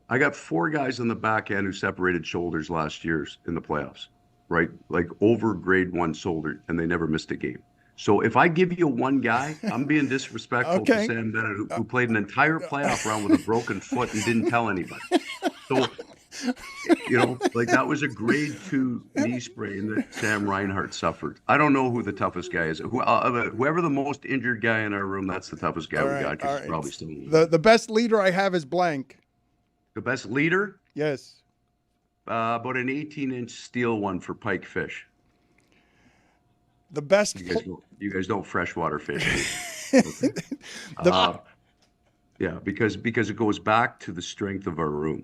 I: I got 4 guys on the back end who separated shoulders last year in the playoffs, right? Like over grade 1 shoulder, and they never missed a game. So if I give you one guy, I'm being disrespectful to Sam Bennett, who played an entire playoff round with a broken foot and didn't tell anybody. So, that was a grade 2 knee sprain that Sam Reinhart suffered. I don't know who the toughest guy is. Whoever the most injured guy in our room, that's the toughest guy we got, because he's probably still in
A: the best leader I have is blank.
I: The best leader?
A: Yes.
I: About an 18-inch steel one for pike fish.
A: The best.
I: You guys don't freshwater fish. Yeah, because it goes back to the strength of our room.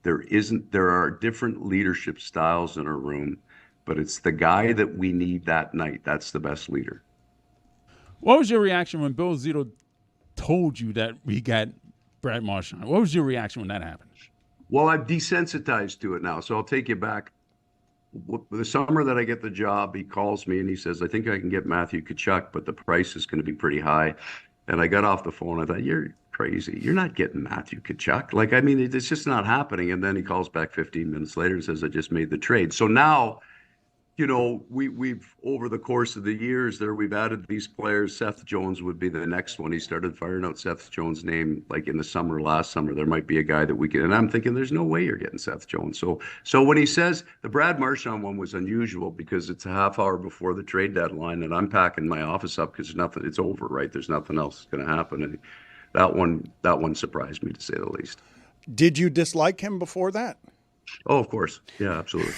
I: There are different leadership styles in our room, but it's the guy that we need that night. That's the best leader.
H: What was your reaction when Bill Zito told you that we got Brad Marchand? What was your reaction when that happened?
I: Well, I've desensitized to it now, so I'll take you back. The summer that I get the job, he calls me and he says, "I think I can get Matthew Kachchuck, but the price is going to be pretty high." And I got off the phone. I thought, "You're crazy. You're not getting Matthew Kachchuck. It's just not happening." And then he calls back 15 minutes later and says, "I just made the trade." So now, we've over the course of the years we've added these players. Seth Jones would be the next one. He started firing out Seth Jones' name like in the last summer. There might be a guy that we could, and I'm thinking there's no way you're getting Seth Jones. So when he says the Brad Marchand one was unusual because it's a half hour before the trade deadline, and I'm packing my office up because it's over, right? There's nothing else going to happen. And that one surprised me, to say the least.
A: Did you dislike him before that?
I: Oh, of course. Yeah, absolutely.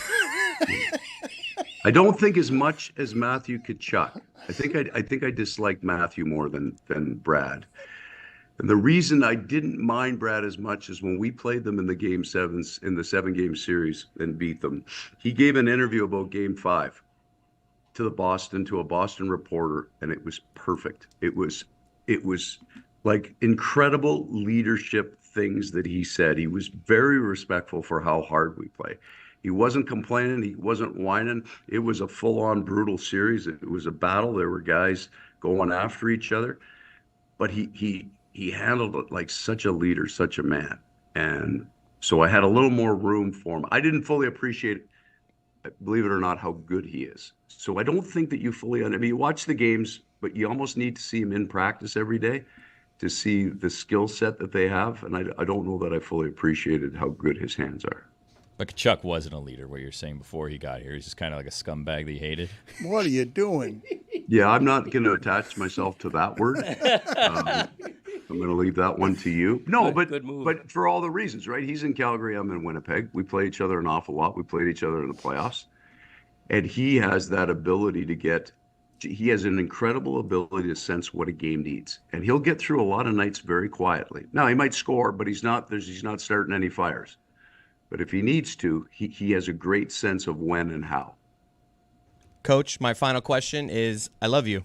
I: I don't think as much as Matthew Kachchuck. I think I disliked Matthew more than Brad. And the reason I didn't mind Brad as much is when we played them in the Game 7s, in the 7-game series, and beat them, he gave an interview about Game 5 to a Boston reporter, and it was perfect. It was like incredible leadership things that he said. He was very respectful for how hard we play. He wasn't complaining. He wasn't whining. It was a full-on brutal series. It was a battle. There were guys going after each other, but he handled it like such a leader, such a man. And so I had a little more room for him. I didn't fully appreciate, believe it or not, how good he is. So I don't think that you fully you watch the games, but you almost need to see him in practice every day to see the skill set that they have. And I don't know that I fully appreciated how good his hands are.
D: But Kachchuck wasn't a leader, what you're saying before he got here. He's just kind of like a scumbag that he hated.
A: What are you doing?
I: Yeah, I'm not going to attach myself to that word. I'm going to leave that one to you. No, but for all the reasons, right? He's in Calgary, I'm in Winnipeg. We play each other an awful lot. We played each other in the playoffs. And he has that ability he has an incredible ability to sense what a game needs. And he'll get through a lot of nights very quietly. Now, he might score, but he's not starting any fires. But if he needs to, he has a great sense of when and how.
E: Coach, my final question is, I love you.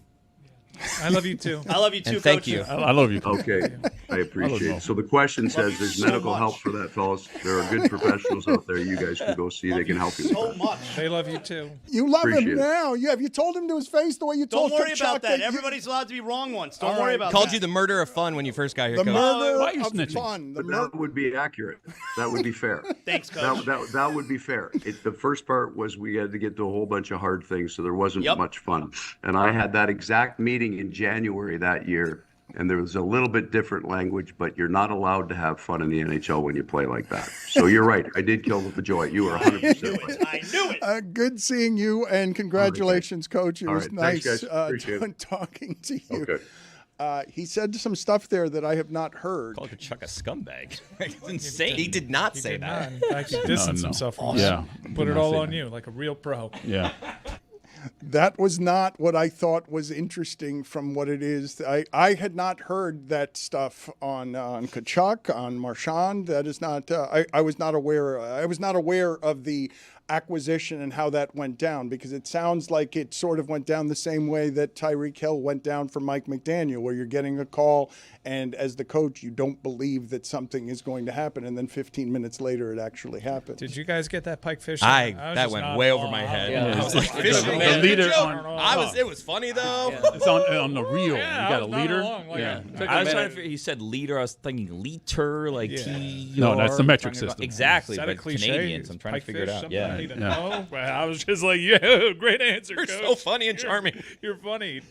F: I love you too.
C: I love you too,
E: and thank
C: Coach.
E: you.
H: I love you.
I: Okay. I appreciate it. So the question says there's medical help for that, fellas. There are good professionals out there. You guys can go see. They can help you.
C: So much.
F: They love you too.
A: You love
I: Appreciate
A: him
I: it.
A: now. Have you told him to his face the way you
C: Don't
A: told
C: worry
A: Kachchuck
C: about that.
A: you-
C: Everybody's allowed to be wrong once. Don't
A: All
C: worry
A: right.
C: about
E: Called
C: that.
E: you the murder of fun when you first got here,
A: The
E: Coach.
A: murder
H: Why are you
A: of
H: snitching?
A: fun. The
I: But that would be accurate. That would be fair.
C: Thanks, Coach.
I: That would be fair. The first part was we had to get to a whole bunch of hard things, so there wasn't much fun. And I had that exact meeting in January that year, and there was a little bit different language, but you're not allowed to have fun in the NHL when you play like that. So you're right. I did kill the joy. You were 100% right.
C: I knew it.
A: Good seeing you, and congratulations, Coach. It
I: All
A: was
I: right.
A: nice
I: Thanks, guys. Appreciate it.
A: talking to you.
I: Okay.
A: He said some stuff there that I have not heard.
D: Called Kachchuck a scumbag. It's insane.
E: He did not say
F: Did
E: that.
F: not. In fact, he distanced himself from
H: Yeah.
F: that. Put it all on you like a real pro.
H: Yeah.
A: That was not what I thought was interesting from what it is. I had not heard that stuff on Kachchuck, on Marchand. That is not. I was not aware. I was not aware of the acquisition and how that went down, because it sounds like it sort of went down the same way that Tyreek Hill went down for Mike McDaniel, where you're getting a call and as the coach you don't believe that something is going to happen, and then 15 minutes later it actually happens.
F: Did you guys get that pike fishing?
E: That went way over my head.
B: Yeah.
E: I was like,
H: The
E: fishing.
H: leader
E: It was funny though.
H: It's on the reel.
F: Yeah,
H: you got
F: I
H: a
F: was not
H: leader.
F: along, like
H: Yeah.
F: a-
D: I was trying to figure, he said leader. I was thinking liter, like
F: Yeah.
D: T.
H: No, that's the metric system.
D: Exactly,
F: Is that
D: but
F: a cliche?
D: Canadians. I'm trying to
F: Pike
D: figure it
F: fish,
D: out.
F: something
D: Yeah.
F: I need to
H: Yeah.
F: know? Well, I was just like, yeah, great answer,
E: You're
F: Coach.
E: so funny and charming.
F: You're funny.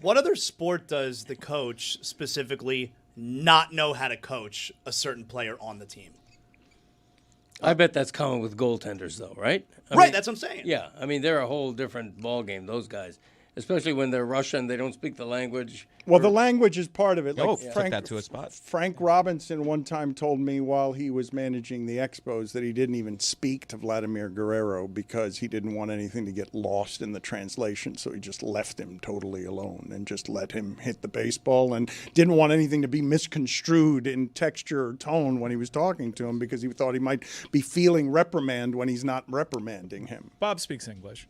C: What other sport does the coach specifically not know how to coach a certain player on the team?
B: I bet that's common with goaltenders, though, right? I
C: Right,
B: mean,
C: that's what I'm saying.
B: Yeah, I mean, they're a whole different ballgame, those guys. Especially when they're Russian, they don't speak the language.
A: Well, the language is part of it.
E: Oh,
A: Like
E: took that to a spot.
A: Frank Robinson one time told me while he was managing the Expos that he didn't even speak to Vladimir Guerrero because he didn't want anything to get lost in the translation. So he just left him totally alone and just let him hit the baseball, and didn't want anything to be misconstrued in texture or tone when he was talking to him, because he thought he might be feeling reprimand when he's not reprimanding him.
F: Bob speaks English.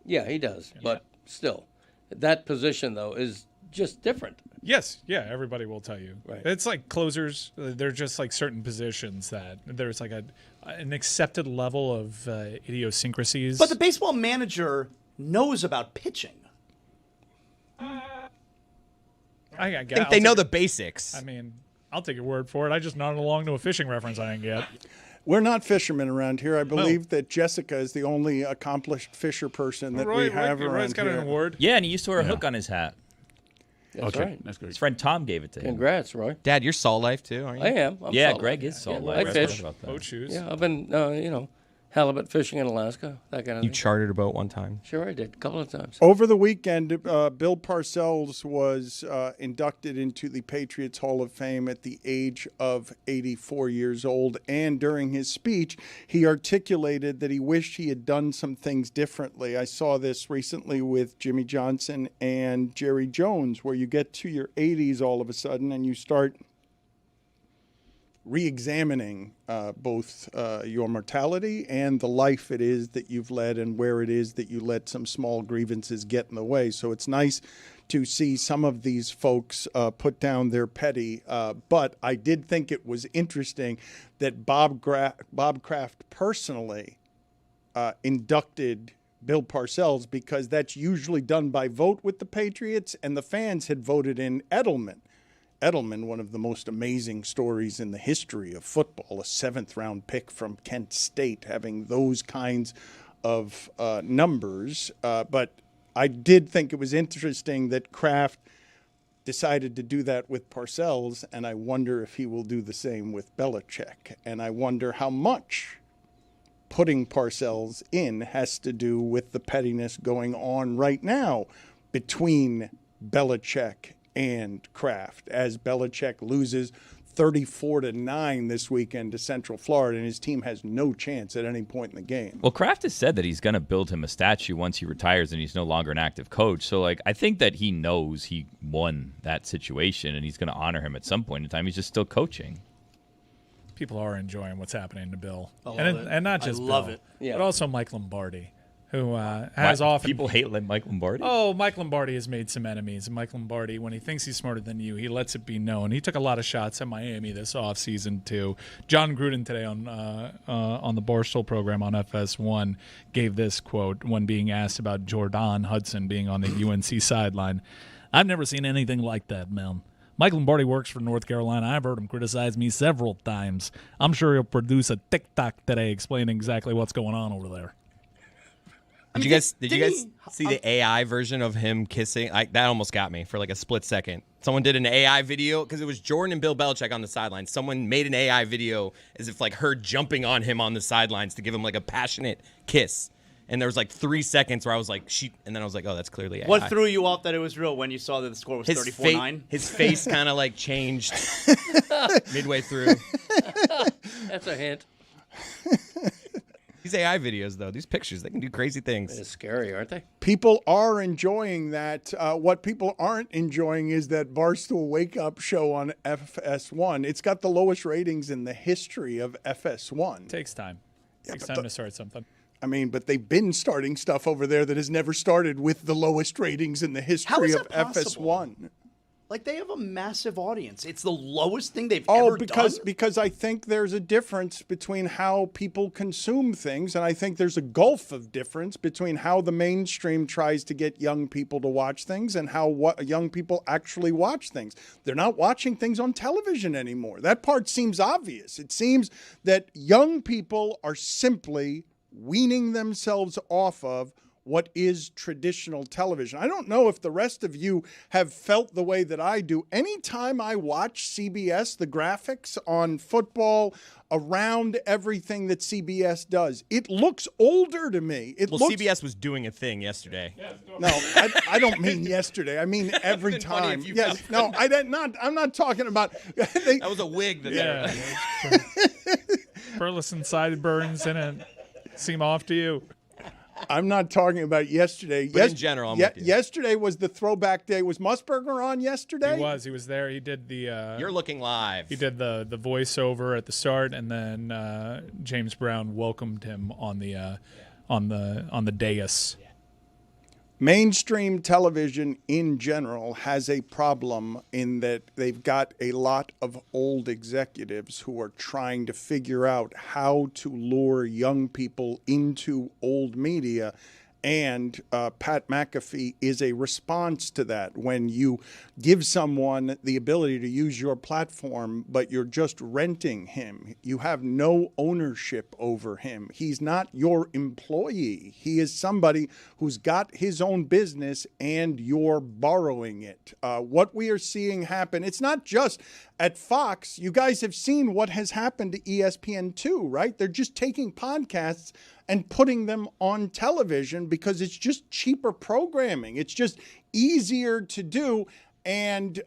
B: Yeah, he does. But still, that position, though, is just different.
F: Yes, yeah, everybody will tell you.
B: Right.
F: It's like closers. They're just like certain positions that there's like an accepted level of idiosyncrasies.
C: But the baseball manager knows about pitching.
F: I
E: think they know the basics.
F: I mean, I'll take your word for it. I just nodded along to a fishing reference I didn't get.
A: We're not fishermen around here. I believe that Jessica is the only accomplished fisher person that we have around
F: Roy's got
A: here.
F: an award.
D: Yeah, and he used to wear a hook on his hat.
B: That's
H: Okay,
B: right.
H: that's good.
D: His friend Tom gave it to him.
B: Congrats, Roy.
E: Dad, you're Salt Life too, aren't you?
B: I am. I'm
D: Yeah,
B: salt
D: Greg
B: life.
D: is salt
B: Yeah,
D: life.
B: I
D: I
B: fish.
D: forgot about that.
F: Boat shoes.
B: Yeah, I've been, halibut fishing in Alaska, that kind of
E: You
B: thing.
E: chartered a boat one time.
B: Sure, I did. A couple of times.
A: Over the weekend, Bill Parcells was inducted into the Patriots Hall of Fame at the age of 84 years old. And during his speech, he articulated that he wished he had done some things differently. I saw this recently with Jimmy Johnson and Jerry Jones, where you get to your 80s all of a sudden and you start re-examining both your mortality and the life it is that you've led, and where it is that you let some small grievances get in the way. So it's nice to see some of these folks put down their petty. But I did think it was interesting that Bob Kraft personally inducted Bill Parcells, because that's usually done by vote with the Patriots, and the fans had voted in Edelman. Edelman, one of the most amazing stories in the history of football, a 7th-round pick from Kent State, having those kinds of numbers. But I did think it was interesting that Kraft decided to do that with Parcells, and I wonder if he will do the same with Belichick. And I wonder how much putting Parcells in has to do with the pettiness going on right now between Belichick and Kraft, as Belichick loses 34-9 this weekend to Central Florida, and his team has no chance at any point in the game.
D: Well, Kraft has said that he's going to build him a statue once he retires and he's no longer an active coach. So, I think that he knows he won that situation and he's going to honor him at some point in time. He's just still coaching.
F: People are enjoying what's happening to Bill.
C: I love
F: and
C: it.
F: and not just
C: I love
F: Bill,
C: it.
B: Yeah.
F: but also Mike Lombardi. who has often
D: people hate Mike Lombardi.
F: Oh, Mike Lombardi has made some enemies. And Mike Lombardi, when he thinks he's smarter than you, he lets it be known. He took a lot of shots at Miami this offseason, too. John Gruden today on the Barstool program on FS1 gave this quote when being asked about Jordan Hudson being on the UNC sideline. I've never seen anything like that, man. Mike Lombardi works for North Carolina. I've heard him criticize me several times. I'm sure he'll produce a TikTok today explaining exactly what's going on over there.
E: Did you guys see the AI version of him kissing? That almost got me for like a split second. Someone did an AI video because it was Jordan and Bill Belichick on the sidelines. Someone made an AI video as if like her jumping on him on the sidelines to give him like a passionate kiss. And there was like 3 seconds where I was like, and then I was like, oh, that's clearly AI.
C: What threw you off that it was real when you saw that the score was 34-9?
E: His face kind of like changed midway through.
B: That's a hint.
E: These AI videos, though, these pictures, they can do crazy things.
B: It's scary, aren't they?
A: People are enjoying that. What people aren't enjoying is that Barstool Wake Up show on FS1. It's got the lowest ratings in the history of FS1.
F: Takes time. Takes time to start something.
A: I mean, but they've been starting stuff over there that has never started with the lowest ratings in the history of FS1.
C: Like, they have a massive audience. It's the lowest thing they've ever done.
A: Because I think there's a difference between how people consume things, and I think there's a gulf of difference between how the mainstream tries to get young people to watch things and how young people actually watch things. They're not watching things on television anymore. That part seems obvious. It seems that young people are simply weaning themselves off of what is traditional television. I don't know if the rest of you have felt the way that I do. Anytime I watch CBS, the graphics on football around everything that CBS does, it looks older to me.
E: CBS was doing a thing yesterday.
A: No, I don't mean yesterday. I mean every time. Yes, no, I'm not talking about.
E: That was a wig.
F: Burleson sideburns in it seem off to you.
A: I'm not talking about yesterday.
E: But in general, I'm with you.
A: Yesterday was the throwback day. Was Musburger on yesterday?
F: He was there. He did the
E: You're looking live.
F: He did the voiceover at the start, and then James Brown welcomed him on the dais.
A: Mainstream television in general has a problem in that they've got a lot of old executives who are trying to figure out how to lure young people into old media. And Pat McAfee is a response to that. When you give someone the ability to use your platform, but you're just renting him, you have no ownership over him. He's not your employee. He is somebody who's got his own business and you're borrowing it. What we are seeing happen, it's not just at Fox. You guys have seen what has happened to ESPN2, right? They're just taking podcasts and putting them on television because it's just cheaper programming. It's just easier to do. And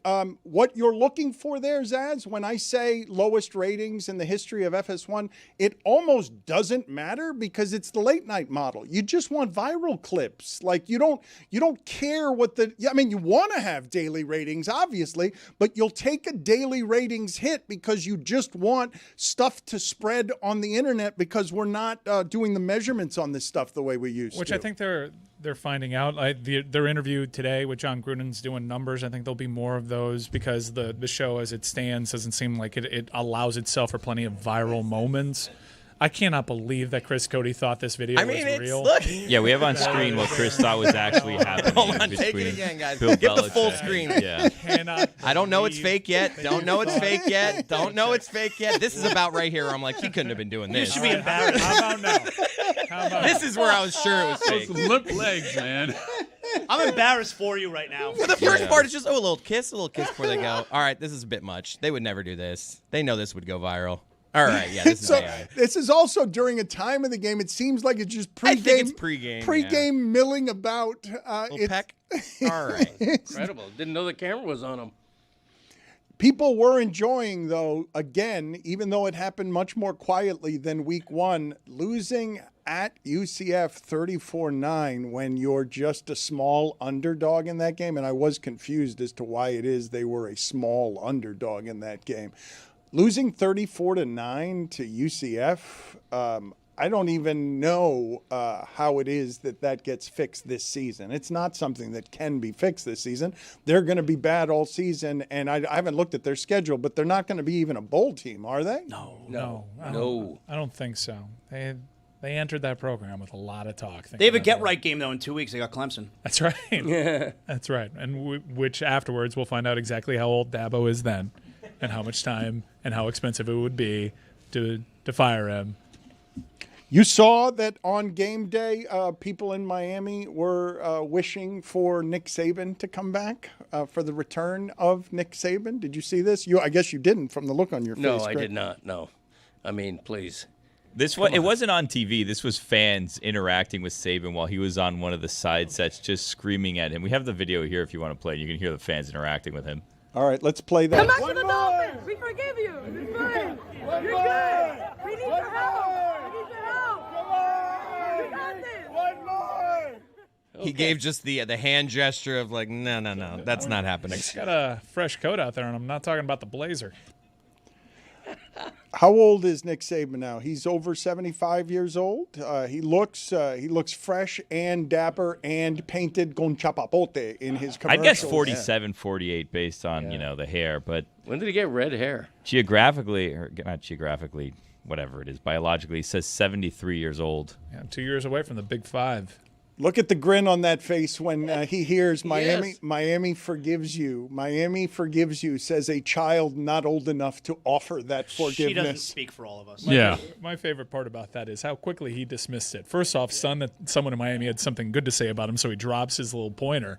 A: what you're looking for there, Zaz, when I say lowest ratings in the history of FS1, it almost doesn't matter because it's the late night model. You just want viral clips. Like you don't care what you want to have daily ratings, obviously, but you'll take a daily ratings hit because you just want stuff to spread on the internet because we're not doing the measurements on this stuff the way we used to.
F: Which I think they're finding out. Their interview today with John Gruden's doing numbers. I think there'll be more of those because the show as it stands doesn't seem like it allows itself for plenty of viral moments. I cannot believe that Chris Cody thought this video was real.
D: Look. Yeah, we have on screen what Chris thought was actually happening.
E: Hold on, take it again, guys.
D: Bill
E: Give the
D: Belichick.
E: full screen.
D: Yeah.
E: I don't know it's fake yet. Don't know it's fake yet. Don't know it's fake yet. This is about right here where I'm like, he couldn't have been doing this.
C: You should be embarrassed.
F: How about now?
E: This is where I was sure it was fake.
H: Those limp legs, man.
C: I'm embarrassed for you right now.
E: The first part is just, a little kiss before they go. All right, this is a bit much. They would never do this. They know this would go viral. All right, yeah, this is AI.
A: This is also during a time of the game. It seems like it's just pregame.
E: I think it's pregame.
A: Milling about.
E: Peck. All right.
B: Incredible. Didn't know the camera was on them.
A: People were enjoying, though, again, even though it happened much more quietly than week one, losing at UCF 34-9 when you're just a small underdog in that game. And I was confused as to why it is they were a small underdog in that game. Losing 34-9 to UCF, I don't even know how it is that gets fixed this season. It's not something that can be fixed this season. They're going to be bad all season, and I haven't looked at their schedule, but they're not going to be even a bowl team, are they?
F: No. I don't think so. They entered that program with a lot of talk.
C: They have a get-right game, though, in 2 weeks. They got Clemson.
F: That's right. Yeah. That's right. And which afterwards we'll find out exactly how old Dabo is then and how much time and how expensive it would be to fire him.
A: You saw that on game day, people in Miami were wishing for Nick Saban to come back for the return of Nick Saban. Did you see this? I guess you didn't from the look on your face.
B: No, I did not. No. I mean, please.
D: It wasn't on TV. This was fans interacting with Saban while he was on one of the side sets, just screaming at him. We have the video here if you want to play it. You can hear the fans interacting with him.
A: All right, let's play that.
Q: Come back to the Dolphins. We forgive you. It's fine. You're good. We need your help. We need your help. Come on. You got this. One more.
E: He gave just the hand gesture of like, no, that's not happening.
F: He's got a fresh coat out there, and I'm not talking about the blazer.
A: How old is Nick Saban now? He's over 75 years old. He looks fresh and dapper and painted con chapapote in his commercials.
D: I guess 47, 48 based on, the hair. But
B: when did he get red hair?
D: Geographically, or not geographically, whatever it is, biologically, it says 73 years old.
F: Yeah, 2 years away from the Big Five.
A: Look at the grin on that face when he hears Miami.
B: Yes.
A: Miami forgives you. Miami forgives you, says a child not old enough to offer that forgiveness.
C: She doesn't speak for all of us.
F: My favorite part about that is how quickly he dismissed it. First off, someone in Miami had something good to say about him, so he drops his little pointer.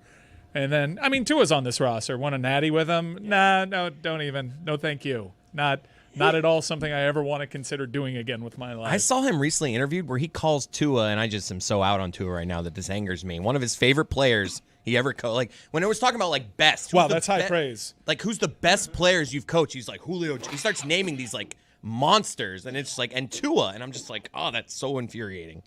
F: And then, Tua's on this roster. Want a natty with him? Nah, no, don't even. No, thank you. Not at all something I ever want to consider doing again with my life.
E: I saw him recently interviewed where he calls Tua, and I just am so out on Tua right now that this angers me. One of his favorite players he ever coached. Like, when it was talking about, like, best.
F: Wow, that's high praise.
E: Like, who's the best players you've coached? He's like, Julio. He starts naming these, like, monsters, and it's like, and Tua. And I'm just like, oh, that's so infuriating.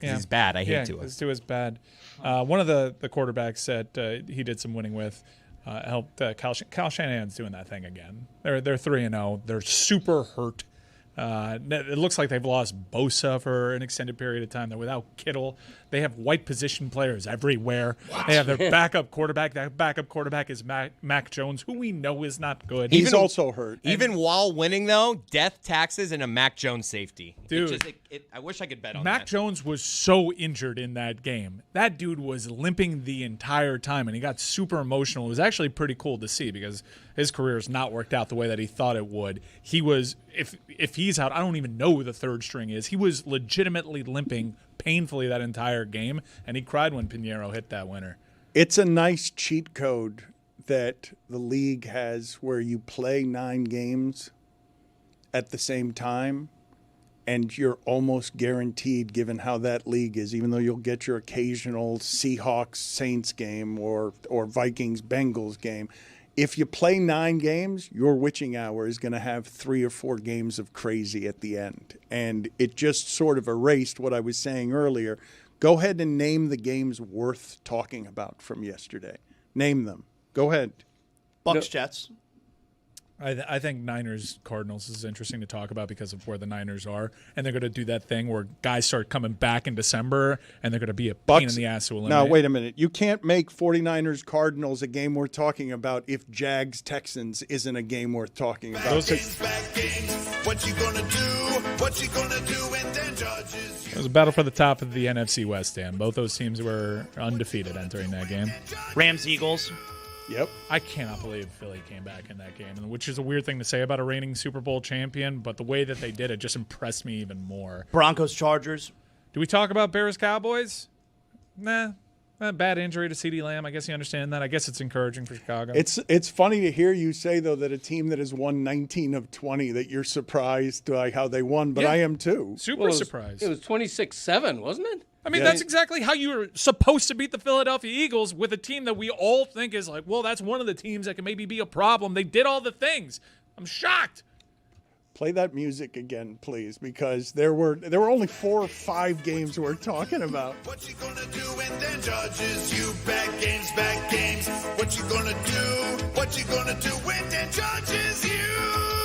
E: Yeah. He's bad. I hate Tua.
F: Tua's bad. One of the quarterbacks that he did some winning with, helped Kyle Shanahan's doing that thing again. They're 3-0. They're super hurt. It looks like they've lost Bosa for an extended period of time. They're without Kittle. They have white position players everywhere. What? They have their backup quarterback. That backup quarterback is Mac Jones, who we know is not good.
A: He's also hurt.
E: Even while winning, though, death taxes and a Mac Jones safety.
F: Dude,
E: I wish I could bet on
F: Mac
E: that.
F: Jones was so injured in that game. That dude was limping the entire time, and he got super emotional. It was actually pretty cool to see because his career has not worked out the way that he thought it would. He was, if he's out, I don't even know who the third string is. He was legitimately limping painfully that entire game, and he cried when Pinheiro hit that winner.
A: It's a nice cheat code that the league has where you play 9 games at the same time, and you're almost guaranteed, given how that league is, even though you'll get your occasional Seahawks-Saints game or Vikings-Bengals game, if you play 9 games, your witching hour is going to have 3 or 4 games of crazy at the end. And it just sort of erased what I was saying earlier. Go ahead and name the games worth talking about from yesterday. Name them. Go ahead.
C: Bucs, Jets.
F: I think Niners-Cardinals is interesting to talk about because of where the Niners are. And they're going to do that thing where guys start coming back in December, and they're going to be a pain in the ass to eliminate.
A: Now, wait a minute. You can't make 49ers-Cardinals a game worth talking about if Jags-Texans isn't a game worth talking about.
G: What you gonna do? What you gonna do when Dan judges you?
F: It was a battle for the top of the NFC West, Dan. Both those teams were undefeated entering that game.
C: Rams-Eagles.
A: Yep.
F: I cannot believe Philly came back in that game, which is a weird thing to say about a reigning Super Bowl champion, but the way that they did it just impressed me even more.
C: Broncos-Chargers.
F: Do we talk about Bears-Cowboys? Nah. Bad injury to CeeDee Lamb. I guess you understand that. I guess it's encouraging for Chicago.
A: It's funny to hear you say, though, that a team that has won 19 of 20, that you're surprised by how they won, but I am too.
F: Super surprised.
B: It was 26-7, wasn't it?
F: I mean, that's exactly how you were supposed to beat the Philadelphia Eagles with a team that we all think is like, well, that's one of the teams that can maybe be a problem. They did all the things. I'm shocked.
A: Play that music again, please, because there were only 4 or 5 games we're talking about.
G: What you gonna do when Dan judges you? Back games. What you gonna do? What you gonna do when Dan judges you?